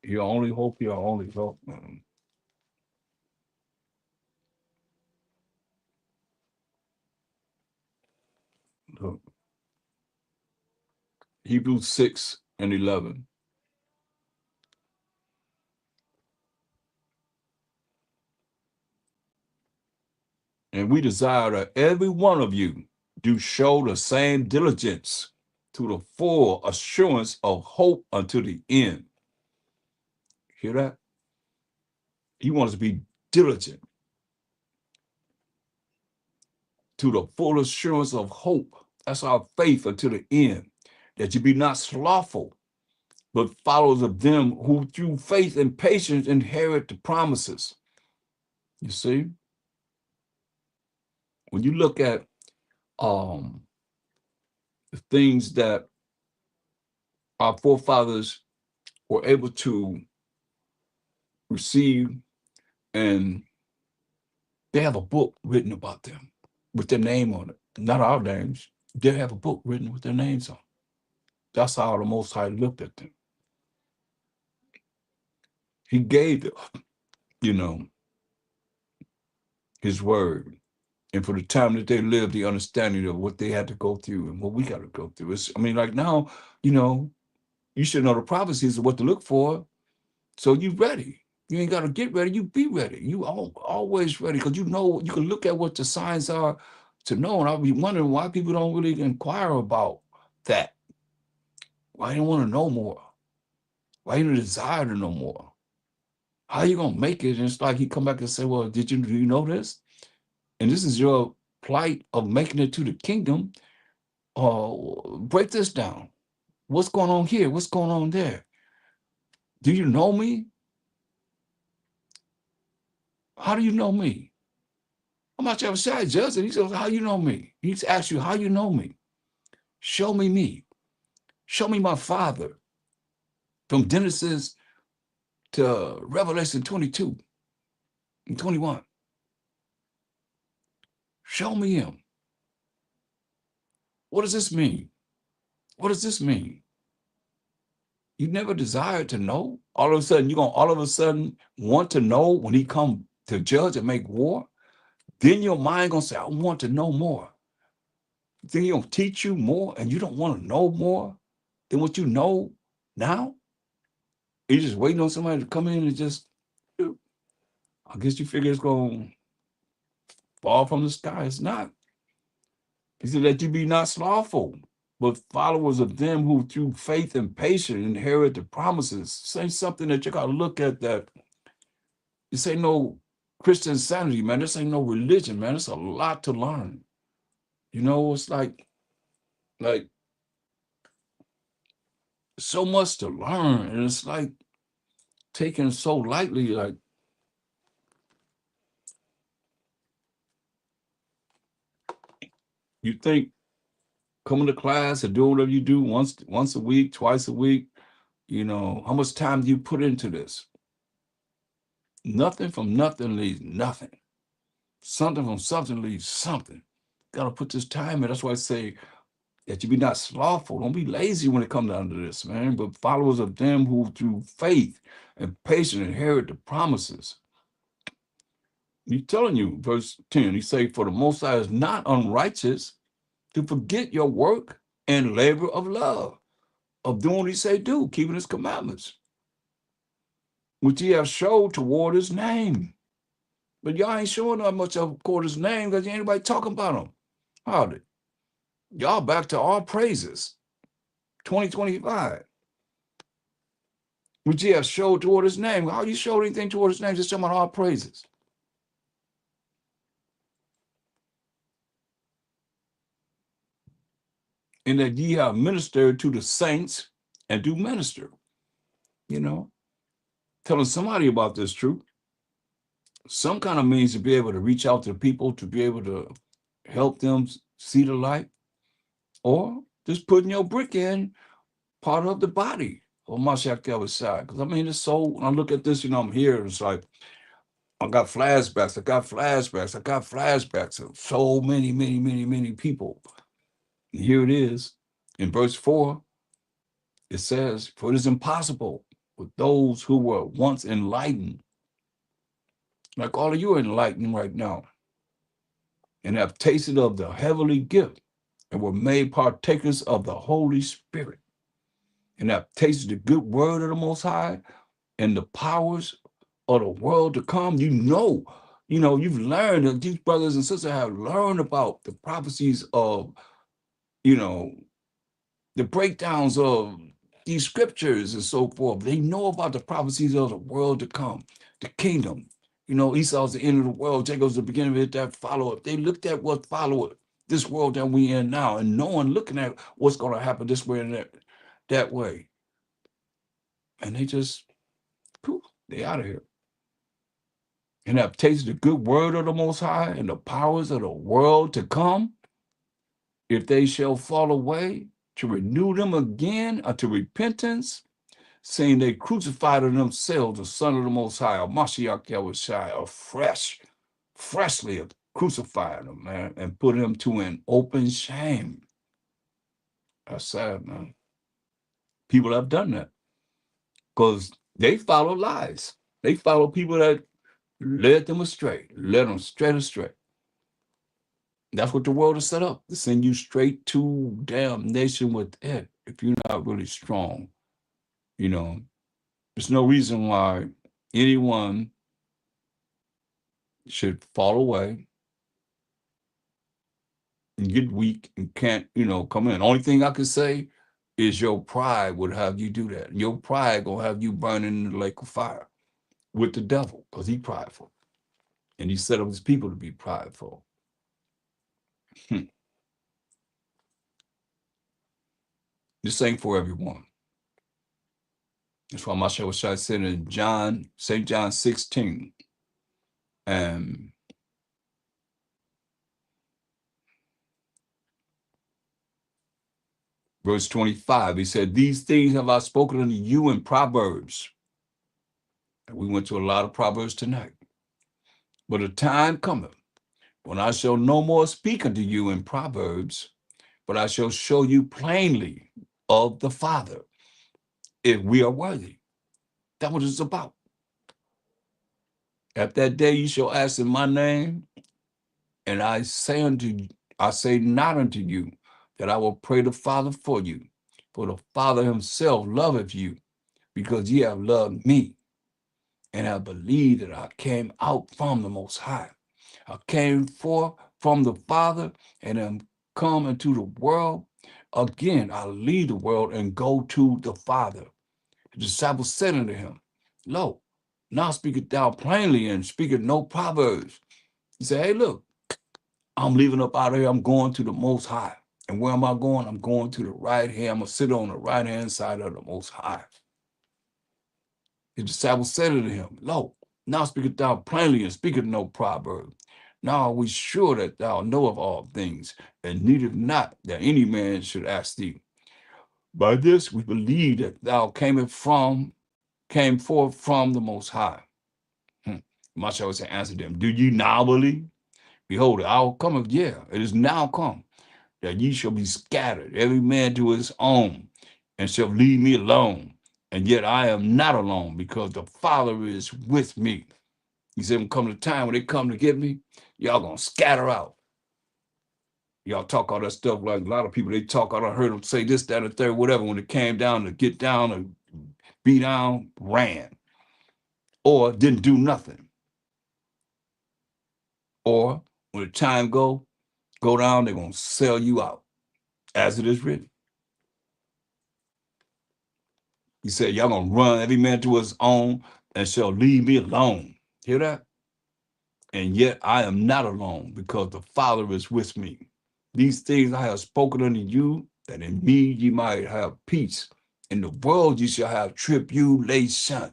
He'll only help, man. Look, Hebrews 6 and 11. And we desire that every one of you do show the same diligence to the full assurance of hope unto the end. Hear that? He wants to be diligent to the full assurance of hope. That's our faith unto the end, that you be not slothful, but followers of them who through faith and patience inherit the promises. You see? When you look at the things that our forefathers were able to receive, and they have a book written about them with their name on it. Not our names. They have a book written with their names on it. That's how the Most High looked at them. He gave them, his word. And for the time that they lived, the understanding of what they had to go through and what we got to go through. Like now, you should know the prophecies of what to look for. So you ready. You ain't got to get ready. You be ready. You always ready because you know you can look at what the signs are to know. And I'll be wondering why people don't really inquire about that. Why you want to know more? Why you desire to know more? How you gonna make it? And it's like he come back and say, "Well, do you know this? And this is your plight of making it to the kingdom. Break this down. What's going on here? What's going on there? Do you know me? How do you know me? I'm not your shy judge." And he says, "How you know me?" He's asked you, "How you know me? Show me me. Show me my Father." From Genesis to Revelation 22 and 21. Show me him. What does this mean? What does this mean? You never desired to know. All of a sudden, you're going to all of a sudden want to know when he come to judge and make war. Then your mind going to say, "I want to know more." Then he'll teach you more and you don't want to know more than what you know now. You're just waiting on somebody to come in and just, I guess you figure it's going to fall from the sky. It's not. He said that you be not slothful, but followers of them who through faith and patience inherit the promises. Say something that you got to look at that. This ain't no Christian sanity, man. This ain't no religion, man. It's a lot to learn. You know, it's like so much to learn. And it's like taken so lightly, like you think coming to class or doing whatever you do once a week, twice a week, you know, how much time do you put into this? Nothing from nothing leaves nothing. Something from something leaves something. Gotta put this time in. That's why I say that you be not slothful. Don't be lazy when it comes down to this, man. But followers of them who through faith and patience inherit the promises. He's telling you, verse 10, he say, "For the Most High is not unrighteous to forget your work and labor of love, of doing what he say do, keeping his commandments, which he have showed toward his name." But y'all ain't showing that much of toward his name because ain't anybody talking about him. Howdy. Y'all back to all praises, 2025, which he has showed toward his name. How you showed anything toward his name? Just talking about all praises. And that ye have ministered to the saints and do minister, you know, telling somebody about this truth. Some kind of means to be able to reach out to people, to be able to help them see the light, or just putting your brick in part of the body of Mashiach Yahushua. Because I mean, it's so, when I look at this, you know, I'm here, it's like, I got flashbacks of so many people. And here it is in verse 4. It says, "For it is impossible with those who were once enlightened," like all of you are enlightened right now, "and have tasted of the heavenly gift, and were made partakers of the Holy Spirit, and have tasted the good word of the Most High and the powers of the world to come." You've learned that these brothers and sisters have learned about the prophecies of, you know, the breakdowns of these scriptures and so forth. They know about the prophecies of the world to come, the kingdom. You know, Esau's the end of the world, Jacob's the beginning of it, that follow it. They looked at what followed this world that we in now, and no one looking at what's going to happen this way and that way. And they just, poof, they out of here. "And have tasted the good word of the Most High and the powers of the world to come, if they shall fall away, to renew them again unto repentance, saying they crucified of themselves the Son of the Most High, or Mashiach Yahushua, freshly crucified him, man, and put him to an open shame." That's sad, man. People have done that because they follow lies. They follow people that led them astray, led them straight astray. That's what the world is set up, to send you straight to damnation with it if you're not really strong. You know, there's no reason why anyone should fall away and get weak and can't, come in. Only thing I can say is your pride would have you do that. Your pride gonna have you burn in the lake of fire with the devil, because he prideful. And he set up his people to be prideful. This ain't for everyone. That's why Masha said in St. John 16, and verse 25, he said, "These things have I spoken unto you in Proverbs." And we went to a lot of Proverbs tonight. "But a time cometh when I shall no more speak unto you in Proverbs, but I shall show you plainly of the Father, if we are worthy." That's what it's about. "At that day you shall ask in my name, and I say not unto you that I will pray the Father for you, for the Father himself loveth you, because ye have loved me, and have believed that I came out from the Most High. I came forth from the Father, and am come into the world. Again, I leave the world and go to the Father." The disciples said unto him, "Lo, now speaketh thou plainly, and speaketh no proverbs." He said, "Hey, look, I'm leaving up out of here. I'm going to the Most High. And where am I going? I'm going to the right hand. I'm going to sit on the right hand side of the Most High." The disciples said unto him, "Lo, now speaketh thou plainly, and speaketh no proverb. Now are we sure that thou knowest all things, and needeth not that any man should ask thee. By this we believe that thou came forth from the Most High." Masha answered them, "Do ye now believe? Behold, the hour cometh, yeah, it is now come, that ye shall be scattered, every man to his own, and shall leave me alone. And yet I am not alone, because the Father is with me." He said, "When come the time when they come to get me, y'all gonna scatter out." Y'all talk all that stuff like a lot of people, they talk, I done heard them say this, that, and third, whatever. When it came down to get down and be down, ran, or didn't do nothing. Or when the time go down, they're gonna sell you out, as it is written. He said, "Y'all gonna run every man to his own, and shall leave me alone." Hear that? "And yet I am not alone, because the Father is with me. These things I have spoken unto you, that in me ye might have peace. In the world ye shall have tribulation.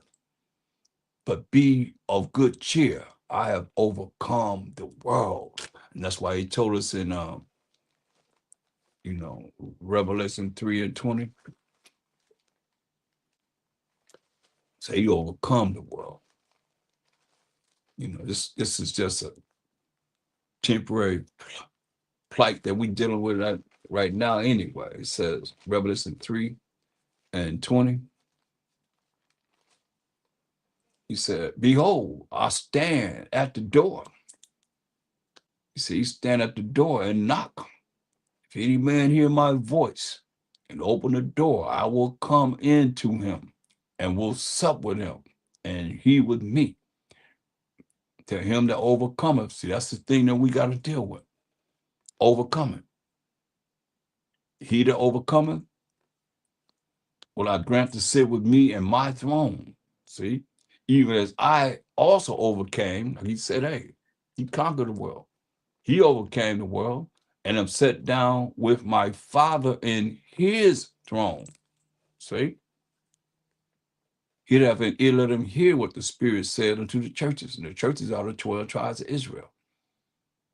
But be of good cheer. I have overcome the world." And that's why he told us in Revelation 3:20. Say you overcome the world. This is just a temporary plight that we're dealing with right now anyway. It says Revelation 3:20. He said, "Behold, I stand at the door." He said, "He stand at the door and knock. If any man hear my voice and open the door, I will come into him and will sup with him, and he with me. To him that overcometh." See, that's the thing that we got to deal with. Overcoming. "He that overcometh will I grant to sit with me in my throne." See, even as I also overcame, he said, hey, he conquered the world. He overcame the world, and am set down with my Father in his throne. See? He that hath an ear, let him hear what the Spirit said unto the churches. And the churches are the 12 tribes of Israel.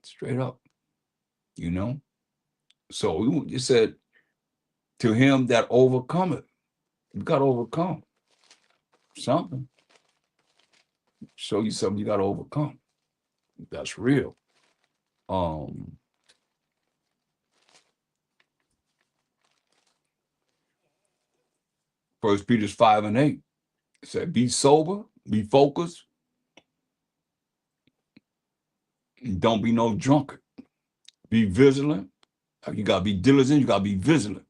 Straight up. So it said, to him that overcometh. You got to overcome something. Show you something you got to overcome. That's real. First Peter 5:8. It said, "Be sober, be focused, and don't be no drunkard. Be vigilant." You got to be diligent. You got to be vigilant.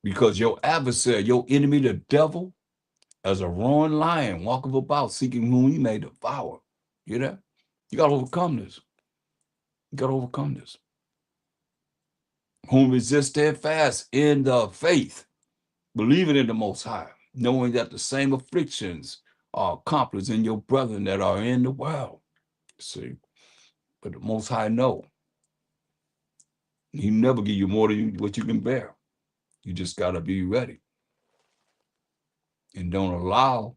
Because your adversary, your enemy, the devil, as a roaring lion, walketh about, seeking whom he may devour. You hear that? You got to overcome this. You got to overcome this. Whom resist steadfast in the faith, believing in the Most High, knowing that the same afflictions are accomplished in your brethren that are in the world. See, but the Most High know. He never give you more than what you can bear. You just got to be ready. And don't allow,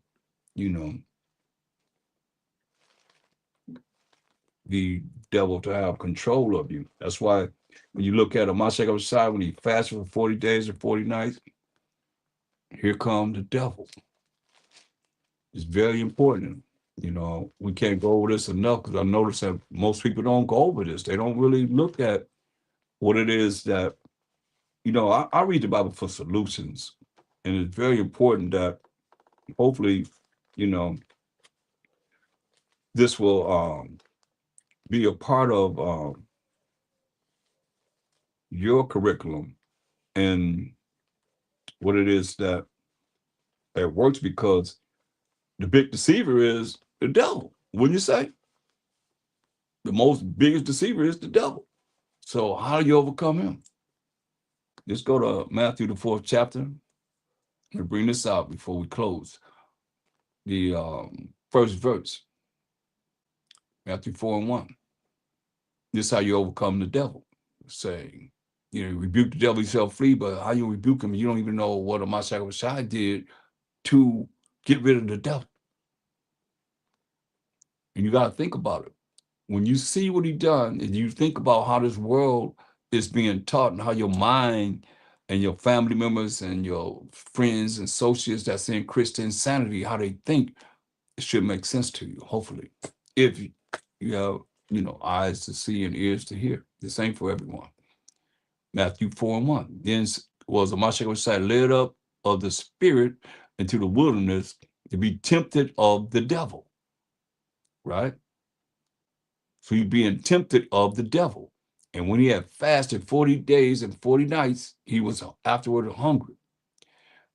the devil to have control of you. That's why when you look at Mashiach side, when he fasted for 40 days and 40 nights, here comes the devil. It's very important. We can't go over this enough because I notice that most people don't go over this. They don't really look at what it is that, I read the Bible for solutions. And it's very important that hopefully, this will be a part of your curriculum and what it is that works, because the big deceiver is the devil. Wouldn't you say? The most biggest deceiver is the devil. So how do you overcome him? Let's go to Matthew, the 4th chapter, and bring this out before we close. The first verse, Matthew 4:1. This is how you overcome the devil. Saying, rebuke the devil, he shall flee, but how you rebuke him, you don't even know what a Mashiach did to get rid of the devil. And you got to think about it. When you see what he done and you think about how this world is being taught and how your mind and your family members and your friends and associates that's in Christian insanity, how they think, it should make sense to you, hopefully. If you have, eyes to see and ears to hear. This ain't for everyone. Matthew 4:1. Then was a Mashiach led up of the spirit into the wilderness to be tempted of the devil. Right? So he's being tempted of the devil. And when he had fasted 40 days and 40 nights, he was afterward hungry.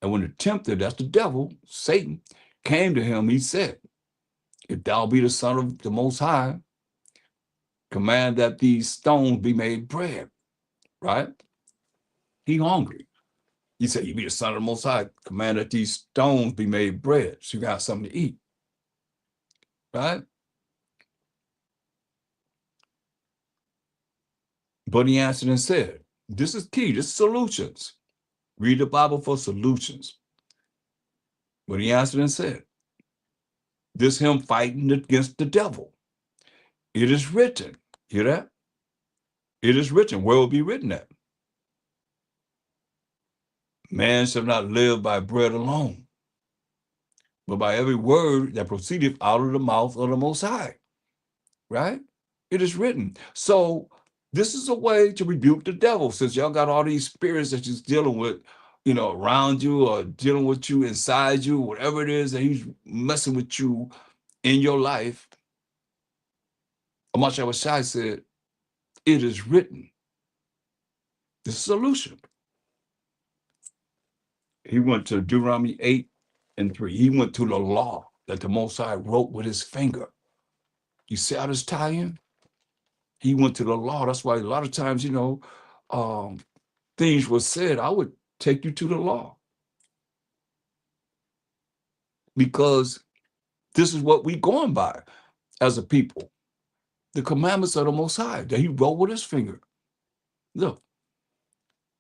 And when the tempter, that's the devil, Satan, came to him, he said, if thou be the Son of the Most High, command that these stones be made bread. Right? He hungry. He said, you be the Son of the Most High, command that these stones be made bread. So you got something to eat. Right? But he answered and said, this is key, this is solutions. Read the Bible for solutions. But he answered and said, this him fighting against the devil. It is written. Hear that? It is written. Where will it be written at? Man shall not live by bread alone, but by every word that proceedeth out of the mouth of the Most High. Right? It is written. So this is a way to rebuke the devil, since y'all got all these spirits that you're dealing with, around you or dealing with you inside you, whatever it is that he's messing with you in your life. Mashiach said, it is written. The solution. He went to Deuteronomy 8:3. He went to the law that the Most High wrote with his finger. You see how this tie in? He went to the law. That's why a lot of times, things were said, I would take you to the law. Because this is what we're going by as a people. The commandments of the Most High that he wrote with his finger. Look,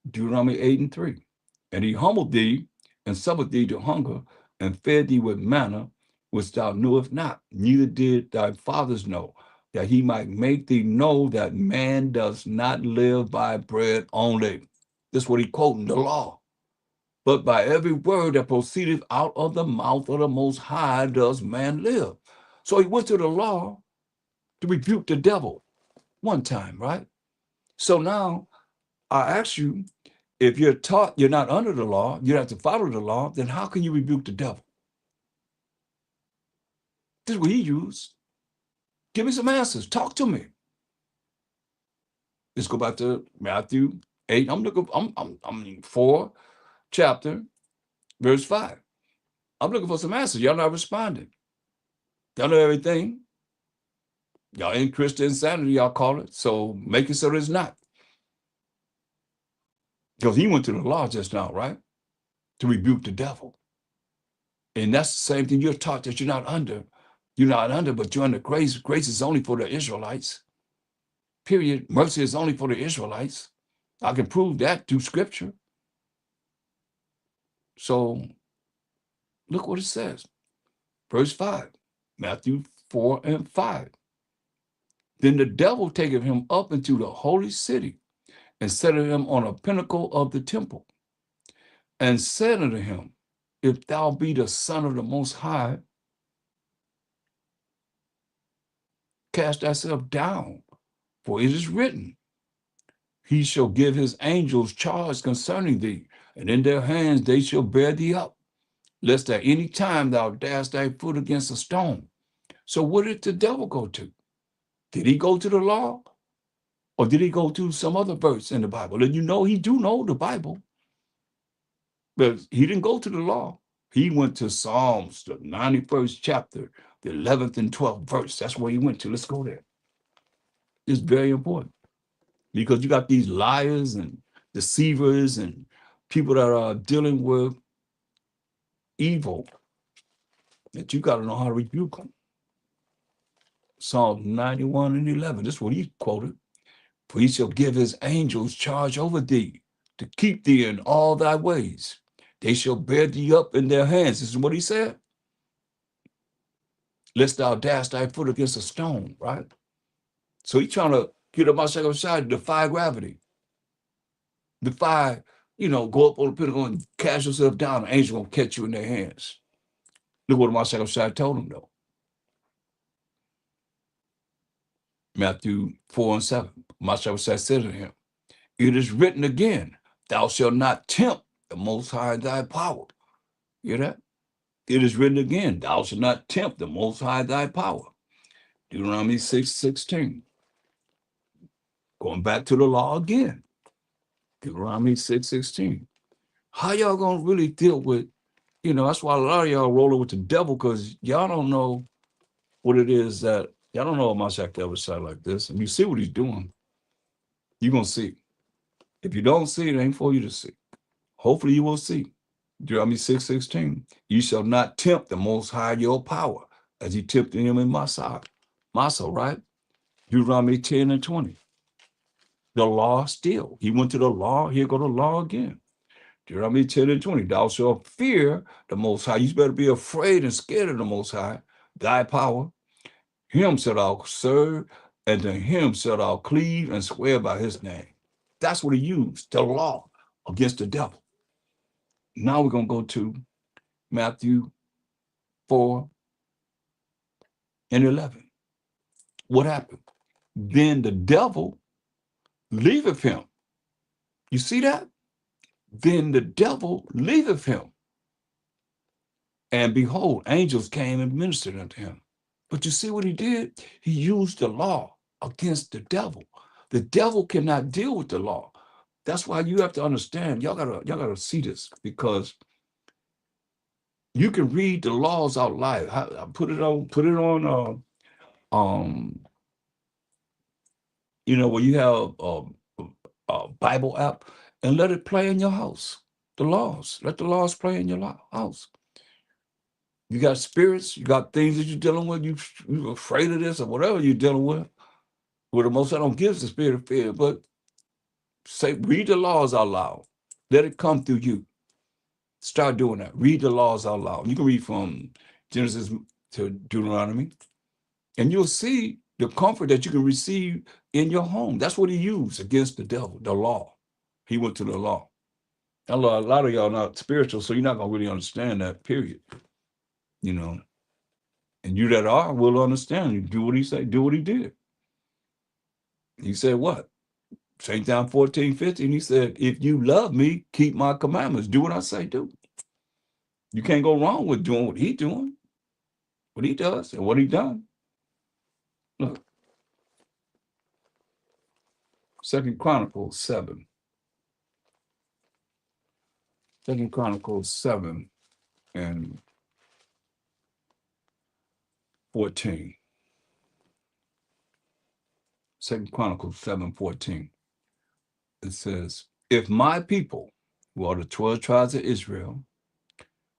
Deuteronomy 8:3. And he humbled thee and suffered thee to hunger and fed thee with manna, which thou knewest not, neither did thy fathers know, that he might make thee know that man does not live by bread only. This is what he quoting, the law. But by every word that proceedeth out of the mouth of the Most High does man live. So he went to the law to rebuke the devil one time, right? So now I ask you, if you're taught you're not under the law, you have to follow the law, then how can you rebuke the devil? This is what he used. Give me some answers. Talk to me. Let's go back to Matthew 8. I'm 4 chapter, verse 5. I'm looking for some answers. Y'all not responding. Y'all know everything. Y'all in Christian insanity, y'all call it. So make it so it's not. Because he went to the law just now, right? To rebuke the devil. And that's the same thing. You're taught that you're not under. You're not under, but you're under grace. Grace is only for the Israelites. Period. Mercy is only for the Israelites. I can prove that through scripture. So look what it says. Verse 5, Matthew 4 and 5. Then the devil taketh him up into the holy city and set him on a pinnacle of the temple and said unto him, if thou be the Son of the Most High, cast thyself down, for it is written, he shall give his angels charge concerning thee, and in their hands they shall bear thee up, lest at any time thou dash thy foot against a stone. So where did the devil go to? Did he go to the law? Or did he go to some other verse in the Bible? And you know, he do know the Bible, but he didn't go to the law. He went to Psalms, the 91st chapter, the 11th and 12th verse. That's where he went to. Let's go there. It's very important because you got these liars and deceivers and people that are dealing with evil that you got to know how to rebuke them. Psalm 91 and 11. This is what he quoted. For he shall give his angels charge over thee to keep thee in all thy ways. They shall bear thee up in their hands. This is what he said. Lest thou dash thy foot against a stone, right? So he's trying to get up my second side, defy gravity. Defy, go up on the pinnacle and cast yourself down. An angel gonna catch you in their hands. Look what my second side told him though. Matthew 4 and 7. My second side said to him, it is written again, thou shalt not tempt the Most High in thy power. You hear that? It is written again, thou shalt not tempt the Most High thy power. Deuteronomy 6:16. Going back to the law again. Deuteronomy 6:16. How y'all gonna really deal with, that's why a lot of y'all rolling with the devil, because y'all don't know what it is that, y'all don't know what my Mashiach ever said like this. And you see what he's doing, you're gonna see. If you don't see, it ain't for you to see. Hopefully you will see. Deuteronomy 6:16. You shall not tempt the Most High your power, as he tempted him in Massa, right? Deuteronomy 10 and 20. The law still. He went to the law, here go the law again. Deuteronomy 10 and 20. Thou shalt fear the Most High. You better be afraid and scared of the Most High, thy power. Him shalt thou serve, and to him shalt thou cleave and swear by his name. That's what he used, the law against the devil. Now we're going to go to Matthew 4 and 11. What happened? Then the devil leaveth him. You see that? Then the devil leaveth him. And behold, angels came and ministered unto him. But you see what he did? He used the law against the devil. The devil cannot deal with the law. That's why you have to understand. Y'all gotta see this, because you can read the laws out loud. I put it on where you have a Bible app, and let it play in your house. The laws. Let the laws play in your house. You got spirits, you got things that you're dealing with, you're afraid of this or whatever you're dealing with. Well, the Most High don't give us the spirit of fear, but read the laws out loud. Let it come through you. Start doing that. Read the laws out loud. You can read from Genesis to Deuteronomy, and you'll see the comfort that you can receive in your home. That's what he used against the devil, the law. He went to the law. A lot of y'all not spiritual, so you're not going to really understand that, period. And you that are will understand. You do what he said, do what he did. He said what? St. John 14:15, he said, if you love me, keep my commandments. Do what I say, do. You can't go wrong with doing what he doing, what he does, and what he done. Look, 2 Chronicles 7. 2 Chronicles 7 and 14. 2 Chronicles 7:14. It says, if my people, who are the 12 tribes of Israel,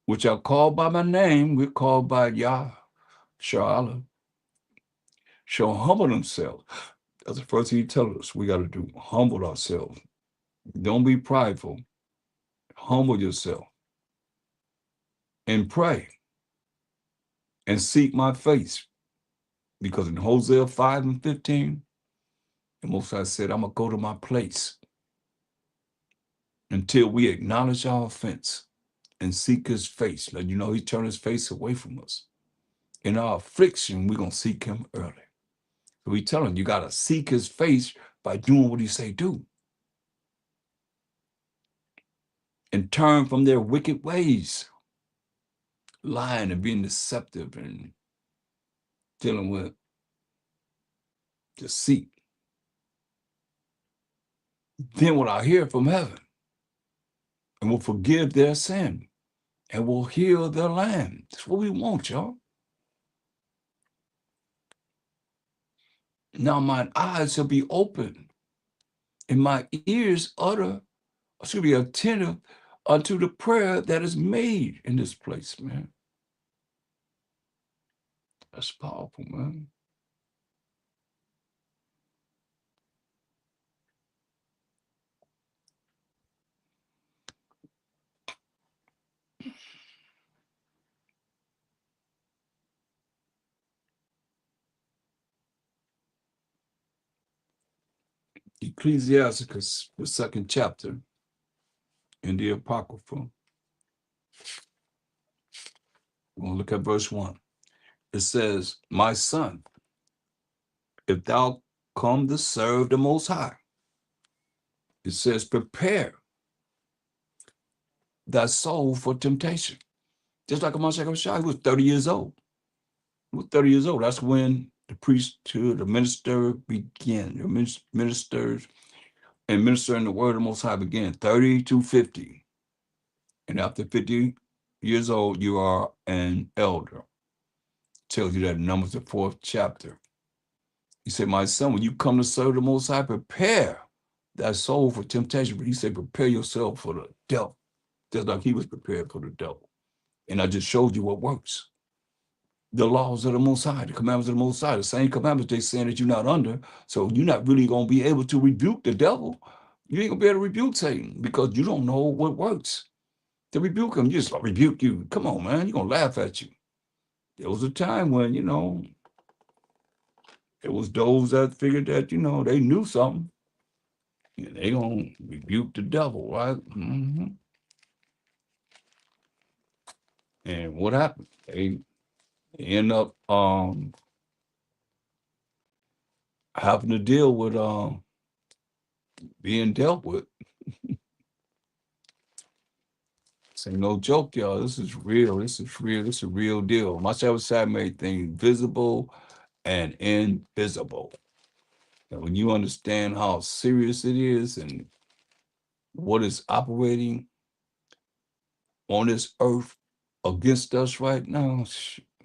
which are called by my name, we're called by Yah, Sha'ala, shall humble themselves. That's the first thing he tells us we got to do. Humble ourselves. Don't be prideful. Humble yourself and pray and seek my face. Because in Hosea 5:15, the Most High said, I'm going to go to my place until we acknowledge our offense and seek his face. Let you know he turned his face away from us. In our affliction, we're going to seek him early. So we tell him, you got to seek his face by doing what he say do. And turn from their wicked ways, lying and being deceptive and dealing with deceit. Then will I hear from heaven and will forgive their sin and will heal their land. That's what we want, y'all. Now mine eyes shall be open and my ears should be attentive unto the prayer that is made in this place, man. That's powerful, man. Ecclesiasticus, the 2nd chapter in the Apocrypha. We're going to look at verse 1. It says, my son, if thou come to serve the Most High, it says, prepare thy soul for temptation. Just like Mashiach Shai, he was 30 years old. He was 30 years old. That's when the priesthood, the minister began. The ministers and ministering the word of the Most High began, 30 to 50. And after 50 years old, you are an elder. Tells you that in Numbers, the 4th chapter. He said, my son, when you come to serve the Most High, prepare that soul for temptation. But he said, prepare yourself for the devil, just like he was prepared for the devil. And I just showed you what works. The laws of the Most High, the commandments of the Most High, the same commandments they saying that you're not under. So you're not really going to be able to rebuke the devil. You ain't going to be able to rebuke Satan because you don't know what works. To rebuke him, just rebuke you. Come on, man. You're going to laugh at you. There was a time when, it was those that figured that, they knew something. And they gonna rebuke the devil, right? And what happened? They end up having to deal with being dealt with. This ain't no joke, y'all. This is real. This is real. This is a real deal. Mashiach Shai made things visible and invisible. And when you understand how serious it is and what is operating on this earth against us right now,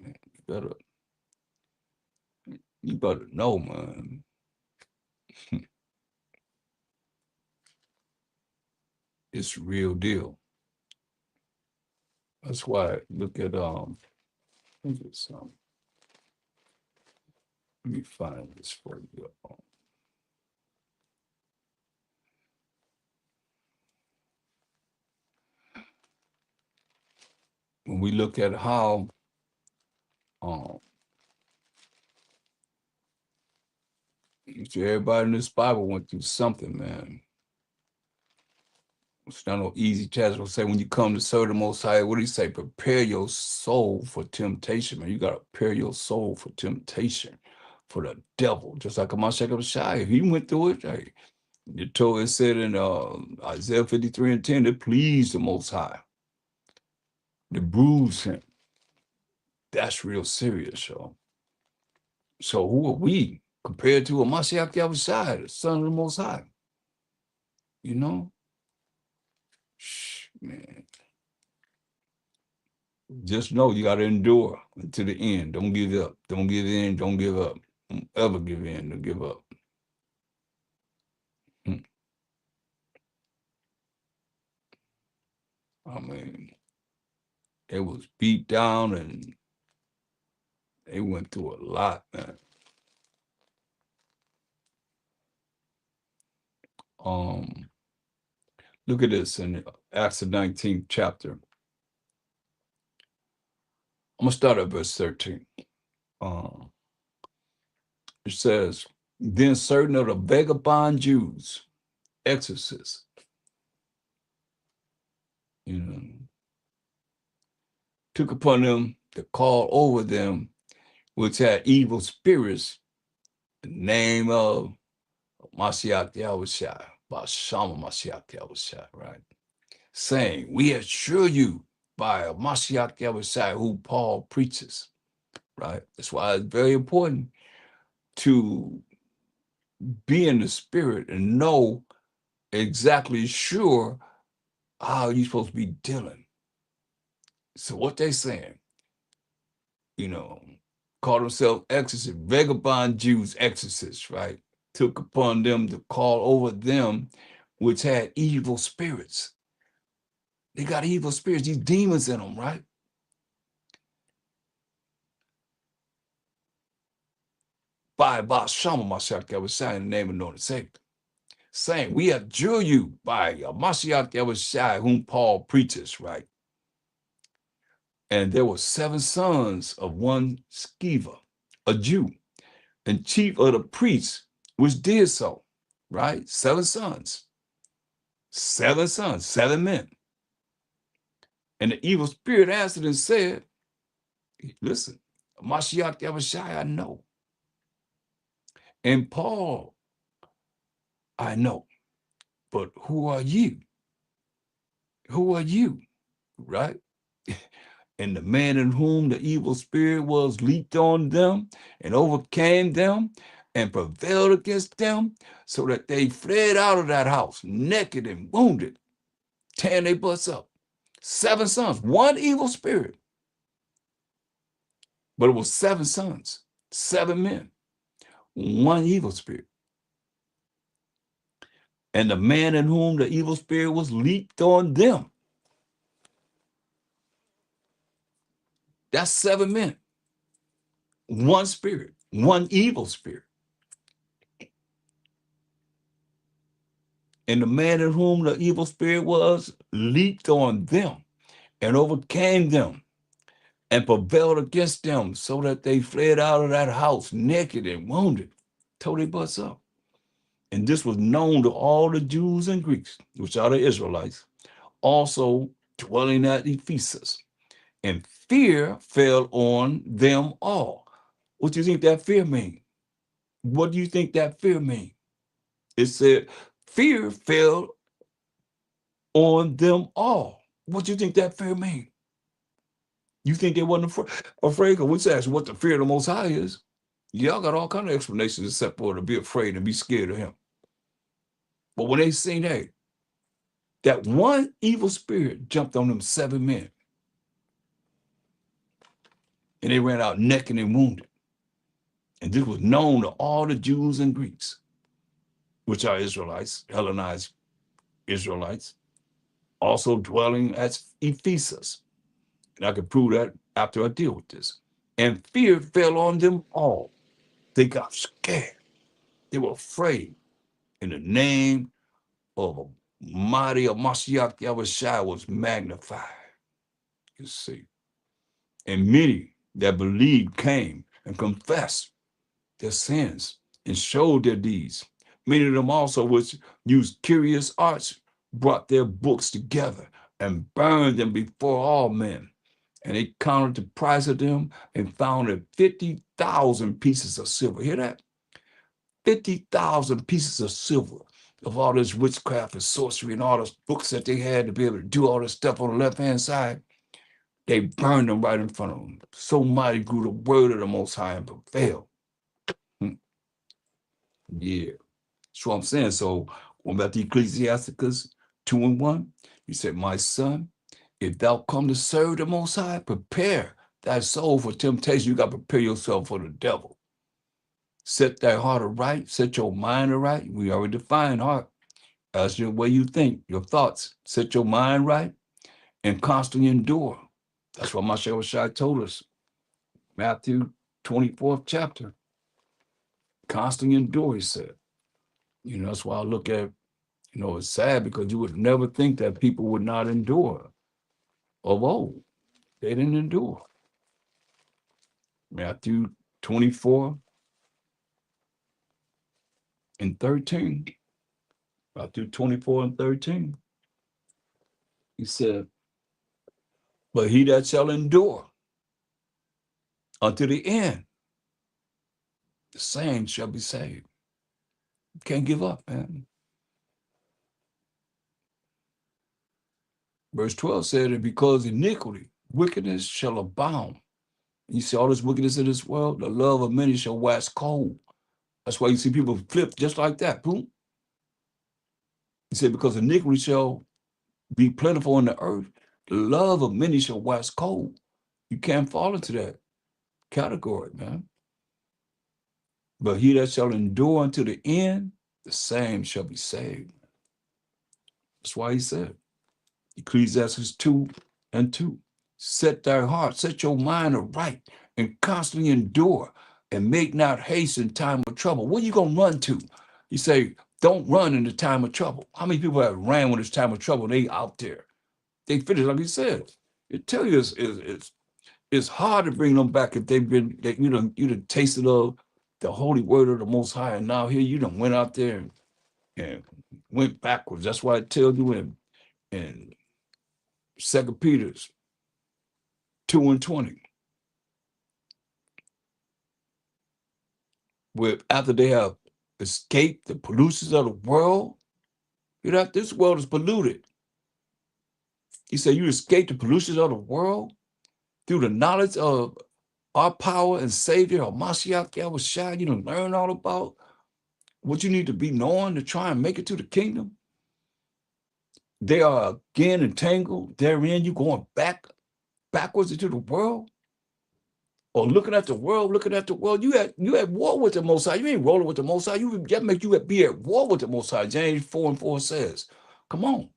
man, you better know, man. It's real deal. That's why I look at let me find this for you. When we look at how everybody in this Bible went through something, man. It's not no easy task. We'll say when you come to serve the Most High, what do you say? Prepare your soul for temptation, man. You got to prepare your soul for temptation, for the devil. Just like Mashiach Shai, he went through it. Hey, it said in Isaiah 53:10, it pleased the Most High to bruise him. That's real serious, y'all. So who are we compared to a Mashiach Yahushua, the Son of the Most High? Man. Just know you got to endure to the end. Don't give up. Don't give in. Don't give up. Don't ever give in. Don't give up. I mean, it was beat down and they went through a lot, man. Um, Look at this in Acts the 19th chapter. I'm gonna start at verse 13. Um, it says, then certain of the vagabond Jews, exorcists, you know, took upon them to call over them which had evil spirits, the name of Mashiach Yahushua, Bashama Mashiach Yahushua, right? Saying, we assure you by Mashiach Yahushua, who Paul preaches, right? That's why it's very important to be in the spirit and know exactly sure how you're supposed to be dealing. So what they saying, you know, call themselves exorcists, vagabond Jews, exorcists, right? Took upon them to call over them which had evil spirits. They got evil spirits, these demons in them, right? By Shama Mashiach Yahushua in the name of the Lord and Savior. Saying, we adjure you by Mashiach Yahushua, whom Paul preaches, right? And there were 7 sons of one Sceva, a Jew, and chief of the priests, which did so, right? 7 sons, 7 sons, 7 men. And the evil spirit answered and said, listen, Mashiach Yahushua I know. And Paul I know. But who are you? Who are you? Right? And the man in whom the evil spirit was leaped on them and overcame them and prevailed against them so that they fled out of that house naked and wounded, tearing their butts up. 7 sons, 1 evil spirit. But it was 7 sons, 7 men, 1 evil spirit. And the man in whom the evil spirit was leaped on them. That's 7 men, 1 spirit, 1 evil spirit. And the man in whom the evil spirit was leaped on them and overcame them and prevailed against them so that they fled out of that house naked and wounded, tore their butts up. And this was known to all the Jews and Greeks, which are the Israelites, also dwelling at Ephesus. And fear fell on them all. What do you think that fear means? What do you think that fear means? It said, fear fell on them all. What do you think that fear means? You think they wasn't afraid? Because we ask what the fear of the Most High is. Y'all got all kind of explanations except for to be afraid and be scared of him. But when they seen that 1 evil spirit jumped on them 7 men, and they ran out naked and wounded. And this was known to all the Jews and Greeks, which are Israelites, Hellenized Israelites, also dwelling at Ephesus. And I can prove that after I deal with this. And fear fell on them all. They got scared. They were afraid. In the name of mighty Mashiach Yahushua was magnified. You see. And many that believed came and confessed their sins and showed their deeds. Many of them also, which used curious arts, brought their books together and burned them before all men. And they counted the price of them and found it 50,000 pieces of silver. Hear that? 50,000 pieces of silver of all this witchcraft and sorcery and all those books that they had to be able to do all this stuff on the left-hand side. They burned them right in front of them. So mighty grew the word of the Most High and prevailed. Yeah, that's what I'm saying. So, what about the Ecclesiasticus 2:1? He said, my son, If thou come to serve the Most High, prepare thy soul for temptation. You got to prepare yourself for the devil. Set thy heart aright, set your mind aright. We already defined heart as your way you think, your thoughts. Set your mind right and constantly endure. That's what Mashiach Shai told us. Matthew 24th chapter. Constantly endure, he said. You know, that's why I look at, you know, it's sad because you would never think that people would not endure. Of old, they didn't endure. Matthew 24 and 13. Matthew 24 and 13. He said, but he that shall endure unto the end, the same shall be saved. Can't give up, man. Verse 12 said, and because iniquity, wickedness shall abound. You see all this wickedness in this world, the love of many shall wax cold. That's why you see people flip just like that. Boom. He said, because iniquity shall be plentiful in the earth, the love of many shall wax cold. You can't fall into that category, man. But he that shall endure unto the end, the same shall be saved. That's why he said, Ecclesiastes 2 and 2, set thy heart, set your mind aright, and constantly endure, and make not haste in time of trouble. What are you going to run to? You say, don't run in the time of trouble. How many people have ran when it's time of trouble? They out there. They finish, like he said. It tell you it's hard to bring them back if they've been, you done tasted of the holy word of the Most High, and now here you done went out there and went backwards. That's why I tell you in 2 Peter's 2 and 20, where after they have escaped the pollutions of the world, you know, this world is polluted. He said, you escape the pollutions of the world through the knowledge of our power and Savior, or Mashiach Yahushua. You don't learn all about what you need to be knowing to try and make it to the kingdom. They are again entangled therein. You going backwards into the world, or looking at the world. You at war with the Most High. You ain't rolling with the Most High. That make you be at war with the Most High. James 4 and 4 says, come on.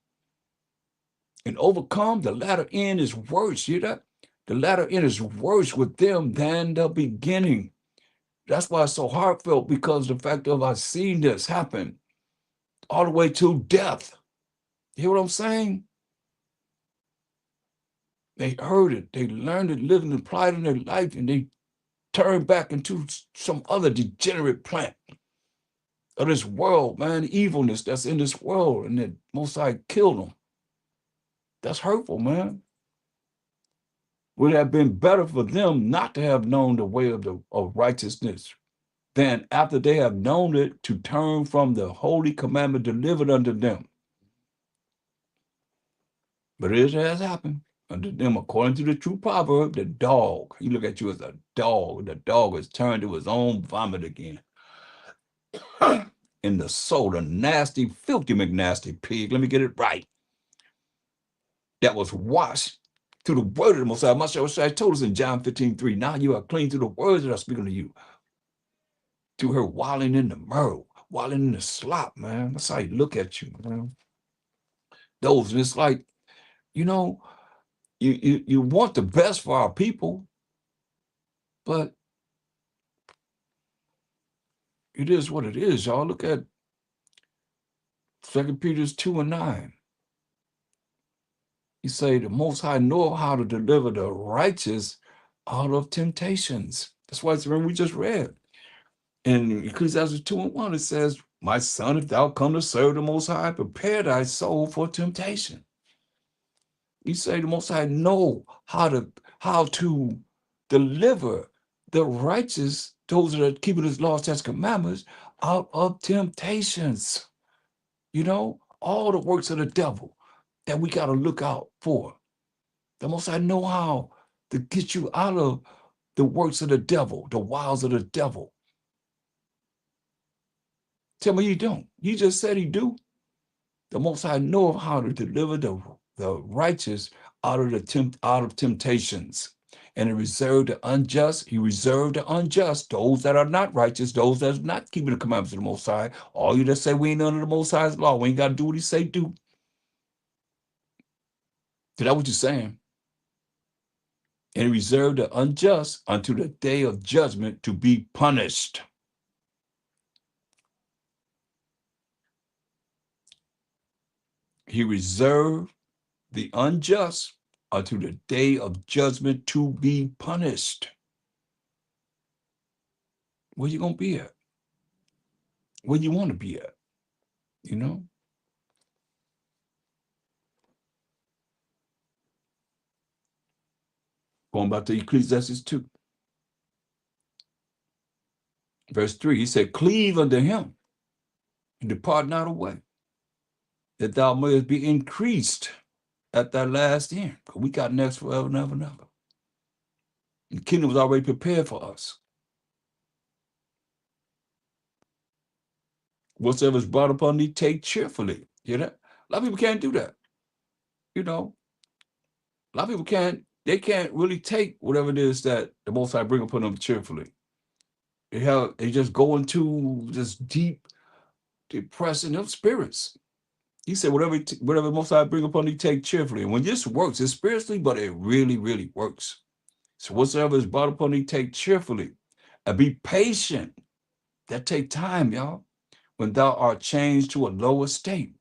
And overcome, the latter end is worse. You hear that? The latter end is worse with them than the beginning. That's why it's so heartfelt, because the fact of I've seen this happen all the way to death. You hear what I'm saying? They heard it. They learned it, lived and applied in their life, and they turned back into some other degenerate plant of this world, man. The evilness that's in this world, and the Most High killed them. That's hurtful, man. Would have been better for them not to have known the way of righteousness than after they have known it to turn from the holy commandment delivered unto them. But it has happened unto them according to the true proverb, the dog. He look at you as a dog. The dog has turned to his own vomit again. In the soul, a nasty, filthy McNasty pig. Let me get it right. That was washed through the word of the Messiah. Mashiach told us in John 15:3, now you are clean through the words that are speaking to you. Through her wallowing in the myrrh, wallowing in the slop, man. That's how he look at you, man. Those, and it's like, you know, you want the best for our people, but it is what it is, y'all. Look at 2 Peter 2 and 9. He say, the Most High know how to deliver the righteous out of temptations. That's why it's when we just read. In Ecclesiastes 2 and 1, it says, my son, if thou come to serve the Most High, prepare thy soul for temptation. He say the Most High know how to deliver the righteous, those that are keeping his laws, statutes, commandments, out of temptations. You know, all the works of the devil that we got to look out for. The Most High know how to get you out of the works of the devil, the wiles of the devil. Tell me you don't. You just said he do. The Most High know how to deliver the righteous out of temptations. And he reserved the unjust. He reserved the unjust, those that are not righteous, those that are not keeping the commandments of the Most High. All you that say we ain't under the Most High's law, we ain't got to do what he say do. Is that what you're saying? And he reserved the unjust unto the day of judgment to be punished. He reserved the unjust unto the day of judgment to be punished. Where you gonna be at? Where you want to be at? You know? Going back to Ecclesiastes 2. Verse 3, he said, cleave unto him and depart not away, that thou mayest be increased at thy last end. Because we got next forever and ever and ever. The kingdom was already prepared for us. Whatsoever is brought upon thee, take cheerfully. You know? A lot of people can't do that. You know, a lot of people they can't really take whatever it is that the Most High bring upon them cheerfully. They just go into this deep depressing of spirits. He said, whatever Most High bring upon thee, take cheerfully. And when this works, it's spiritually, but it really, really works. So whatsoever is brought upon thee, take cheerfully. And be patient. That take time, y'all. When thou art changed to a lower state,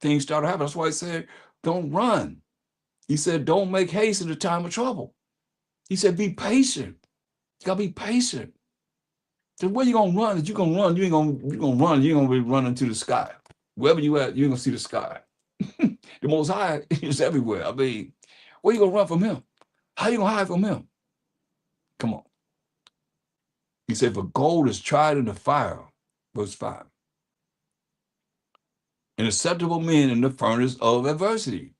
things start to happen. That's why he said, don't run. He said, don't make haste in the time of trouble. He said, be patient. You gotta be patient. So where you gonna run? If you gonna run, you gonna run, you ain't gonna be running to the sky. Wherever you at, you're gonna see the sky. The Most High is everywhere. I mean, where you gonna run from him? How you gonna hide from him? Come on. He said, for gold is tried in the fire, verse 5. And acceptable men in the furnace of adversity.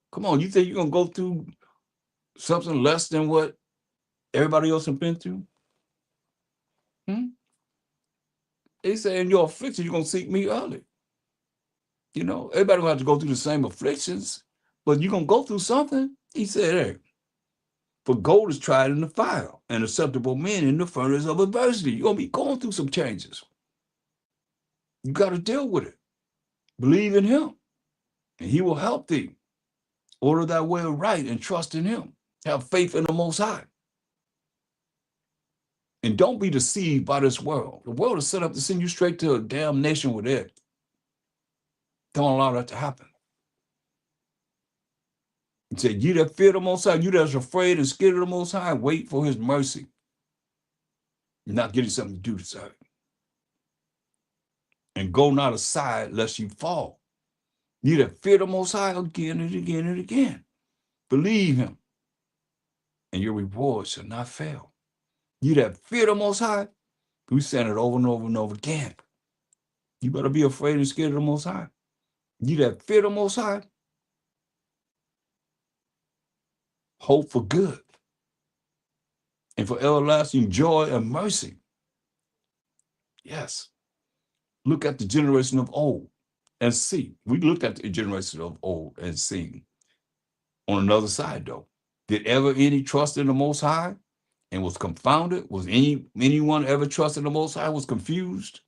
Come on, you think you're gonna go through something less than what everybody else has been through? He said, in your affliction, you're gonna seek me early. You know, everybody gonna have to go through the same afflictions, but you're gonna go through something. He said, hey, for gold is tried in the fire, and acceptable men in the furnace of adversity. You're gonna be going through some changes. You got to deal with it. Believe in him, and he will help thee. Order thy way right and trust in him. Have faith in the Most High. And don't be deceived by this world. The world is set up to send you straight to damnation with it. Don't allow that to happen. He said, you that fear the Most High, you that's afraid and scared of the Most High, wait for his mercy. You're not getting something to do to serve. And go not aside lest you fall. You that fear the Most High again and again and again. Believe him, and your reward shall not fail. You that fear the Most High, we saying it over and over and over again. You better be afraid and scared of the Most High. You that fear the Most High, hope for good and for everlasting joy and mercy. Yes. Look at the generation of old and see. We looked at the generation of old and see. On another side, though, did ever any trust in the Most High and was confounded? Was anyone ever trust in the Most High was confused?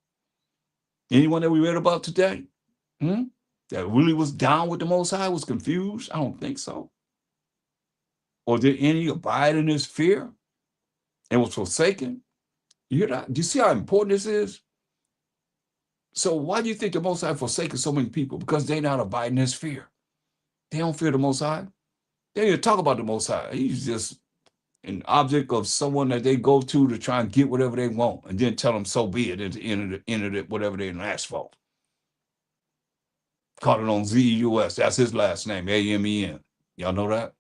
Anyone that we read about today? That really was down with the Most High was confused? I don't think so. Or did any abide in his fear and was forsaken? You hear that? Do you see how important this is? So why do you think the Most High forsaken so many people? Because they're not abiding his fear. They don't fear the Most High. They don't even talk about the Most High. He's just an object of someone that they go to try and get whatever they want, and then tell them so be it at the end of it, whatever they ask for. Call it on Zeus. That's his last name, Amen. Y'all know that?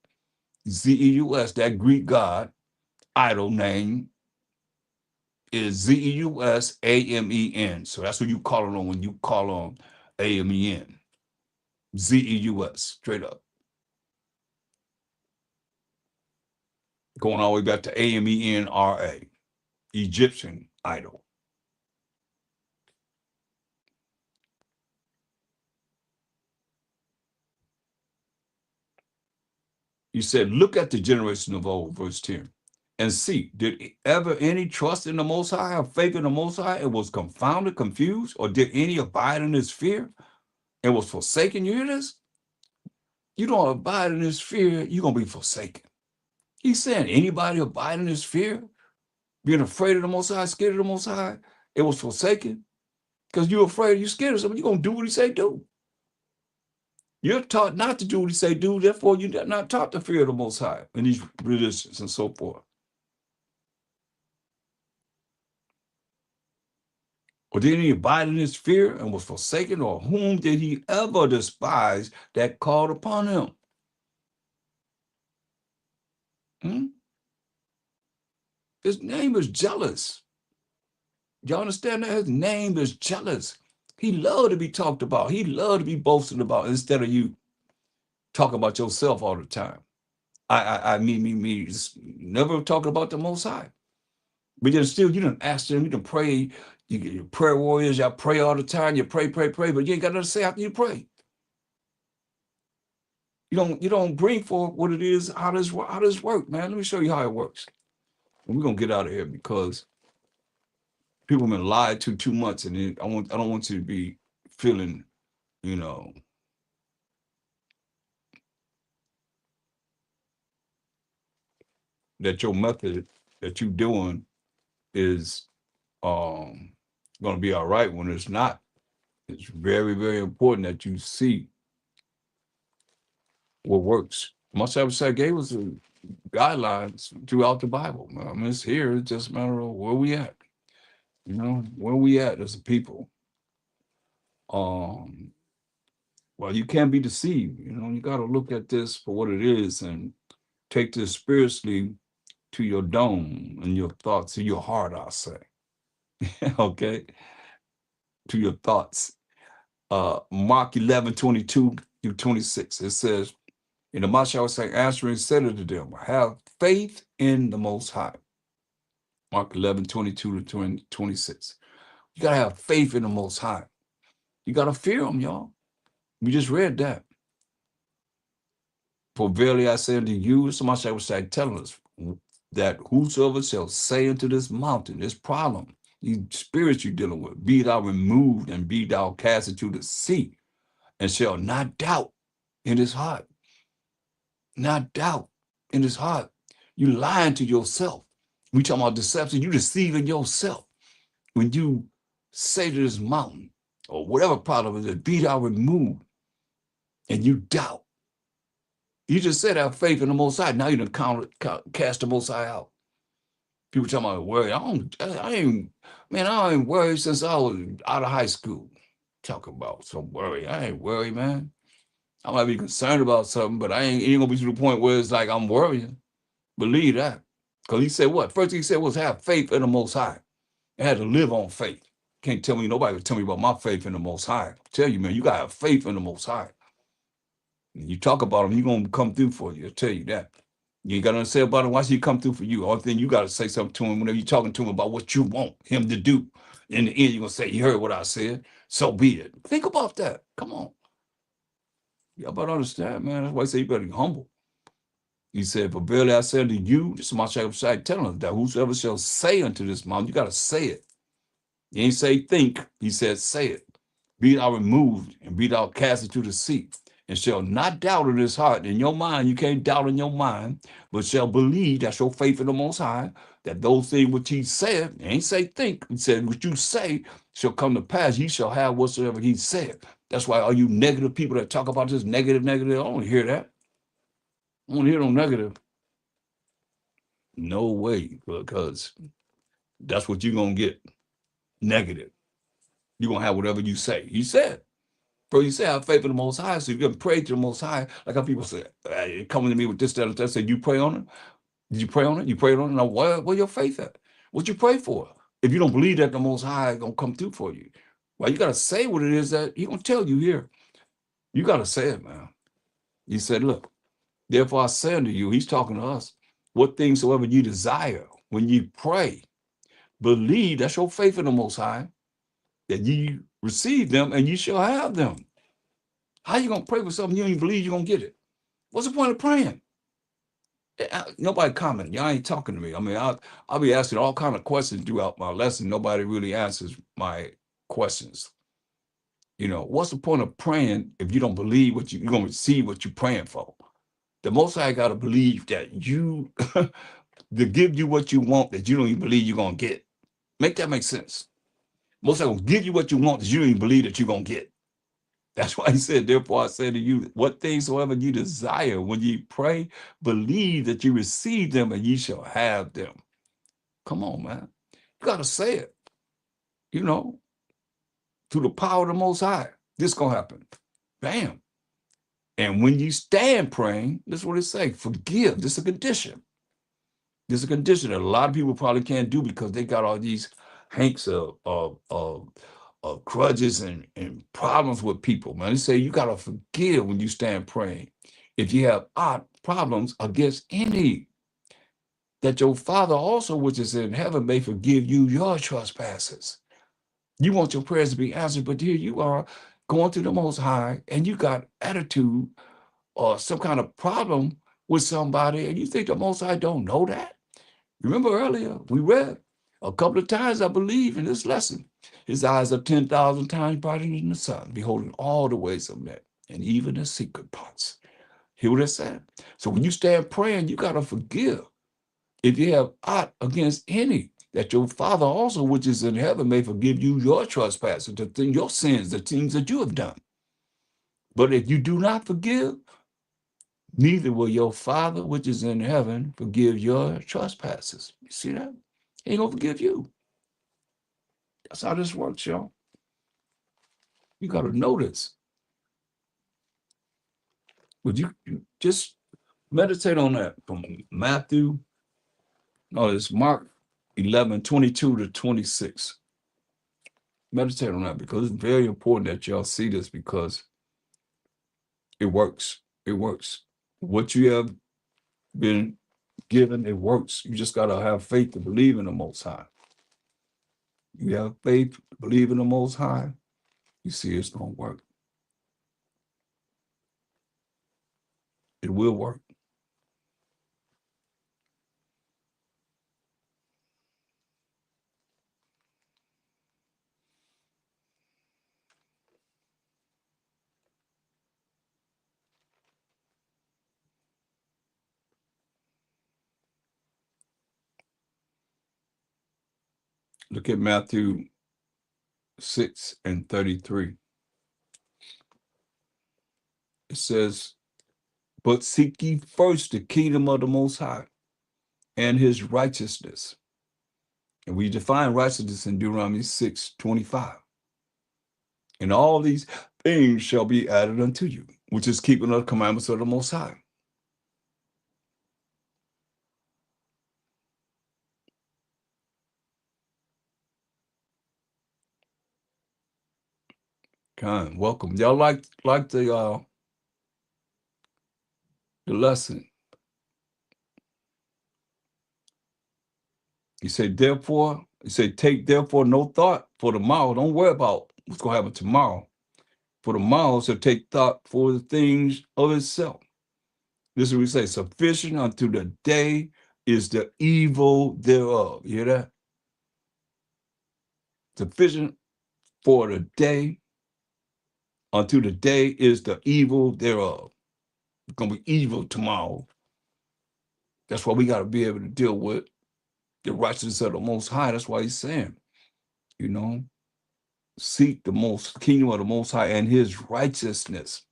Zeus, that Greek god, idol name, is Zeus, Amen. So that's what you call it on when you call on Amen. Zeus, straight up. Going all the way back to Amenra, Egyptian idol. He said, look at the generation of old, verse 10, and see, did ever any trust in the Most High, have faith in the Most High, and was confounded, confused, or did any abide in his fear and was forsaken? You hear this? You don't abide in his fear, you're going to be forsaken. He's saying, anybody abide in his fear, being afraid of the Most High, scared of the Most High, it was forsaken? Because you're afraid, you're scared of something, you're going to do what he say do. You're taught not to do what he say do, therefore you're not taught to fear the Most High in these religions and so forth. Or did he abide in his fear and was forsaken? Or whom did he ever despise that called upon him? His name is jealous. Y'all understand that? His name is jealous. He loved to be talked about. He loved to be boasted about instead of you talking about yourself all the time. Me, just never talking about the Most High. But then still, you done ask them, you done pray. You get your prayer warriors, y'all pray all the time. You pray, but you ain't got nothing to say after you pray. You don't bring forth what it is, how does work, man. Let me show you how it works. And we're gonna get out of here because people have been lied to too much, and I don't want you to be feeling, that your method that you're doing is going to be all right when it's not. It's very, very important that you see what works. Most gave us guidelines throughout the Bible. I mean, it's here. It's just a matter of where we at. Where we at as a people. Well, you can't be deceived. You got to look at this for what it is and take this spiritually to your dome and your thoughts, to your heart, I'll say. Okay? To your thoughts. Mark 11:22-26. It says, and the Mashiach was saying, answering, said unto them, have faith in the Most High. Mark 11:22-26. You got to have faith in the Most High. You got to fear him, y'all. We just read that. For verily I say unto you, so Mashiach was saying, telling us that whosoever shall say unto this mountain, this problem, these spirits you're dealing with, be thou removed and be thou cast into the sea, and shall not doubt in his heart. Not doubt in his heart. You lying to yourself. We talking about deception. You deceiving yourself when you say to this mountain or whatever problem is, be thou removed, and you doubt. You just said have faith in the Most High. Now you done cast the Most High out. People talking about worry. I ain't worried since I was out of high school. Talk about some worry. I ain't worried, man. I might be concerned about something, but I ain't gonna be to the point where it's like I'm worrying. Believe that. Because he said what? First thing he said was have faith in the Most High. I had to live on faith. Can't tell me, nobody would tell me about my faith in the Most High. I tell you, man, you gotta have faith in the Most High. And you talk about him, he's gonna come through for you. I'll tell you that. You ain't got nothing to say about him. Why should he come through for you? Only thing you got to say something to him whenever you're talking to him about what you want him to do. In the end, you're going to say, you heard what I said. So be it. Think about that. Come on. Y'all better understand, man. That's why I say you better be humble. He said, for verily I say unto you, this is my side telling us that whosoever shall say unto this mountain, you got to say it. He ain't say think. He said say it. Be thou removed and be thou cast into the sea. And shall not doubt in his heart. In your mind, you can't doubt in your mind, but shall believe, that's your faith in the Most High, that those things which he said, he ain't say think, he said, what you say shall come to pass. Ye shall have whatsoever he said. That's why all you negative people that talk about this negative, I don't want to hear that. I don't want to hear no negative. No way, because that's what you're going to get. Negative. You're going to have whatever you say. He said. Bro, you say have faith in the Most High, so you can pray to the Most High. Like how people say, coming to me with this, that, and that, say, you pray on it? Did you pray on it? You prayed on it? Now, where your faith at? What you pray for? If you don't believe that the Most High is going to come through for you, well, you got to say what it is that He going to tell you here. You got to say it, man. He said, look, therefore I say unto you, he's talking to us, what things soever you desire when you pray, believe, that's your faith in the Most High, that you receive them and you shall have them. How you going to pray for something you don't even believe you're going to get it? What's the point of praying? nobody commenting. Y'all ain't talking to me. I mean, I'll be asking all kind of questions throughout my lesson. Nobody really answers my questions. What's the point of praying if you don't believe you're gonna receive what you're praying for? The Most High got to believe that you to give you what you want that you don't even believe you're gonna get. Make that make sense? Most High will give you what you want that you don't even believe that you're gonna get. That's why he said, therefore I say to you, what things soever you desire, when you pray, believe that you receive them and ye shall have them. Come on, man. You got to say it, through the power of the Most High. This going to happen. Bam. And when you stand praying, this is what it say, forgive. This is a condition. This is a condition that a lot of people probably can't do because they got all these hanks of grudges and problems with people, man. They say you got to forgive when you stand praying. If you have problems against any, that your Father also, which is in heaven, may forgive you your trespasses. You want your prayers to be answered, but here you are going to the Most High and you got attitude or some kind of problem with somebody, and you think the Most High don't know that? Remember earlier, we read a couple of times, I believe, in this lesson, his eyes are 10,000 times brighter than the sun, beholding all the ways of men, and even the secret parts. Hear what it said? So when you stand praying, you got to forgive. If you have aught against any, that your Father also, which is in heaven, may forgive you your trespasses, your sins, the things that you have done. But if you do not forgive, neither will your Father, which is in heaven, forgive your trespasses. You see that? He ain't gonna forgive you. That's how this works, y'all. You gotta know this. But you just meditate on that from Matthew, no, it's Mark 11:22-26. Meditate on that because it's very important that y'all see this because it works. It works. What you have been given, it works. You just gotta have faith to believe in the Most High. You have faith to believe in the Most High, you see it's gonna work. It will work. Look at Matthew 6:33. It says, but seek ye first the kingdom of the Most High and his righteousness. And we define righteousness in Deuteronomy 6:25. And all these things shall be added unto you, which is keeping the commandments of the Most High. Kind, welcome. Y'all like the lesson. He said, therefore, take therefore no thought for the morrow. Don't worry about what's going to happen tomorrow. For the morrow shall take thought for the things of itself. This is what we say, sufficient unto the day is the evil thereof. You hear that? Sufficient for the day, unto the day is the evil thereof. It's going to be evil tomorrow. That's why we got to be able to deal with the righteousness of the Most High. That's why he's saying, seek the kingdom of the Most High and his righteousness,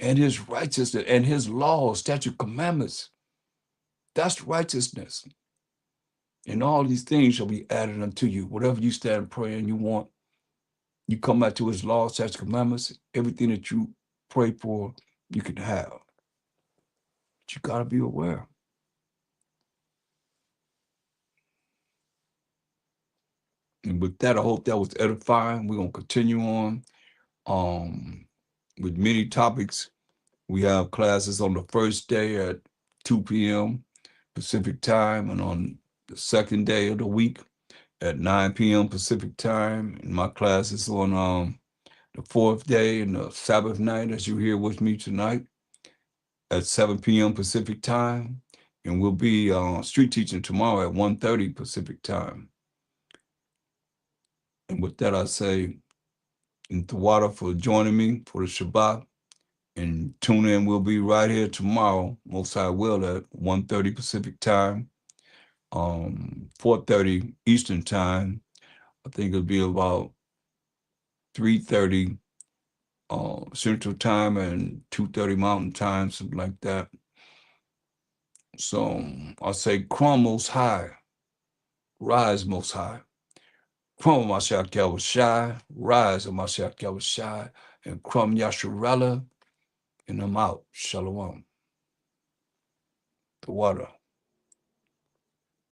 and his laws, statute, commandments. That's righteousness. And all these things shall be added unto you. Whatever you stand praying you want, you come back to his laws, statute, commandments, everything that you pray for, you can have. But you got to be aware. And with that, I hope that was edifying. We're going to continue on with many topics. We have classes on the first day at 2 p.m. Pacific time, and on the second day of the week at 9 p.m. Pacific time. And my class is on the fourth day and the Sabbath night, as you hear with me tonight, at 7 p.m. Pacific time. And we'll be street teaching tomorrow at 1:30 Pacific time. And with that, I say, in the water for joining me for the Shabbat. And tune in. We'll be right here tomorrow, most I will, at 1:30 Pacific time, 4:30 Eastern time. I think it'll be about 3:30 Central time and 2:30 Mountain time, something like that. So I say, Crum most high, rise most high. Crum Mashiach Yahushai, rise of Mashiach Yahushai, and Crum Yasharella, and I'm out. Shalom. The water.